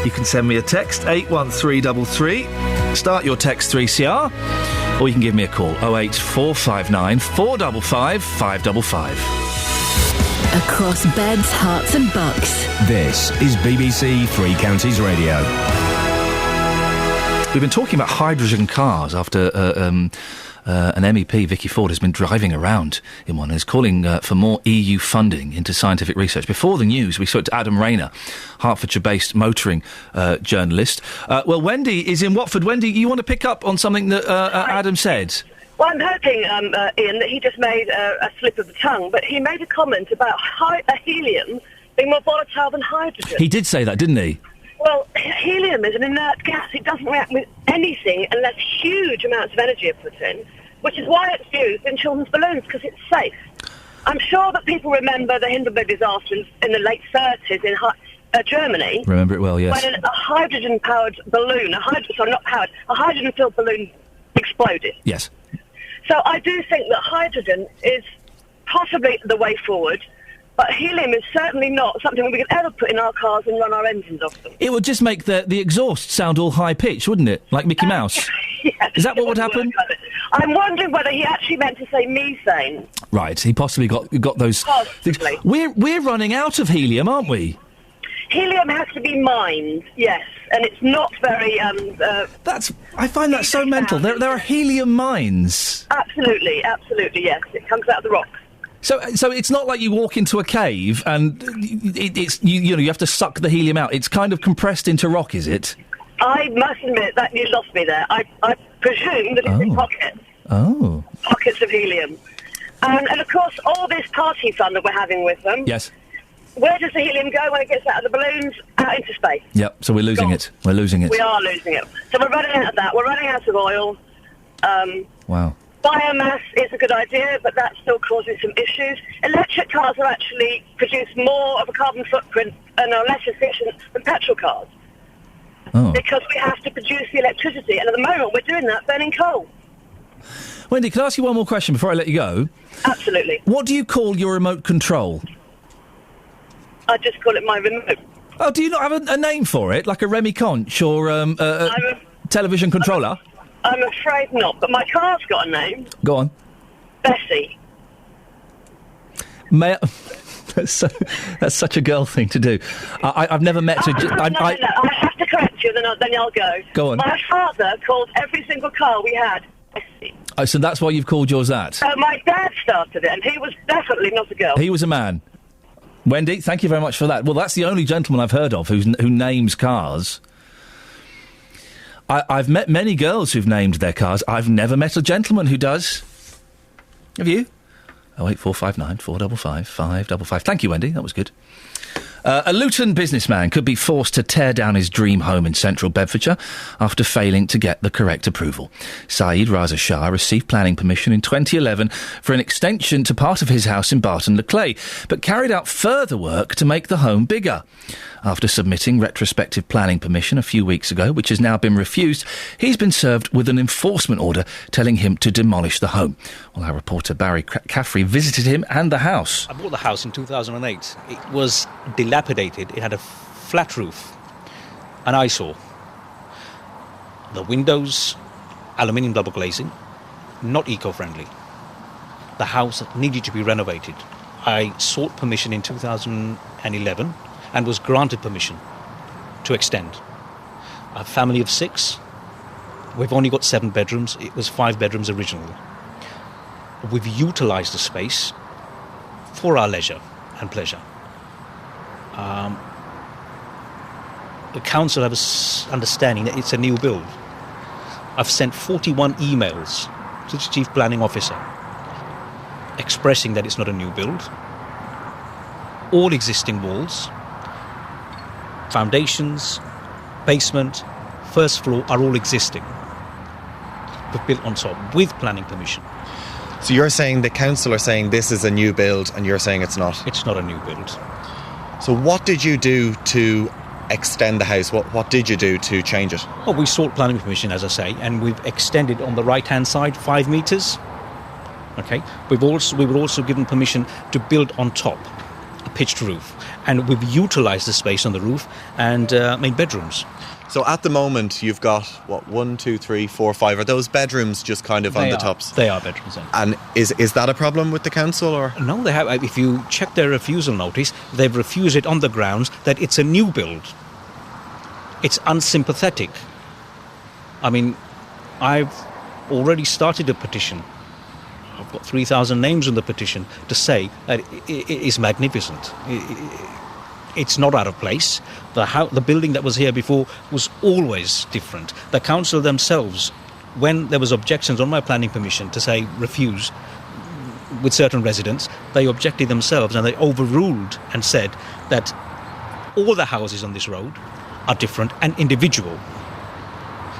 You can send me a text, 81333. Start your text 3CR. Or you can give me a call, 08459 455 555. Across beds, hearts and bucks. This is BBC Three Counties Radio. We've been talking about hydrogen cars after an MEP, Vicky Ford, has been driving around in one and is calling for more EU funding into scientific research. Before the news, we spoke to Adam Rayner, Hertfordshire-based motoring journalist. Well, Wendy is in Watford. Wendy, you want to pick up on something that Adam said? Well, I'm hoping, Iain, that he just made a slip of the tongue, but he made a comment about helium being more volatile than hydrogen. He did say that, didn't he? Well, helium is an inert gas. It doesn't react with anything unless huge amounts of energy are put in, which is why it's used in children's balloons, because it's safe. I'm sure that people remember the Hindenburg disaster in the late 30s in Germany. Remember it well, yes. When a hydrogen-powered balloon, a hydrogen-filled balloon exploded. Yes. So I do think that hydrogen is possibly the way forward. But helium is certainly not something we could ever put in our cars and run our engines off them. It would just make the exhaust sound all high-pitched, wouldn't it? Like Mickey Mouse. Yes, Is that what would happen? I'm wondering whether he actually meant to say methane. Right, he possibly got those things. Possibly. We're running out of helium, aren't we? Helium has to be mined, yes, and it's not very... I find that so mental. There are helium mines. Absolutely, yes. It comes out of the rocks. So it's not like you walk into a cave and it's you have to suck the helium out. It's kind of compressed into rock, is it? I must admit that you lost me there. I presume that it's in pockets. Oh. Pockets of helium. And of course, all this party fun that we're having with them... Yes. Where does the helium go when it gets out of the balloons? Out into space. Yep, so we're losing it. We're losing it. We are losing it. So we're running out of that. We're running out of oil. Wow. Biomass is a good idea, but that's still causing some issues. Electric cars are actually produce more of a carbon footprint and are less efficient than petrol cars. Oh. Because we have to produce the electricity, and at the moment we're doing that burning coal. Wendy, can I ask you one more question before I let you go? Absolutely. What do you call your remote control? I just call it my remote. Oh, do you not have a name for it, like a Remy Conch or a television controller? I'm afraid not, but my car's got a name. Go on. Bessie. That's such a girl thing to do. I've never met a... I have to correct you, then I'll go. Go on. My father called every single car we had Bessie. Oh, so that's why you've called yours that? My dad started it, and he was definitely not a girl. He was a man. Wendy, thank you very much for that. Well, that's the only gentleman I've heard of who names cars. I've met many girls who've named their cars. I've never met a gentleman who does. Have you? 08459 455 555. Thank you, Wendy. That was good. A Luton businessman could be forced to tear down his dream home in central Bedfordshire after failing to get the correct approval. Saeed Raza Shah received planning permission in 2011 for an extension to part of his house in Barton-le-Clay, but carried out further work to make the home bigger. After submitting retrospective planning permission a few weeks ago, which has now been refused, he's been served with an enforcement order telling him to demolish the home. Well, our reporter Barry Caffrey visited him and the house. I bought the house in 2008. It was dilapidated. It had a flat roof, an eyesore. The windows, aluminium double glazing, not eco-friendly. The house needed to be renovated. I sought permission in 2011 and was granted permission to extend. A family of 6. We've only got 7 bedrooms. It was 5 bedrooms originally. We've utilised the space for our leisure and pleasure. The council have an understanding that it's a new build. I've sent 41 emails to the Chief Planning Officer expressing that it's not a new build. All existing walls, foundations, basement, first floor are all existing. We've built on top with planning permission. So you're saying the council are saying this is a new build and you're saying it's not? It's not a new build. So what did you do to extend the house? What did you do to change it? Well, we sought planning permission, as I say, and we've extended on the right-hand side 5 metres. Okay. We were also given permission to build on top, a pitched roof, and we've utilised the space on the roof and made bedrooms. So at the moment you've got, 1, 2, 3, 4, 5. Are those bedrooms just kind of on the tops? They are bedrooms. Then. And is that a problem with the council, or? No, they have. If you check their refusal notice, they've refused it on the grounds that it's a new build. It's unsympathetic. I mean, I've already started a petition. I've got 3,000 names on the petition to say that it is magnificent. It's not out of place. The building that was here before was always different. The council themselves, when there was objections on my planning permission to say refuse with certain residents, they objected themselves and they overruled and said that all the houses on this road are different and individual.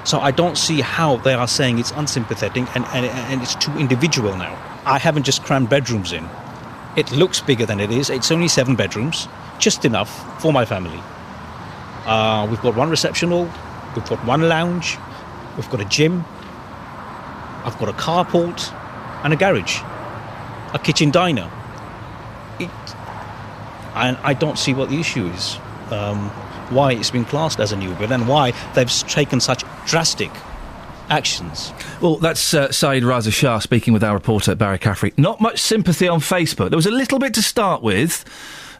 So I don't see how they are saying it's unsympathetic and it's too individual now. I haven't just crammed bedrooms in. It looks bigger than it is. It's only 7 bedrooms, just enough for my family. We've got 1 reception hall, we've got 1 lounge, we've got a gym, I've got a carport and a garage, a kitchen diner. And I don't see what the issue is, why it's been classed as a new build and why they've taken such drastic actions. Well, that's Saeed Raza Shah speaking with our reporter Barry Caffrey. Not much sympathy on Facebook. There was a little bit to start with,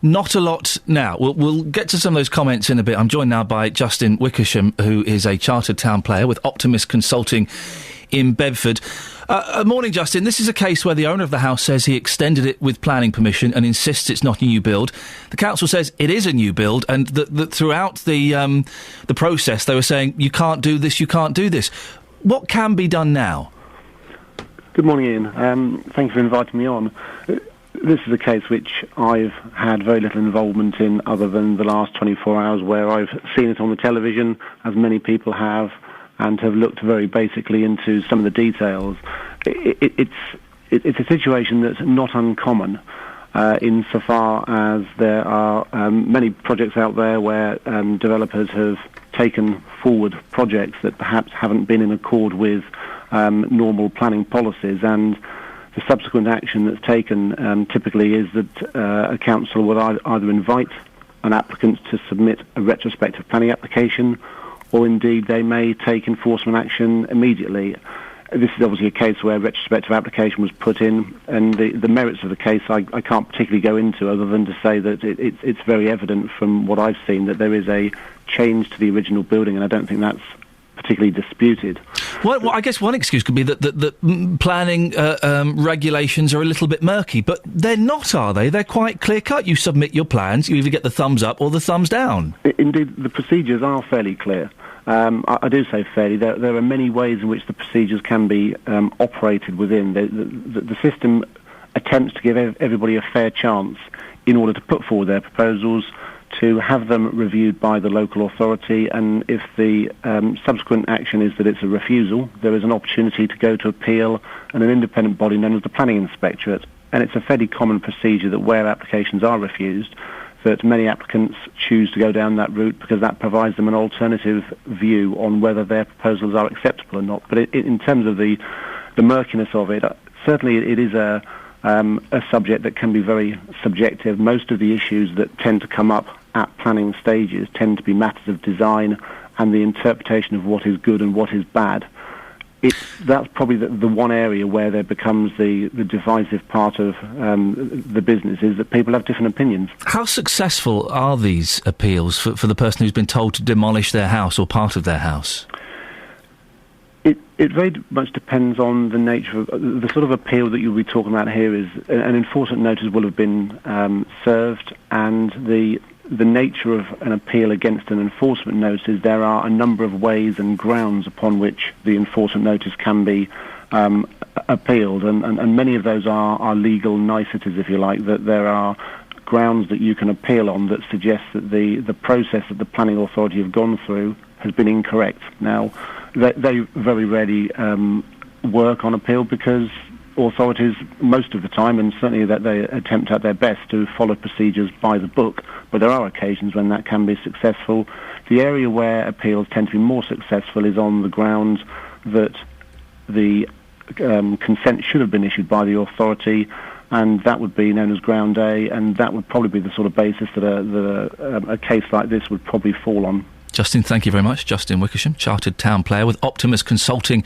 not a lot now. We'll get to some of those comments in a bit. I'm joined now by Justin Wickersham, who is a chartered town player with Optimist Consulting in Bedford. Morning, Justin. This is a case where the owner of the house says he extended it with planning permission and insists it's not a new build. The council says it is a new build, and that throughout the process they were saying, you can't do this, you can't do this. What can be done now? Good morning, Ian. Thank you for inviting me on. This is a case which I've had very little involvement in other than the last 24 hours, where I've seen it on the television, as many people have, and have looked very basically into some of the details. It's a situation that's not uncommon insofar as there are many projects out there where developers have taken forward projects that perhaps haven't been in accord with normal planning policies, and the subsequent action that's taken typically is that a council will either invite an applicant to submit a retrospective planning application, or indeed they may take enforcement action immediately. This is obviously a case where a retrospective application was put in, and the merits of the case I can't particularly go into, other than to say that it's very evident from what I've seen that there is a change to the original building, and I don't think that's particularly disputed. Well, I guess one excuse could be that planning regulations are a little bit murky, but they're not, are they? They're quite clear-cut. You submit your plans, you either get the thumbs up or the thumbs down. Indeed, the procedures are fairly clear. I do say fairly. There are many ways in which the procedures can be operated within. The system attempts to give everybody a fair chance in order to put forward their proposals, to have them reviewed by the local authority, and if the subsequent action is that it's a refusal, there is an opportunity to go to appeal and an independent body known as the Planning Inspectorate. And it's a fairly common procedure that where applications are refused, that many applicants choose to go down that route because that provides them an alternative view on whether their proposals are acceptable or not. But in terms of the murkiness of it, certainly it is a subject that can be very subjective. Most of the issues that tend to come up at planning stages tend to be matters of design and the interpretation of what is good and what is bad. That's probably the one area where there becomes the divisive part of the business, is that people have different opinions. How successful are these appeals for the person who's been told to demolish their house or part of their house? It very much depends on the nature of the sort of appeal that you'll be talking about here. Is an enforcement notice will have been served, and the nature of an appeal against an enforcement notice is there are a number of ways and grounds upon which the enforcement notice can be appealed, and many of those are legal niceties, if you like, that there are grounds that you can appeal on that suggest that the process that the planning authority have gone through has been incorrect. Now, they very rarely work on appeal because authorities, most of the time, and certainly that they attempt at their best to follow procedures by the book, but there are occasions when that can be successful. The area where appeals tend to be more successful is on the grounds that the consent should have been issued by the authority, and that would be known as ground A, and that would probably be the sort of basis that a case like this would probably fall on. Justin, thank you very much. Justin Wickersham, chartered town player with Optimist Consulting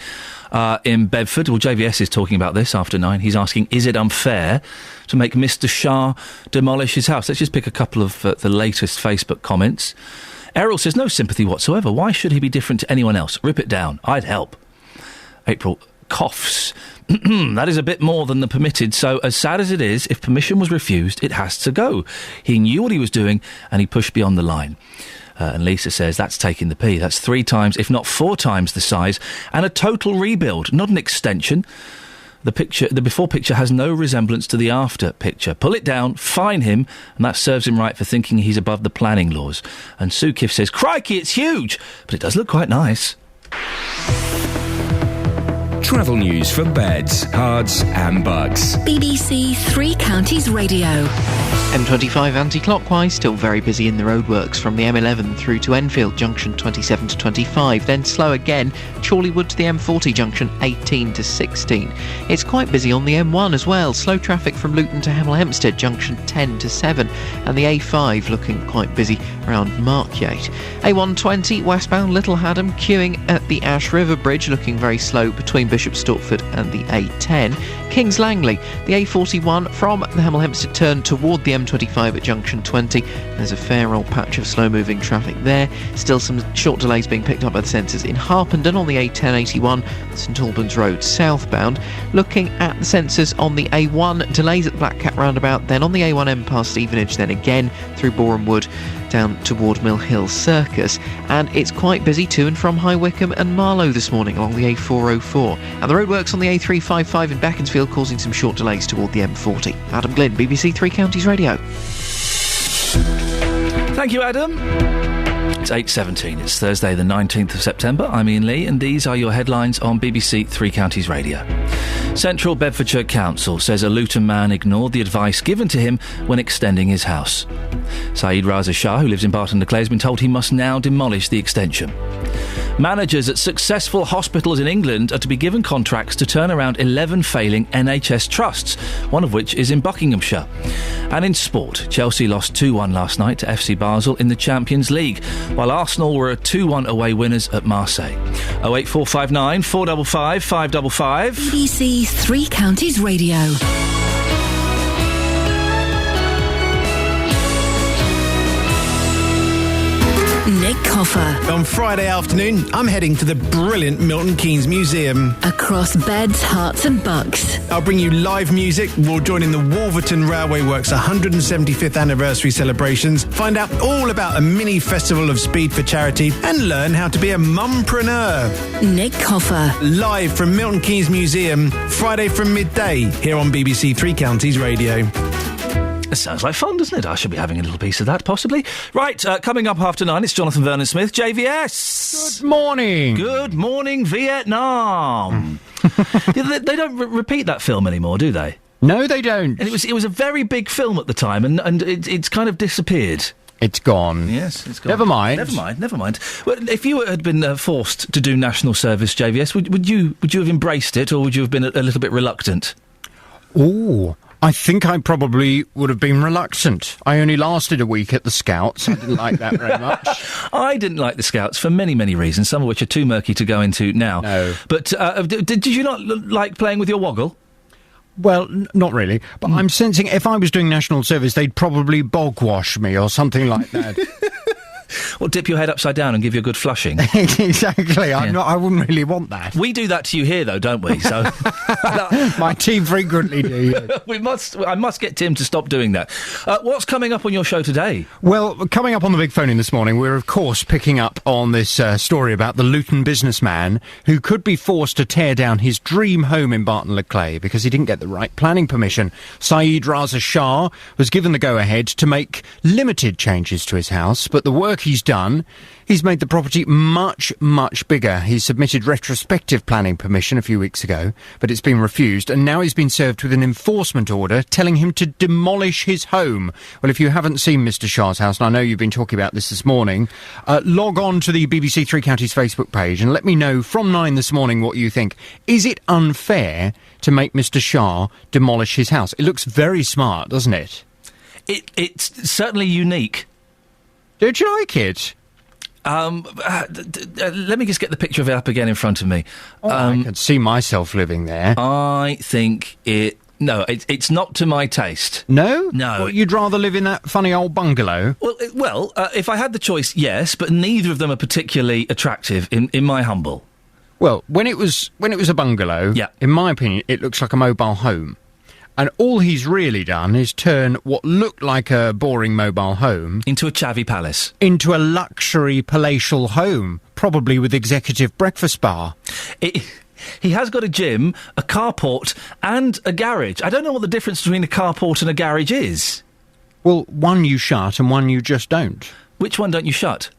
in Bedford. Well, JVS is talking about this after 9. He's asking, is it unfair to make Mr. Shah demolish his house? Let's just pick a couple of the latest Facebook comments. Errol says, no sympathy whatsoever. Why should he be different to anyone else? Rip it down. I'd help. April coughs. That is a bit more than the permitted, so as sad as it is, if permission was refused, it has to go. He knew what he was doing and he pushed beyond the line. And Lisa says, that's taking the pee. That's 3 times, if not 4 times the size, and a total rebuild, not an extension. The before picture has no resemblance to the after picture. Pull it down, fine him, and that serves him right for thinking he's above the planning laws. And Sue Kiff says, crikey, it's huge, but it does look quite nice. Travel news for beds, cards and bugs. BBC Three Counties Radio. M25 anti-clockwise, still very busy in the roadworks from the M11 through to Enfield junction 27 to 25, then slow again, Chorleywood to the M40 junction 18 to 16. It's quite busy on the M1 as well, slow traffic from Luton to Hemel Hempstead junction 10 to 7, and the A5 looking quite busy around Markyate. A120 westbound Little Haddam queuing at the Ash River Bridge, looking very slow between Bishop Stortford and the A10. Kings Langley, the A41 from the Hemel Hempstead turn toward the M25 at junction 20. There's a fair old patch of slow-moving traffic there. Still some short delays being picked up by the sensors in Harpenden on the A1081, St Albans Road southbound. Looking at the sensors on the A1, delays at the Black Cat roundabout, then on the A1M past Stevenage, then again through Boreham Wood down toward Mill Hill Circus, and it's quite busy to and from High Wycombe and Marlow this morning along the A404, and the roadworks on the A355 in Beaconsfield causing some short delays toward the M40. Adam Glynn, BBC Three Counties Radio. Thank you, Adam. It's 8:17. It's Thursday the 19th of September. I'm Iain Lee, and these are your headlines on BBC Three Counties Radio. Central Bedfordshire Council says a Luton man ignored the advice given to him when extending his house. Saeed Raza Shah, who lives in Barton-le-Clay, has been told he must now demolish the extension. Managers at successful hospitals in England are to be given contracts to turn around 11 failing NHS trusts, one of which is in Buckinghamshire. And in sport, Chelsea lost 2-1 last night to FC Basel in the Champions League, while Arsenal were 2-1 away winners at Marseille. 08459 455 555. BBC Three Counties Radio. Nick Coffer. On Friday afternoon, I'm heading to the brilliant Milton Keynes Museum. Across beds, hearts and bucks. I'll bring you live music. We'll join in the Wolverton Railway Works 175th anniversary celebrations, find out all about a mini festival of speed for charity, and learn how to be a mumpreneur. Nick Coffer. Live from Milton Keynes Museum, Friday from midday, here on BBC Three Counties Radio. It sounds like fun, doesn't it? I should be having a little piece of that, possibly. Right, coming up after 9, it's Jonathan Vernon-Smith, JVS. Good morning. Good morning, Vietnam. They don't repeat that film anymore, do they? No, they don't. And it was a very big film at the time, and it's kind of disappeared. It's gone. Yes, it's gone. Never mind. Well, if you had been forced to do national service, JVS, would you have embraced it, or would you have been a little bit reluctant? Ooh. I think I probably would have been reluctant. I only lasted a week at the Scouts. I didn't like that very much. I didn't like the Scouts for many, many reasons, some of which are too murky to go into now. No. But did you not like playing with your woggle? Well, not really. But I'm sensing if I was doing national service, they'd probably bog wash me or something like that. Or dip your head upside down and give you a good flushing. Exactly. I wouldn't really want that. We do that to you here, though, don't we? So my team frequently do. Yes. I must get Tim to stop doing that. What's coming up on your show today? Well, coming up on the big phone in this morning, we're of course picking up on this story about the Luton businessman who could be forced to tear down his dream home in Barton-le-Clay because he didn't get the right planning permission. Saeed Raza Shah was given the go-ahead to make limited changes to his house, but the work he's done, he's made the property much, much bigger. He submitted retrospective planning permission a few weeks ago, but it's been refused, and now he's been served with an enforcement order telling him to demolish his home. Well, if you haven't seen Mr. Shah's house, and I know you've been talking about this morning, log on to the BBC Three Counties Facebook page and let me know from 9 this morning what you think. Is it unfair to make Mr. Shah demolish his house? It looks very smart, doesn't it? It's certainly unique. Don't you like it? Let me just get the picture of it up again in front of me. I can see myself living there. I think it's not to my taste. No? No. Well, you'd rather live in that funny old bungalow? Well, if I had the choice, yes, but neither of them are particularly attractive in my humble. Well, when it was a bungalow, yeah, in my opinion, it looks like a mobile home. And all he's really done is turn what looked like a boring mobile home... into a chavvy palace. Into a luxury palatial home, probably with executive breakfast bar. He has got a gym, a carport and a garage. I don't know what the difference between a carport and a garage is. Well, one you shut and one you just don't. Which one don't you shut?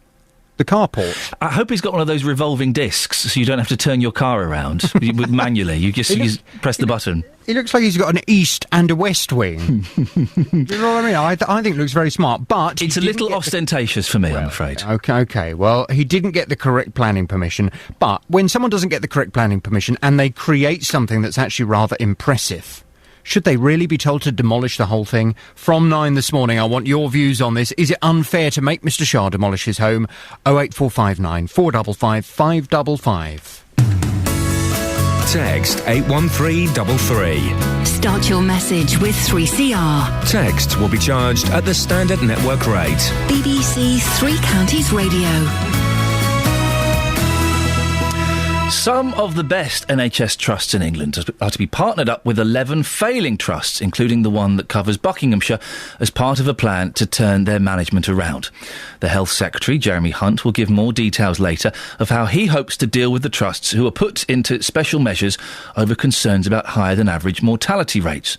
the carport. I hope he's got one of those revolving discs so you don't have to turn your car around manually. You just press the button. He looks like he's got an east and a west wing. Do you know what I mean? I think it looks very smart, but... It's a little ostentatious for me, I'm afraid. OK. Well, he didn't get the correct planning permission, but when someone doesn't get the correct planning permission and they create something that's actually rather impressive, should they really be told to demolish the whole thing? From 9 this morning, I want your views on this. Is it unfair to make Mr Shah demolish his home? 08459 455 555. Text 81333. Start your message with 3CR. Text will be charged at the standard network rate. BBC Three Counties Radio. Some of the best NHS trusts in England are to be partnered up with 11 failing trusts, including the one that covers Buckinghamshire, as part of a plan to turn their management around. The Health Secretary, Jeremy Hunt, will give more details later of how he hopes to deal with the trusts who are put into special measures over concerns about higher than average mortality rates.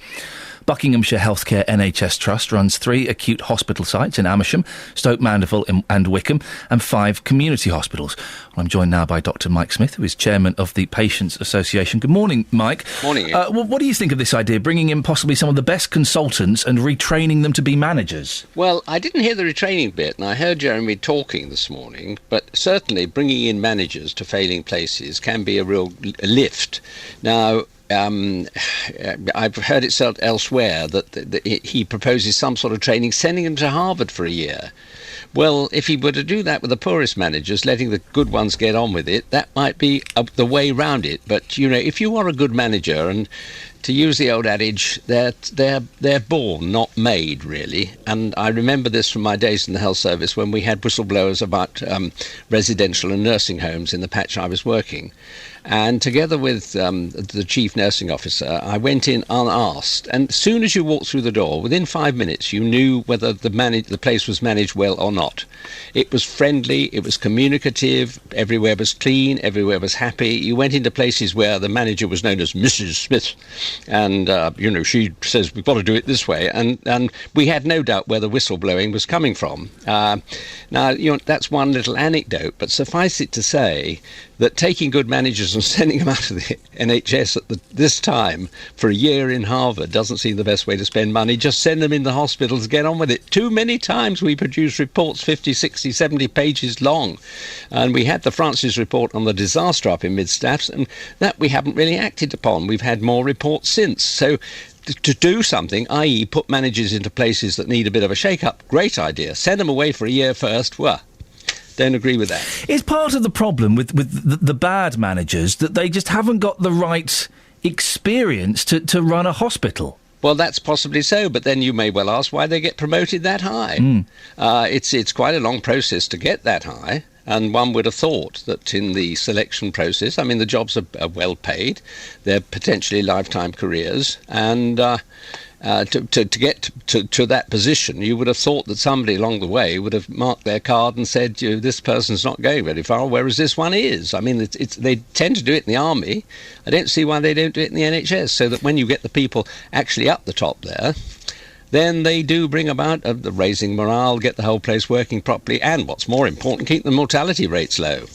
Buckinghamshire Healthcare NHS Trust runs 3 acute hospital sites in Amersham, Stoke Mandeville and Wickham, and 5 community hospitals. I'm joined now by Dr Mike Smith, who is chairman of the Patients Association. Good morning, Mike. Morning. What do you think of this idea, bringing in possibly some of the best consultants and retraining them to be managers? Well, I didn't hear the retraining bit, and I heard Jeremy talking this morning, but certainly bringing in managers to failing places can be a real lift. Now, I've heard it said elsewhere that he proposes some sort of training, sending them to Harvard for a year. Well, if he were to do that with the poorest managers, letting the good ones get on with it, that might be the way round it. But, you know, if you are a good manager, and to use the old adage, they're born, not made, really. And I remember this from my days in the health service when we had whistleblowers about residential and nursing homes in the patch I was working. And together with the chief nursing officer, I went in unasked. And as soon as you walked through the door, within 5 minutes, you knew whether the place was managed well or not. It was friendly, it was communicative, everywhere was clean, everywhere was happy. You went into places where the manager was known as Mrs. Smith. And, she says, we've got to do it this way. And we had no doubt where the whistleblowing was coming from. Now, that's one little anecdote, but suffice it to say that taking good managers and sending them out of the NHS at this time for a year in Harvard doesn't seem the best way to spend money. Just send them in the hospitals, get on with it. Too many times we produce reports 50, 60, 70 pages long. And we had the Francis report on the disaster up in Mid-Staffs, and that we haven't really acted upon. We've had more reports since. So to do something, i.e. put managers into places that need a bit of a shake-up, great idea. Send them away for a year first. Well, don't agree with that. Is part of the problem with the bad managers that they just haven't got the right experience to run a hospital? Well, that's possibly so, but then you may well ask why they get promoted that high. It's quite a long process to get that high, and one would have thought that in the selection process, I mean, the jobs are well paid, they're potentially lifetime careers, and to get to that position, you would have thought that somebody along the way would have marked their card and said, this person's not going very far, whereas this one is. I mean, they tend to do it in the army. I don't see why they don't do it in the NHS, so that when you get the people actually up the top there, then they do bring about the raising morale, get the whole place working properly, and what's more important, keep the mortality rates low.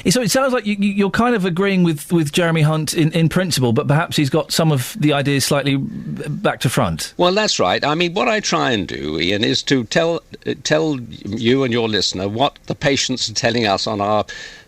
So it sounds like you're kind of agreeing with Jeremy Hunt in principle, but perhaps he's got some of the ideas slightly back to front. Well, that's right. I mean, what I try and do, Ian, is to tell you and your listener what the patients are telling us on our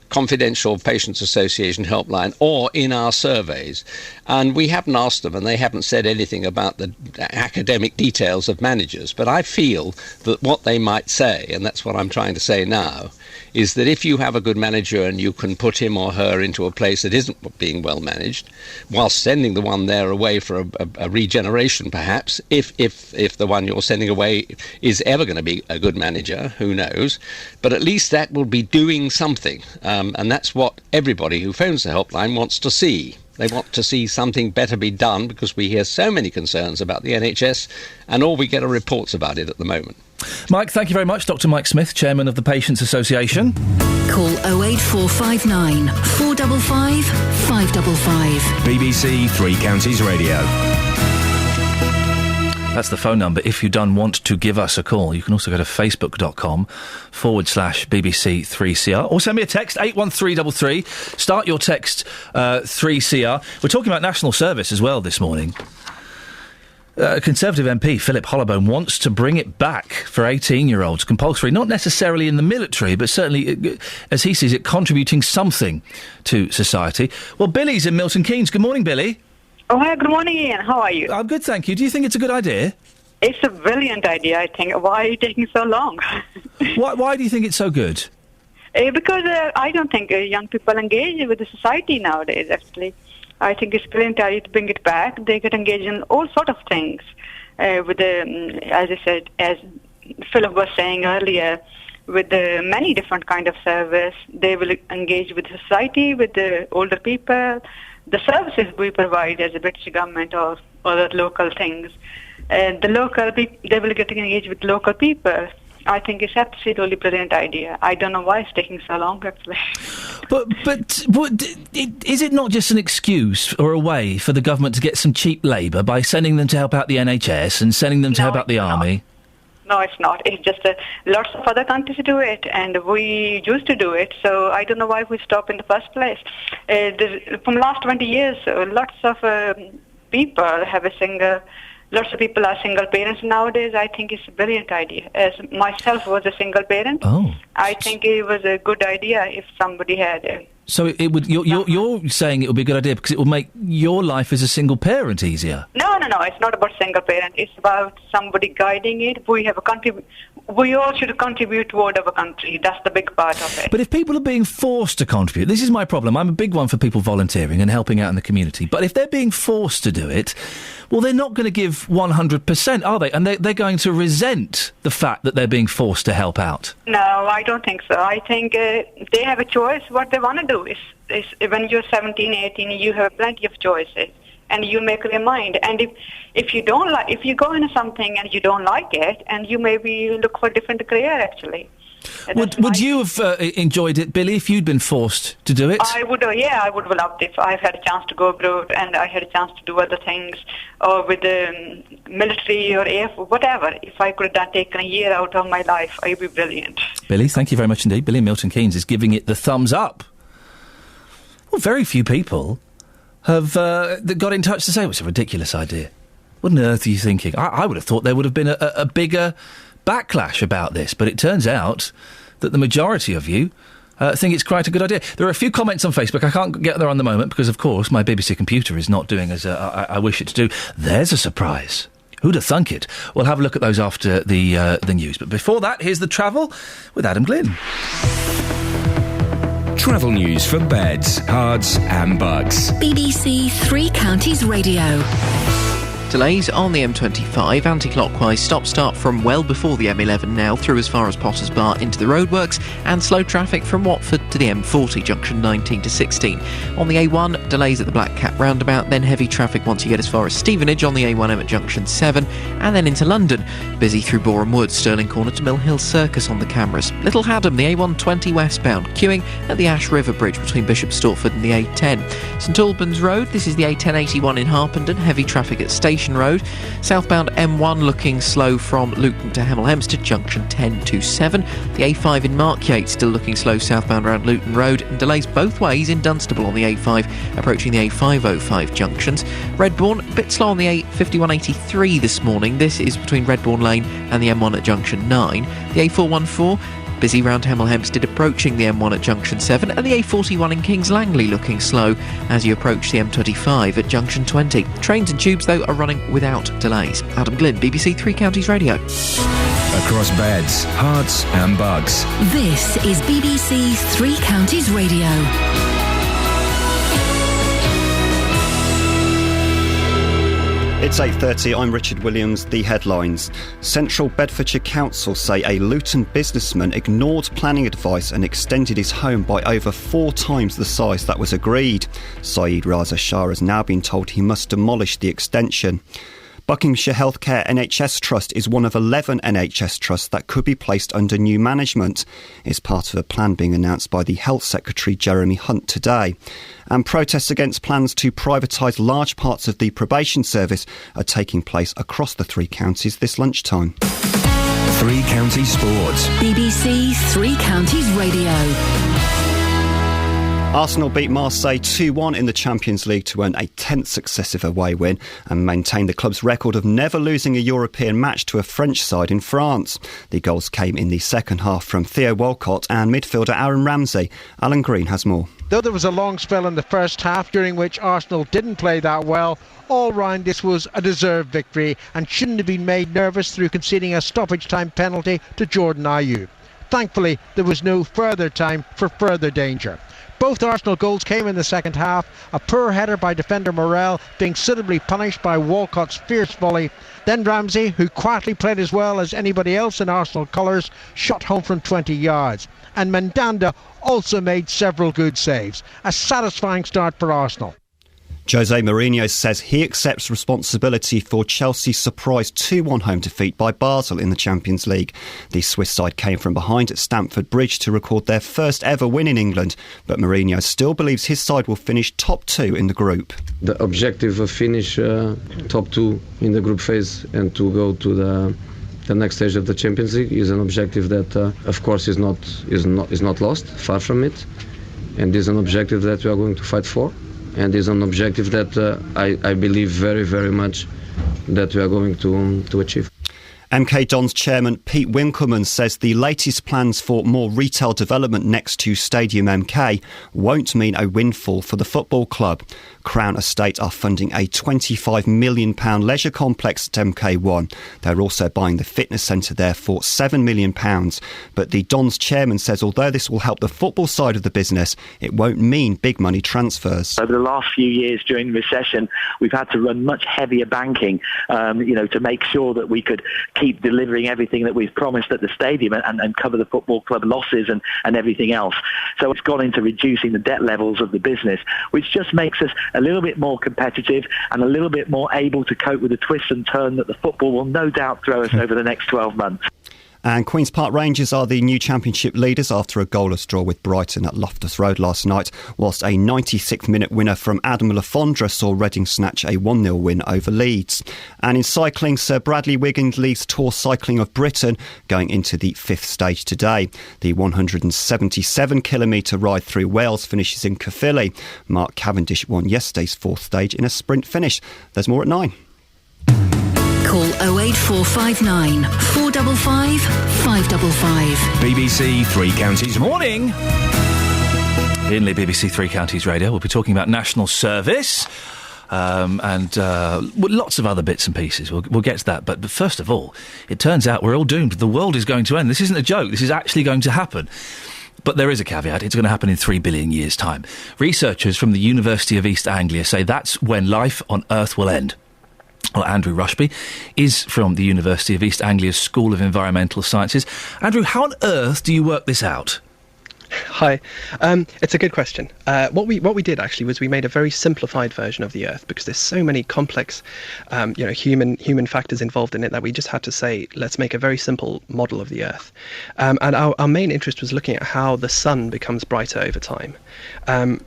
confidential Patients Association helpline or in our surveys. And we haven't asked them, and they haven't said anything about the academic details of managers. But I feel that what they might say, and that's what I'm trying to say now, is that if you have a good manager and you can put him or her into a place that isn't being well managed, while sending the one there away for a regeneration, perhaps, if the one you're sending away is ever going to be a good manager, who knows, but at least that will be doing something, and that's what everybody who phones the helpline wants to see. They want to see something better be done, because we hear so many concerns about the NHS, and all we get are reports about it at the moment. Mike, thank you very much. Dr Mike Smith, Chairman of the Patients Association. Call 08459 455 555. BBC Three Counties Radio. That's the phone number if you don't want to give us a call. You can also go to facebook.com/BBC3CR or send me a text, 81333. Start your text 3CR. We're talking about national service as well this morning. Conservative MP Philip Hollowbone wants to bring it back for 18-year-olds, compulsory, not necessarily in the military, but certainly, as he sees it, contributing something to society. Well, Billy's in Milton Keynes. Good morning, Billy. Oh, hi, good morning, Ian. How are you? I'm good, thank you. Do you think it's a good idea? It's a brilliant idea, I think. Why are you taking so long? Why do you think it's so good? Because I don't think young people engage with the society nowadays, actually. I think it's brilliant idea to bring it back. They get engaged in all sort of things. With the, as I said, as Philip was saying earlier, with the many different kind of service, they will engage with society, with the older people, the services we provide as a British government or other local things. They will get engaged with local people. I think it's absolutely brilliant idea. I don't know why it's taking so long, actually. But is it not just an excuse or a way for the government to get some cheap labour by sending them to help out the NHS and sending them to help out the army? No, it's not. It's just lots of other countries do it, and we used to do it, so I don't know why we stopped in the first place. From last 20 years, lots of people have lots of people are single parents nowadays. I think it's a brilliant idea. As myself was a single parent, I think it was a good idea if somebody had So it would. You're saying it would be a good idea because it will make your life as a single parent easier. No. It's not about single parent. It's about somebody guiding it. We all should contribute toward our country. That's the big part of it. But if people are being forced to contribute, this is my problem. I'm a big one for people volunteering and helping out in the community. But if they're being forced to do it, well, they're not going to give 100%, are they? And they're going to resent the fact that they're being forced to help out. No, I don't think so. I think they have a choice what they want to do. When you're 17, 18, you have plenty of choices, and you make your mind. And if you don't if you go into something and you don't like it, and you maybe look for a different career, actually. Would you have enjoyed it, Billy, if you'd been forced to do it? I would have loved it if I had a chance to go abroad and I had a chance to do other things, or with the military or air force, whatever. If I could have taken a year out of my life, it would be brilliant. Billy, thank you very much indeed. Billy Milton Keynes is giving it the thumbs up. Well, very few people have that got in touch to say, it's a ridiculous idea. What on earth are you thinking? I would have thought there would have been a bigger backlash about this, but it turns out that the majority of you think it's quite a good idea. There are a few comments on Facebook. I can't get there on the moment because, of course, my BBC computer is not doing as I wish it to do. There's a surprise. Who'd have thunk it? We'll have a look at those after the news. But before that, here's the travel with Adam Glynn. Travel news for beds, cards and bugs. BBC Three Counties Radio. Delays on the M25, anti-clockwise stop-start from well before the M11 now, through as far as Potters Bar into the roadworks, and slow traffic from Watford to the M40, junction 19 to 16. On the A1, delays at the Black Cat roundabout, then heavy traffic once you get as far as Stevenage on the A1M at junction 7, and then into London. Busy through Boreham Wood, Stirling Corner to Mill Hill Circus on the cameras. Little Haddam, the A120 westbound, queuing at the Ash River Bridge between Bishop Stortford and the A10. St Albans Road, this is the A1081 in Harpenden, heavy traffic at Station Road. Southbound M1 looking slow from Luton to Hemel Hempstead, junction 10 to 7. The A5 in Markyate still looking slow southbound around Luton Road, and delays both ways in Dunstable on the A5 approaching the A505 junctions. Redbourne, a bit slow on the A5183 this morning. This is between Redbourne Lane and the M1 at junction 9. The A414 busy round Hemel Hempstead approaching the M1 at junction 7, and the A41 in Kings Langley looking slow as you approach the M25 at junction 20. Trains and tubes, though, are running without delays. Adam Glynn, BBC Three Counties Radio. Across beds, hearts and bugs. This is BBC Three Counties Radio. It's 8:30, I'm Richard Williams. The headlines. Central Bedfordshire Council say a Luton businessman ignored planning advice and extended his home by over 4 times the size that was agreed. Saeed Raza Shah has now been told he must demolish the extension. Buckinghamshire Healthcare NHS Trust is one of 11 NHS trusts that could be placed under new management. It's part of a plan being announced by the Health Secretary Jeremy Hunt today. And protests against plans to privatise large parts of the probation service are taking place across the 3 counties this lunchtime. 3 Counties Sports. BBC 3 Counties Radio. Arsenal beat Marseille 2-1 in the Champions League to earn a 10th successive away win and maintain the club's record of never losing a European match to a French side in France. The goals came in the second half from Theo Walcott and midfielder Aaron Ramsey. Alan Green has more. Though there was a long spell in the first half during which Arsenal didn't play that well, all round this was a deserved victory and shouldn't have been made nervous through conceding a stoppage time penalty to Jordan Ayew. Thankfully, there was no further time for further danger. Both Arsenal goals came in the second half, a poor header by defender Morel being suitably punished by Walcott's fierce volley. Then Ramsey, who quietly played as well as anybody else in Arsenal colours, shot home from 20 yards. And Mandanda also made several good saves. A satisfying start for Arsenal. Jose Mourinho says he accepts responsibility for Chelsea's surprise 2-1 home defeat by Basel in the Champions League. The Swiss side came from behind at Stamford Bridge to record their first ever win in England, but Mourinho still believes his side will finish top 2 in the group. The objective of finish top 2 in the group phase and to go to the next stage of the Champions League is an objective that, of course, is not lost, far from it, and is an objective that we are going to fight for. And is an objective that I believe very, very much that we are going to achieve. MK Dons chairman Pete Winkleman says the latest plans for more retail development next to Stadium MK won't mean a windfall for the football club. Crown Estate are funding a £25 million leisure complex at MK1. They're also buying the fitness centre there for £7 million. But the Dons chairman says although this will help the football side of the business, it won't mean big money transfers. Over the last few years during the recession, we've had to run much heavier banking, to make sure that we could keep delivering everything that we've promised at the stadium and cover the football club losses and everything else. So it's gone into reducing the debt levels of the business, which just makes us a little bit more competitive and a little bit more able to cope with the twist and turn that the football will no doubt throw us over the next 12 months. And Queen's Park Rangers are the new championship leaders after a goalless draw with Brighton at Loftus Road last night, whilst a 96th minute winner from Adam Lafondra saw Reading snatch a 1-0 win over Leeds. And in cycling, Sir Bradley Wiggins leads Tour Cycling of Britain going into the 5th stage today. The 177-kilometre ride through Wales finishes in Caerphilly. Mark Cavendish won yesterday's 4th stage in a sprint finish. There's more at 9. Call 08459 455 555. BBC 3 Counties Morning. In BBC 3 Counties Radio, we'll be talking about national service and lots of other bits and pieces. We'll get to that. But first of all, it turns out we're all doomed. The world is going to end. This isn't a joke. This is actually going to happen. But there is a caveat. It's going to happen in 3 billion years' time. Researchers from the University of East Anglia say that's when life on Earth will end. Well, Andrew Rushby is from the University of East Anglia's School of Environmental Sciences. Andrew, how on earth do you work this out? Hi. It's a good question. What we did actually was we made a very simplified version of the Earth because there's so many complex, human factors involved in it that we just had to say, let's make a very simple model of the Earth. And our main interest was looking at how the sun becomes brighter over time.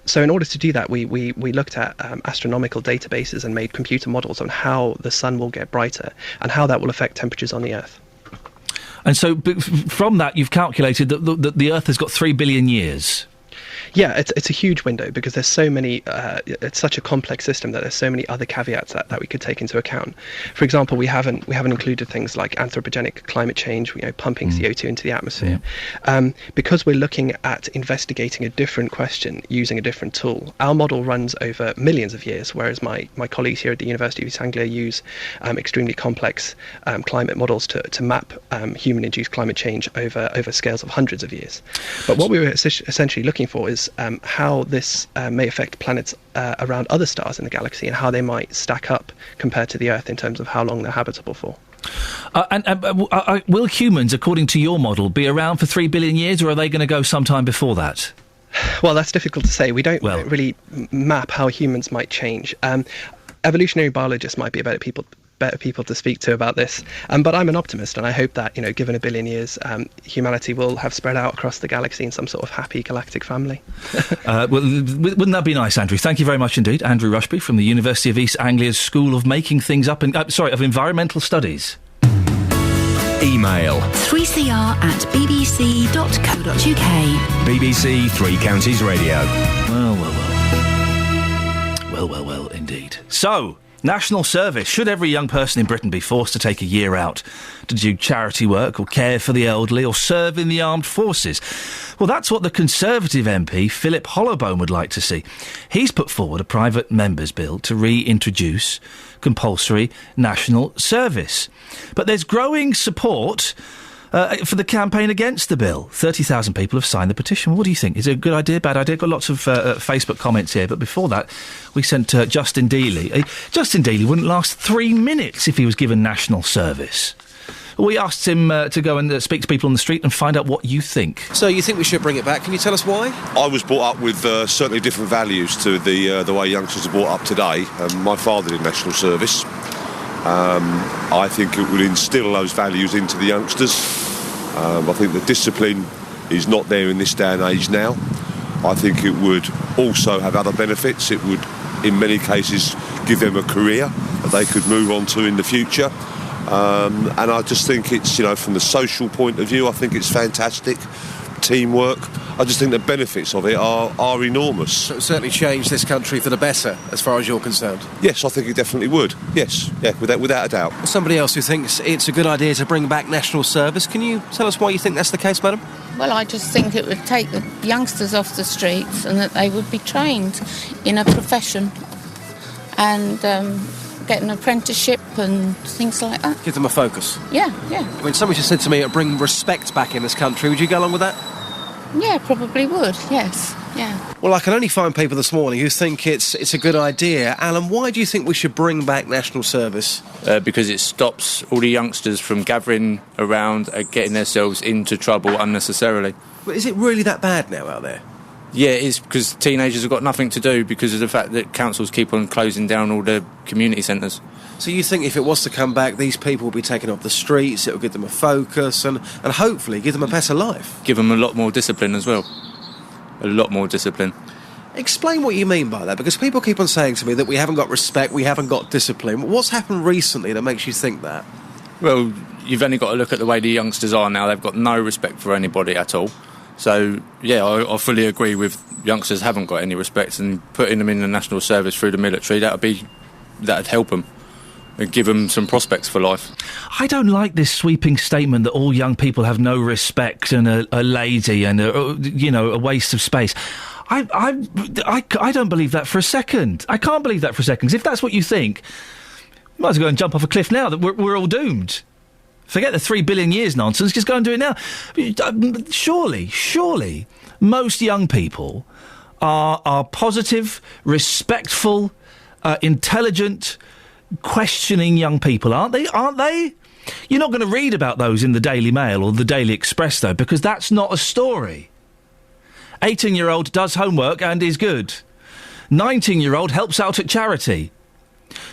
So in order to do that, we looked at astronomical databases and made computer models on how the sun will get brighter and how that will affect temperatures on the Earth. And so from that, you've calculated that the Earth has got 3 billion years. Yeah, it's a huge window because there's so many. It's such a complex system that there's so many other caveats that we could take into account. For example, we haven't included things like anthropogenic climate change, pumping CO2 into the atmosphere, because we're looking at investigating a different question using a different tool. Our model runs over millions of years, whereas my colleagues here at the University of East Anglia use extremely complex climate models to map human-induced climate change over scales of hundreds of years. But what we were essentially looking for is how this may affect planets around other stars in the galaxy and how they might stack up compared to the Earth in terms of how long they're habitable for. Will humans, according to your model, be around for 3 billion years, or are they going to go sometime before that? Well, that's difficult to say. We don't really map how humans might change. Evolutionary biologists might be better people better people to speak to about this. But I'm an optimist, and I hope that, given 1 billion years, humanity will have spread out across the galaxy in some sort of happy galactic family. Well, wouldn't that be nice, Andrew? Thank you very much indeed. Andrew Rushby from the University of East Anglia's School of Making Things Up of Environmental Studies. Email 3cr@bbc.co.uk. BBC Three Counties Radio. Well, indeed. So, national service. Should every young person in Britain be forced to take a year out to do charity work or care for the elderly or serve in the armed forces? Well, that's what the Conservative MP, Philip Hollowbone, would like to see. He's put forward a private member's bill to reintroduce compulsory national service. But there's growing support for the campaign against the bill. 30,000 people have signed the petition. What do you think? Is it a good idea, bad idea? Got lots of Facebook comments here, but before that, we sent Justin Dealey. Justin Dealey wouldn't last 3 minutes if he was given national service. We asked him to go and speak to people on the street and find out what you think. So you think we should bring it back? Can you tell us why? I was brought up with certainly different values to the way youngsters are brought up today. My father did national service. I think it would instil those values into the youngsters. I think the discipline is not there in this day and age now. I think it would also have other benefits. It would, in many cases, give them a career that they could move on to in the future. And I just think it's, from the social point of view, I think it's fantastic. Teamwork. I just think the benefits of it are enormous. So it would certainly change this country for the better, as far as you're concerned? Yes, I think it definitely would. Yes, yeah, without a doubt. Somebody else who thinks it's a good idea to bring back national service. Can you tell us why you think that's the case, madam? Well, I just think it would take the youngsters off the streets and that they would be trained in a profession and get an apprenticeship and things like that. Give them a focus? Yeah. I mean, somebody just said to me it would bring respect back in this country. Would you go along with that? Yeah, probably would, yes, yeah. Well, I can only find people this morning who think it's a good idea. Alan, why do you think we should bring back national service? Because it stops all the youngsters from gathering around and getting themselves into trouble unnecessarily. But is it really that bad now out there? Yeah, it is, because teenagers have got nothing to do because of the fact that councils keep on closing down all the community centres. So you think if it was to come back, these people will be taken off the streets, it'll give them a focus and hopefully give them a better life? Give them a lot more discipline as well. A lot more discipline. Explain what you mean by that, because people keep on saying to me that we haven't got respect, we haven't got discipline. What's happened recently that makes you think that? Well, you've only got to look at the way the youngsters are now. They've got no respect for anybody at all. So, yeah, I fully agree with youngsters haven't got any respect, and putting them in the national service through the military, that'd help them and give them some prospects for life. I don't like this sweeping statement that all young people have no respect and are lazy and a waste of space. I don't believe that for a second. I can't believe that for a second. 'Cause if that's what you think, you might as well go and jump off a cliff now. That we're all doomed. Forget the 3 billion years nonsense. Just go and do it now. Surely, most young people are positive, respectful, intelligent, questioning young people, aren't they? You're not going to read about those in the Daily Mail or the Daily Express, though, because that's not a story. 18-year-old does homework and is good. 19-year-old helps out at charity.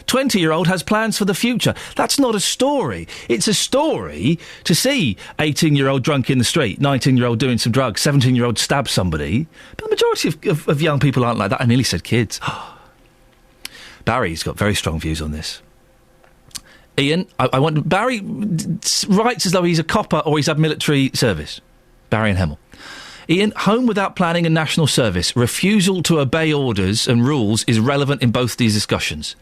20-year-old has plans for the future. That's not a story. It's a story to see 18-year-old drunk in the street, 19-year-old doing some drugs, 17-year-old stab somebody. But the majority of young people aren't like that. I nearly said kids. Barry's got very strong views on this. Iain, Barry writes as though he's a copper or he's had military service. Barry and Hemel. Iain, home without planning and national service. Refusal to obey orders and rules is relevant in both these discussions.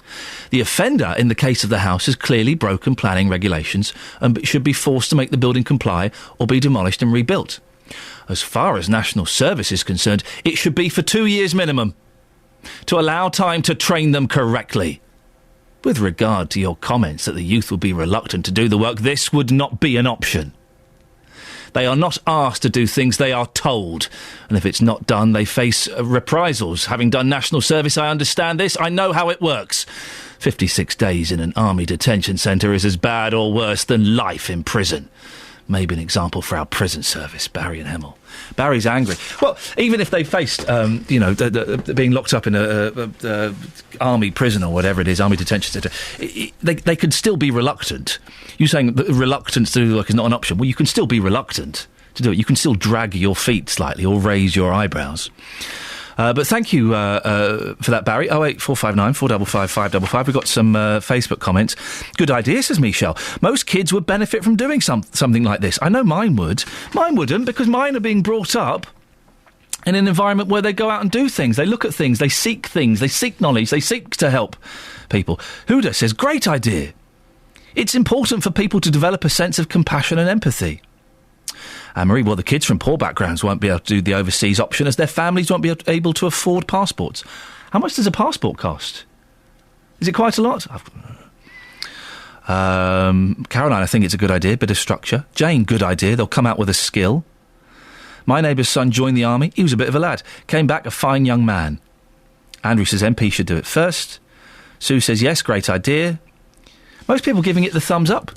The offender, in the case of the house, has clearly broken planning regulations and should be forced to make the building comply or be demolished and rebuilt. As far as national service is concerned, it should be for 2 years minimum, to allow time to train them correctly. With regard to your comments that the youth will be reluctant to do the work, this would not be an option. They are not asked to do things, they are told. And if it's not done, they face reprisals. Having done national service, I understand this. I know how it works. 56 days in an army detention centre is as bad or worse than life in prison. Maybe an example for our prison service, Barry and Hemel. Barry's angry. Well, even if they faced, being locked up in a army prison or whatever it is, army detention centre, they could still be reluctant. You're saying that reluctance to do work is not an option. Well, you can still be reluctant to do it. You can still drag your feet slightly or raise your eyebrows. But thank you for that, Barry. 08459 455 555. We've got some Facebook comments. Good idea, says Michelle. Most kids would benefit from doing something like this. I know mine would. Mine wouldn't, because mine are being brought up in an environment where they go out and do things. They look at things. They seek knowledge. They seek to help people. Huda says, great idea. It's important for people to develop a sense of compassion and empathy. Marie, well, the kids from poor backgrounds won't be able to do the overseas option as their families won't be able to afford passports. How much does a passport cost? Is it quite a lot? Caroline, I think it's a good idea, bit of structure. Jane, good idea, they'll come out with a skill. My neighbour's son joined the army, he was a bit of a lad, came back a fine young man. Andrew says MP should do it first. Sue says yes, great idea. Most people giving it the thumbs up.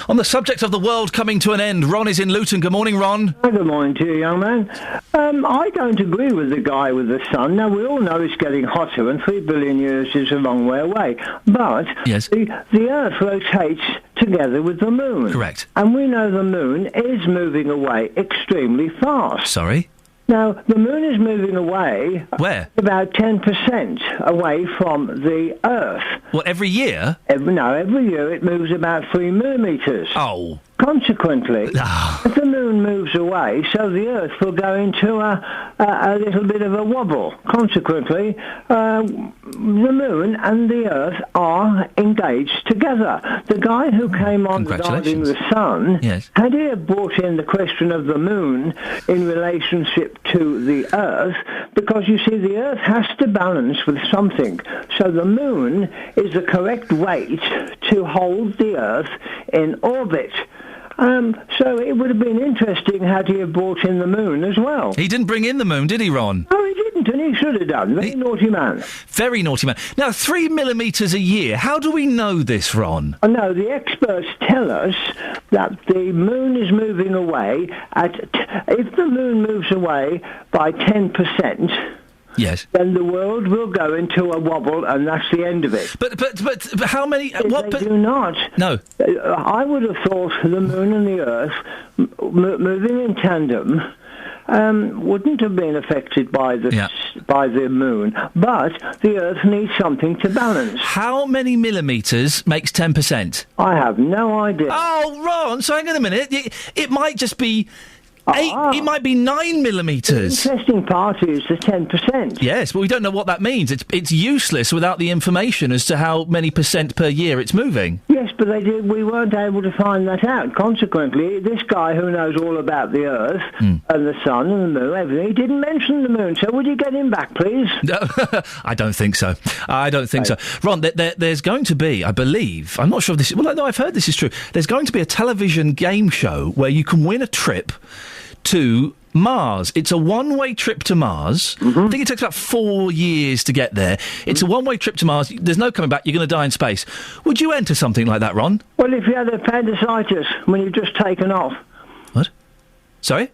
On the subject of the world coming to an end, Ron is in Luton. Good morning, Ron. Good morning to you, young man. I don't agree with the guy with the sun. Now, we all know it's getting hotter, and 3 billion years is a long way away. But yes. the Earth rotates together with the moon. Correct. And we know the moon is moving away extremely fast. Sorry? Now, the moon is moving away... Where? About 10% away from the Earth. What, every year? Every year it moves about 3 millimetres. Oh. Consequently, if the moon moves away, so the Earth will go into a little bit of a wobble. Consequently, the moon and the Earth are engaged together. The guy who came on regarding the sun, had he brought in the question of the moon in relationship to the Earth, because you see, the Earth has to balance with something. So the moon is the correct weight to hold the Earth in orbit. So it would have been interesting had he have brought in the moon as well. He didn't bring in the moon, did he, Ron? No, he didn't, and he should have done. Very naughty man. Very naughty man. Now, 3 millimetres a year. How do we know this, Ron? No, the experts tell us that the moon is moving away if the moon moves away by 10%... Yes. Then the world will go into a wobble, and that's the end of it. But how many? They do not. No. I would have thought the moon and the Earth moving in tandem wouldn't have been affected by the moon, but the Earth needs something to balance. How many millimetres makes 10%? I have no idea. Oh, Ron, so hang on a minute. It might just be... It might be 9 millimetres. The interesting part is the 10%. Yes, but we don't know what that means. It's useless without the information as to how many percent per year it's moving. Yes, but we weren't able to find that out. Consequently, this guy who knows all about the Earth and the sun and the moon, everything, he didn't mention the moon. So would you get him back, please? No, I don't think so. So. Ron, there's going to be, I believe, I'm not sure if this is... Well, no, I've heard this is true. There's going to be a television game show where you can win a trip to Mars. It's a one-way trip to Mars. Mm-hmm. I think it takes about 4 years to get there. It's a one-way trip to Mars. There's no coming back. You're going to die in space. Would you enter something like that, Ron? Well, if you had appendicitis when you've just taken off. What? Sorry?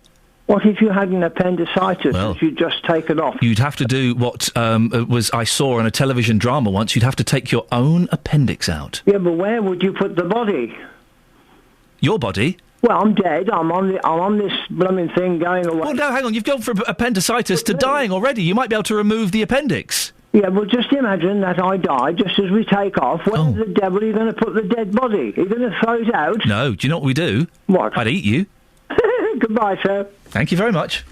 What if you had an appendicitis that you'd just taken off? You'd have to do what I saw in a television drama once. You'd have to take your own appendix out. Yeah, but where would you put the body? Your body? Well, I'm dead. I'm on this blooming thing going away. Well, no, hang on. You've gone from appendicitis to dying already. You might be able to remove the appendix. Yeah, well, just imagine that I die just as we take off. Where the devil are you going to put the dead body? Are you going to throw it out? No. Do you know what we do? What? I'd eat you. Goodbye, sir. Thank you very much.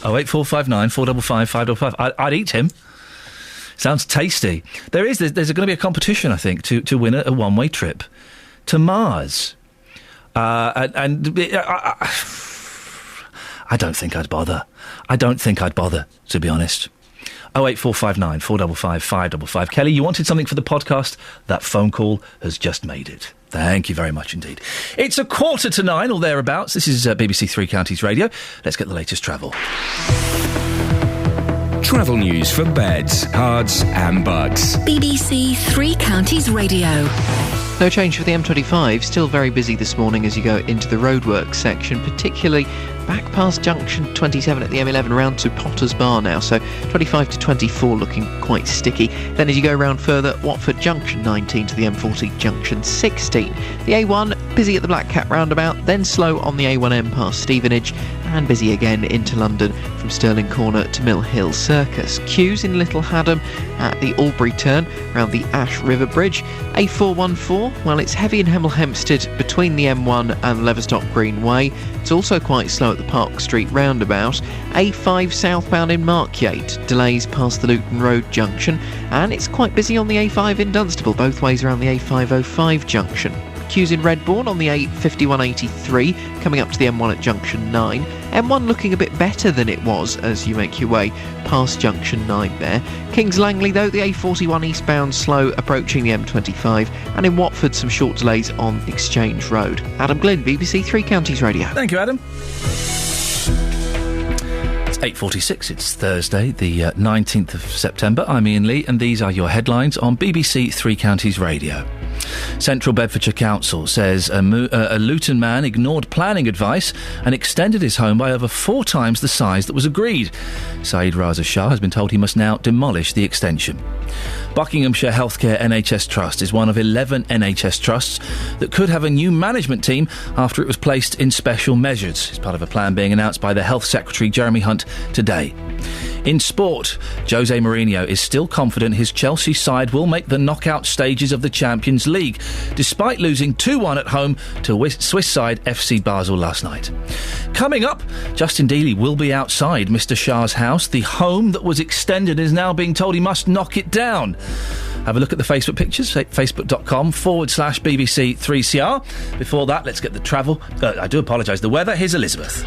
08459 455 555. I'd eat him. Sounds tasty. There's going to be a competition, I think, to win a one-way trip to Mars. I don't think I'd bother. To be honest. 08459 455 555. Kelly, you wanted something for the podcast? That phone call has just made it. Thank you very much indeed. It's 8:45 or thereabouts. This is BBC Three Counties Radio. Let's get the latest travel. Travel news for beds, cards and bugs. BBC Three Counties Radio. No change for the M25, still very busy this morning as you go into the roadworks section, particularly back past junction 27 at the M11 round to Potter's Bar now, so 25 to 24 looking quite sticky. Then as you go round further, Watford junction 19 to the M40 junction 16. The A1 busy at the Black Cat roundabout, then slow on the A1M past Stevenage, and busy again into London from Stirling Corner to Mill Hill Circus. Queues in Little Haddam at the Albury turn round the Ash River Bridge. A414, well, it's heavy in Hemel Hempstead between the M1 and Leverstock Greenway. It's also quite slow at the Park Street roundabout. A5 southbound in Markyate, delays past the Luton Road junction, and it's quite busy on the A5 in Dunstable, both ways around the A505 junction. Queues in Redbourne on the A5183 coming up to the M1 at junction 9. M1 looking a bit better than it was as you make your way past junction 9 there. Kings Langley though, the A41 eastbound slow approaching the M25, and in Watford some short delays on Exchange Road. Adam Glynn, BBC Three Counties Radio. Thank you, Adam. It's 8:46, it's Thursday, the 19th of September. I'm Iain Lee, and these are your headlines on BBC Three Counties Radio. Central Bedfordshire Council says a Luton man ignored planning advice and extended his home by over 4 times the size that was agreed. Saeed Raza Shah has been told he must now demolish the extension. Buckinghamshire Healthcare NHS Trust is one of 11 NHS trusts that could have a new management team after it was placed in special measures. It's part of a plan being announced by the Health Secretary Jeremy Hunt today. In sport, Jose Mourinho is still confident his Chelsea side will make the knockout stages of the Champions League, despite losing 2-1 at home to Swiss side FC Basel last night. Coming up, Justin Dealey will be outside Mr Shah's house. The home that was extended is now being told he must knock it down. Have a look at the Facebook pictures, facebook.com/BBC 3CR. Before that, let's get the travel. I do apologise, the weather. Here's Elizabeth.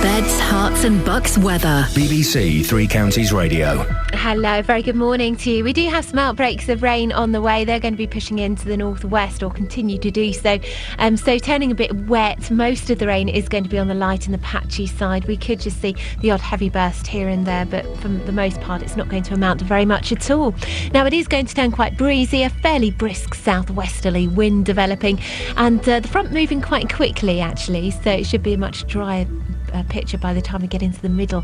Beds, Herts and Bucks weather. BBC Three Counties Radio. Hello, very good morning to you. We do have some outbreaks of rain on the way. They're going to be pushing into the northwest or continue to do so. So turning a bit wet. Most of the rain is going to be on the light and the patchy side. We could just see the odd heavy burst here and there, but for the most part it's not going to amount to very much at all. Now it is going to turn quite breezy, a fairly brisk southwesterly wind developing, and the front moving quite quickly actually, so it should be a much drier picture by the time we get into the middle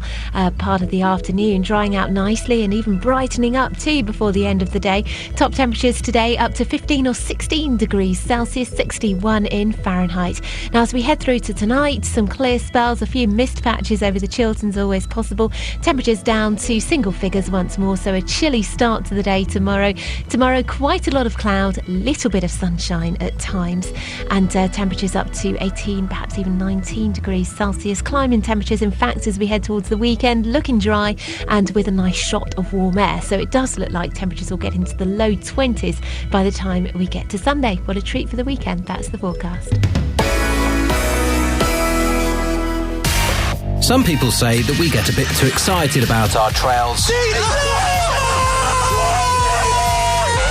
part of the afternoon, drying out nicely and even brightening up too before the end of the day. Top temperatures today up to 15 or 16 degrees Celsius, 61 in Fahrenheit. Now as we head through to tonight, some clear spells, a few mist patches over the Chilterns always possible. Temperatures down to single figures once more, so a chilly start to the day tomorrow. Tomorrow quite a lot of cloud, little bit of sunshine at times, and temperatures up to 18, perhaps even 19 degrees Celsius. Climbing temperatures, in fact, as we head towards the weekend, looking dry and with a nice shot of warm air. So it does look like temperatures will get into the low 20s by the time we get to Sunday. What a treat for the weekend. That's the forecast. Some people say that we get a bit too excited about our trails.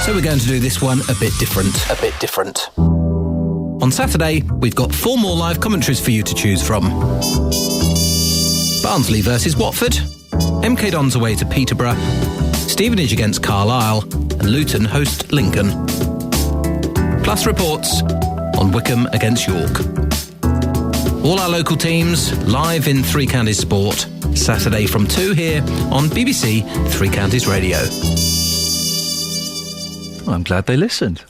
So we're going to do this one a bit different. On Saturday, we've got 4 more live commentaries for you to choose from. Barnsley versus Watford, MK Dons away to Peterborough, Stevenage against Carlisle, and Luton host Lincoln. Plus reports on Wycombe against York. All our local teams live in Three Counties Sport, Saturday from 2 here on BBC Three Counties Radio. Well, I'm glad they listened.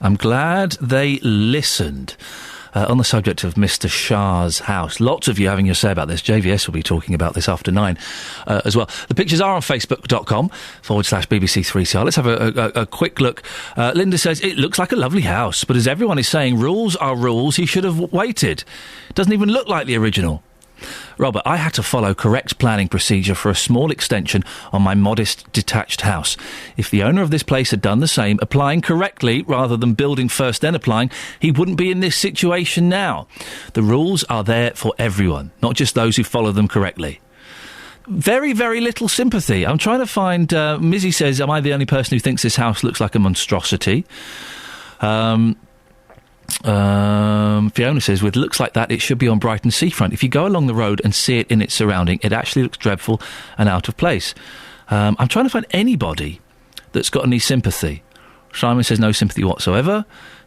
On the subject of Mr Shah's house, lots of you having your say about this. JVS will be talking about this after 9 as well. The pictures are on facebook.com/BBC3CR. Let's have a quick look. Linda says, it looks like a lovely house, but as everyone is saying, rules are rules, he should have waited. It doesn't even look like the original. Robert, I had to follow correct planning procedure for a small extension on my modest detached house. If the owner of this place had done the same, applying correctly rather than building first then applying, he wouldn't be in this situation now. The rules are there for everyone, not just those who follow them correctly. Very, very little sympathy. I'm trying to find... Mizzy says, am I the only person who thinks this house looks like a monstrosity? Fiona says, with looks like that, it should be on Brighton seafront. If you go along the road and see it in its surrounding, it actually looks dreadful and out of place. I'm trying to find anybody that's got any sympathy Simon says no sympathy whatsoever.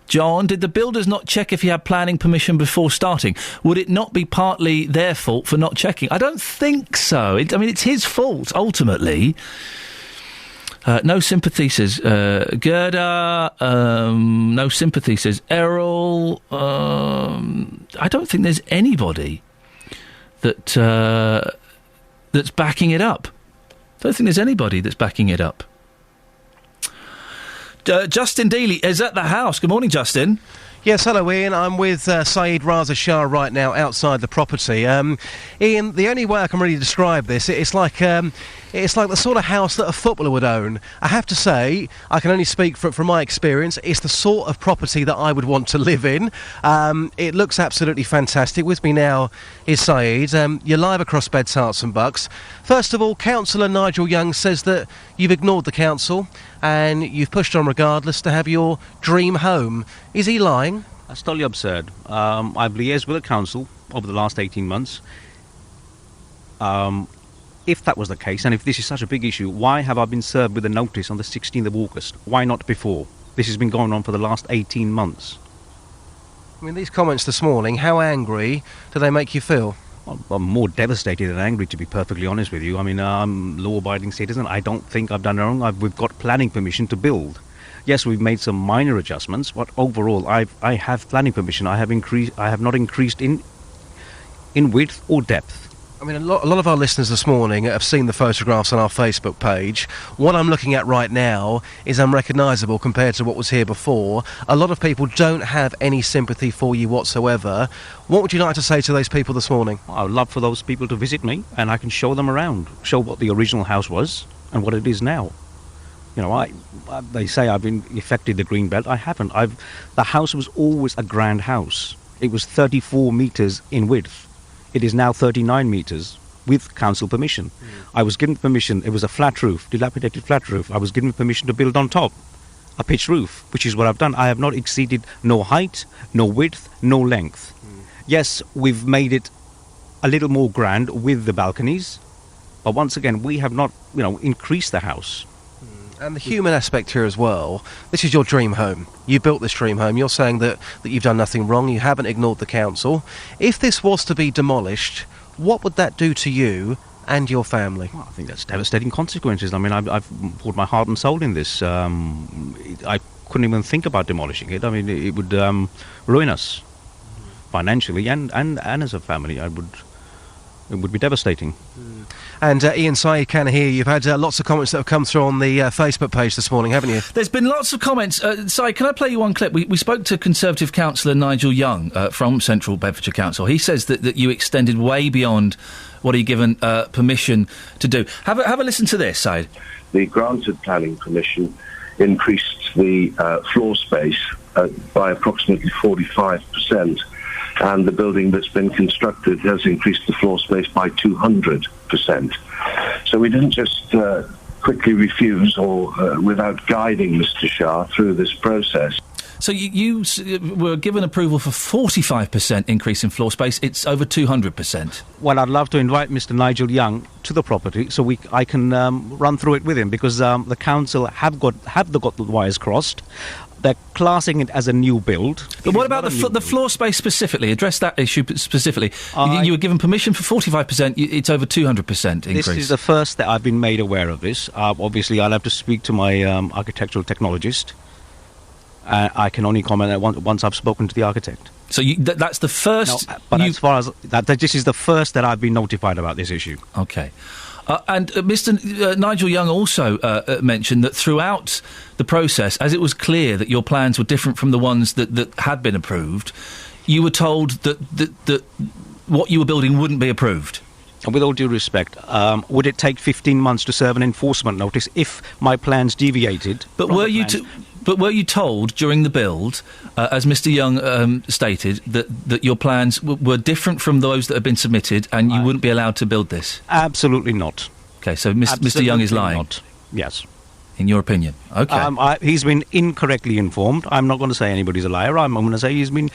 John, did the builders not check if he had planning permission before starting? Would it not be partly their fault for not checking? I don't think so. It's his fault, ultimately. No sympathy, says Gerda. No sympathy, says Errol. I don't think there's anybody that's backing it up. I don't think there's anybody that's backing it up. Justin Dealey is at the house. Good morning, Justin. Yes, hello, Ian. I'm with Saeed Raza Shah right now outside the property. Ian, the only way I can really describe this, it's like the sort of house that a footballer would own. I have to say, I can only speak from my experience, it's the sort of property that I would want to live in. It looks absolutely fantastic. With me now is Saeed. You're live across Beds, Herts and Bucks. First of all, Councillor Nigel Young says that you've ignored the council and you've pushed on regardless to have your dream home. Is he lying? That's totally absurd. I've liaised with the council over the last 18 months. If that was the case, and if this is such a big issue, why have I been served with a notice on the 16th of August? Why not before? This has been going on for the last 18 months. I mean, these comments this morning, how angry do they make you feel? I'm more devastated than angry, to be perfectly honest with you. I mean, I'm a law-abiding citizen. I don't think I've done wrong. We've got planning permission to build. Yes, we've made some minor adjustments, but overall, I have planning permission. I have not increased in width or depth. I mean, a lot of our listeners this morning have seen the photographs on our Facebook page. What I'm looking at right now is unrecognisable compared to what was here before. A lot of people don't have any sympathy for you whatsoever. What would you like to say to those people this morning? I would love for those people to visit me, and I can show them around, show what the original house was and what it is now. You know, they say I've affected the green belt. I haven't. The house was always a grand house. It was 34 metres in width. It is now 39 metres with council permission. I was given permission. It was a flat roof, dilapidated flat roof. I was given permission to build on top, a pitched roof, which is what I've done. I have not exceeded no height, no width, no length. Yes, we've made it a little more grand with the balconies, but once again, we have not, increased the house. And the human aspect here as well. This is your dream home. You built this dream home. You're saying that you've done nothing wrong. You haven't ignored the council. If this was to be demolished, what would that do to you and your family? Well, I think that's devastating consequences. I mean, I've poured my heart and soul in this. I couldn't even think about demolishing it. I mean, it would ruin us financially and as a family. It would be devastating. And Ian, Saeed can hear you. You've had lots of comments that have come through on the Facebook page this morning, haven't you? There's been lots of comments. Saeed, can I play you one clip? We spoke to Conservative councillor Nigel Young from Central Bedfordshire Council. He says that you extended way beyond what he given permission to do. Have a listen to this, Saeed. The granted planning permission increased the floor space by approximately 45%. And the building that's been constructed has increased the floor space by 200%. So we didn't just quickly refuse or without guiding Mr. Shah through this process. So you were given approval for 45% increase in floor space. It's over 200%. Well, I'd love to invite Mr. Nigel Young to the property so I can run through it with him, because the council have got the wires crossed. They're classing it as a new build. But what about the floor space specifically? Address that issue specifically. You were given permission for 45%. It's over 200% increase. This is the first that I've been made aware of this. Obviously, I'll have to speak to my architectural technologist. I can only comment once I've spoken to the architect. So that's the first... No, but as far as... this is the first that I've been notified about this issue. OK. And Mr. Nigel Young also mentioned that throughout the process, as it was clear that your plans were different from the ones that had been approved, you were told that what you were building wouldn't be approved. And with all due respect, would it take 15 months to serve an enforcement notice if my plans deviated? But were you told during the build, as Mr. Young stated, that your plans were different from those that had been submitted and you wouldn't be allowed to build this? Absolutely not. OK, so Mr. Young is lying? Not. Yes. In your opinion? OK. He's been incorrectly informed. I'm not going to say anybody's a liar. I'm going to say he's been...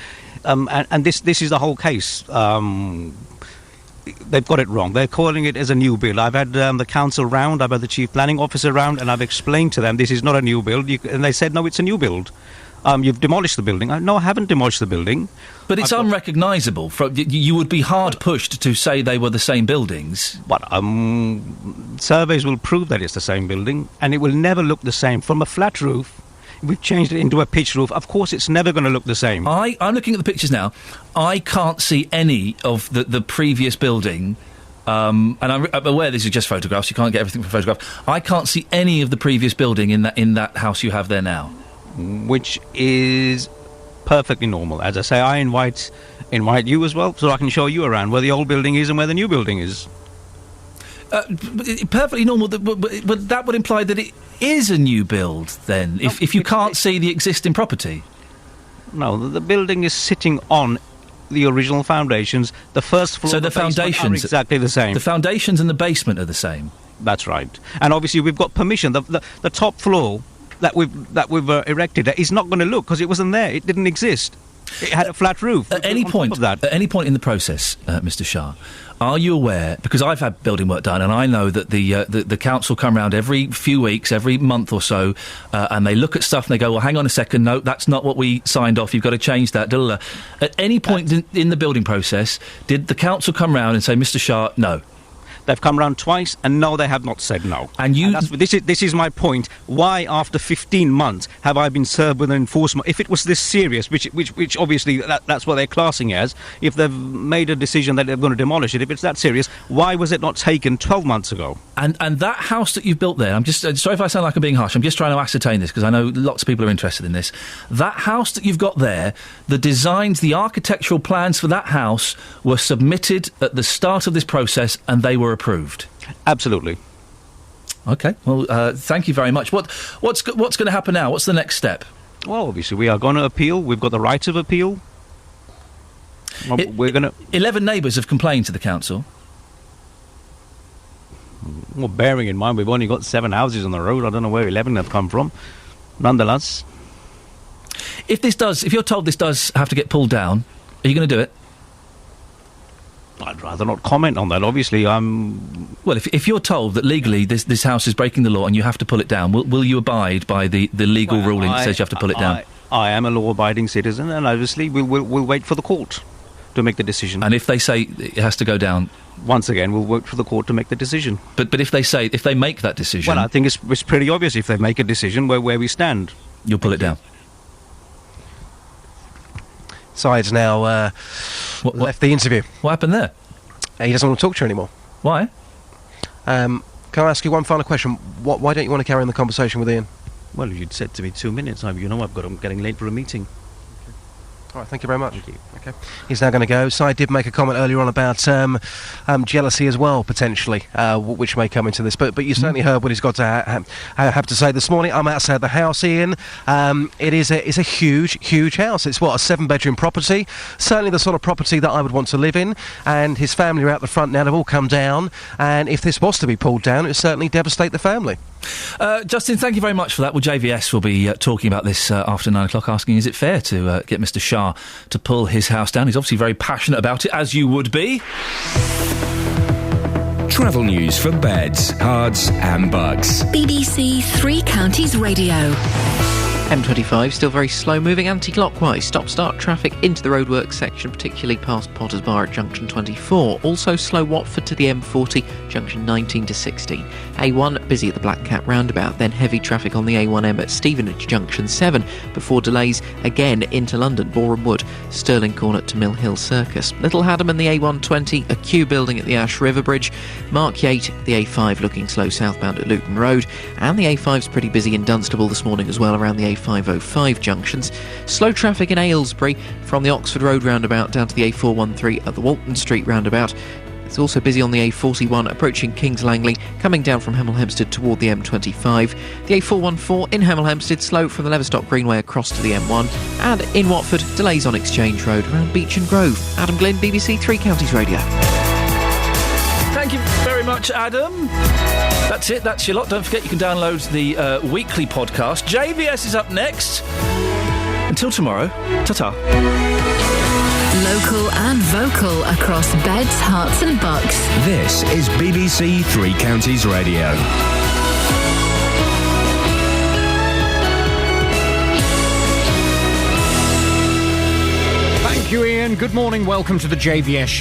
and this is the whole case. they've got it wrong. They're calling it as a new build. I've had the council round, I've had the chief planning officer round, and I've explained to them this is not a new build. And they said, no, it's a new build. You've demolished the building. No, I haven't demolished the building. But it's unrecognisable. You would be hard pushed to say they were the same buildings. But surveys will prove that it's the same building, and it will never look the same. From a flat roof, we've changed it into a pitch roof. Of course, it's never going to look the same. I'm looking at the pictures now. I can't see any of the previous building. And I'm aware this is just photographs. You can't get everything from photograph. I can't see any of the previous building in that house you have there now. Which is perfectly normal. As I say, I invite you as well, so I can show you around where the old building is and where the new building is. Perfectly normal, but that would imply that it is a new build, then, if you can't see the existing property. No, the building is sitting on the original foundations. The first floor, so the foundations are exactly the same. The foundations and the basement are the same. That's right. And obviously we've got permission. The top floor that we've erected is not going to look because it wasn't there. It didn't exist. It had a flat roof. At any point in the process, Mr. Shah, are you aware? Because I've had building work done, and I know that the council come round every few weeks, every month or so, and they look at stuff and they go, "Well, hang on a second, no, that's not what we signed off. You've got to change that." At any point in the building process, did the council come round and say, "Mr. Shah, no"? They've come round twice, and no, they have not said no. And this is my point. Why, after 15 months, have I been served with an enforcement? If it was this serious, which obviously that's what they're classing as, if they've made a decision that they're going to demolish it, if it's that serious, why was it not taken 12 months ago? And that house that you've built there, I'm just sorry if I sound like I'm being harsh. I'm just trying to ascertain this because I know lots of people are interested in this. That house that you've got there, the designs, the architectural plans for that house were submitted at the start of this process, and they were approved. Absolutely. Okay. Well, thank you very much. What's going to happen now? What's the next step? Well, obviously we are going to appeal. We've got the right of appeal. We're going to. 11 neighbours have complained to the council. Well, bearing in mind we've only got 7 houses on the road, I don't know where 11 have come from. Nonetheless, if you're told this does have to get pulled down, are you going to do it? I'd rather not comment on that. Obviously, Well, if you're told that legally this house is breaking the law and you have to pull it down, will you abide by the legal ruling that says you have to pull it down? I am a law-abiding citizen, and obviously we'll wait for the court to make the decision. And if they say it has to go down, once again, we'll wait for the court to make the decision. But if they make that decision, well, I think it's pretty obvious if they make a decision where we stand. You'll pull it down. Syed's now left the interview. What happened there? He doesn't want to talk to you anymore. Why? Can I ask you one final question? Why don't you want to carry on the conversation with Iain? Well, you'd said to me 2 minutes. I'm getting late for a meeting. All right, thank you very much. Thank you. Okay. He's now going to go. Syed did make a comment earlier on about jealousy as well, potentially, which may come into this. But you certainly heard what he's got to have to say this morning. I'm outside the house, Iain. It is a huge house. It's, a 7-bedroom property. Certainly the sort of property that I would want to live in. And his family are out the front now. They've all come down. And if this was to be pulled down, it would certainly devastate the family. Justin, thank you very much for that. Well, JVS will be talking about this after 9 o'clock, asking is it fair to get Mr. Shah to pull his house down. He's obviously very passionate about it, as you would be. Travel news for beds, cards and bugs. BBC Three Counties Radio. M25 still very slow moving anti-clockwise. Stop-start traffic into the roadworks section, particularly past Potters Bar at junction 24. Also slow Watford to the M40, junction 19 to 16. A1 busy at the Black Cat roundabout, then heavy traffic on the A1M at Stevenage junction 7 before delays again into London, Boreham Wood, Stirling Corner to Mill Hill Circus. Little Haddam and the A120, a queue building at the Ash River Bridge. Mark Yates, the A5 looking slow southbound at Luton Road, and the A5's pretty busy in Dunstable this morning as well around the A505 junctions. Slow traffic in Aylesbury from the Oxford Road roundabout down to the A413 at the Walton Street roundabout. It's also busy on the A41 approaching Kings Langley, coming down from Hemel Hempstead toward the M25. The A414 in Hemel Hempstead slow from the Leverstock Greenway across to the M1. And in Watford, delays on Exchange Road around Beech and Grove. Adam Glynn, BBC Three Counties Radio. Thank you very much, Adam. That's it, that's your lot. Don't forget you can download the weekly podcast. JVS is up next. Until tomorrow, ta-ta. Local and vocal across beds, hearts and bucks. This is BBC Three Counties Radio. Thank you, Iain. Good morning. Welcome to the JVS show.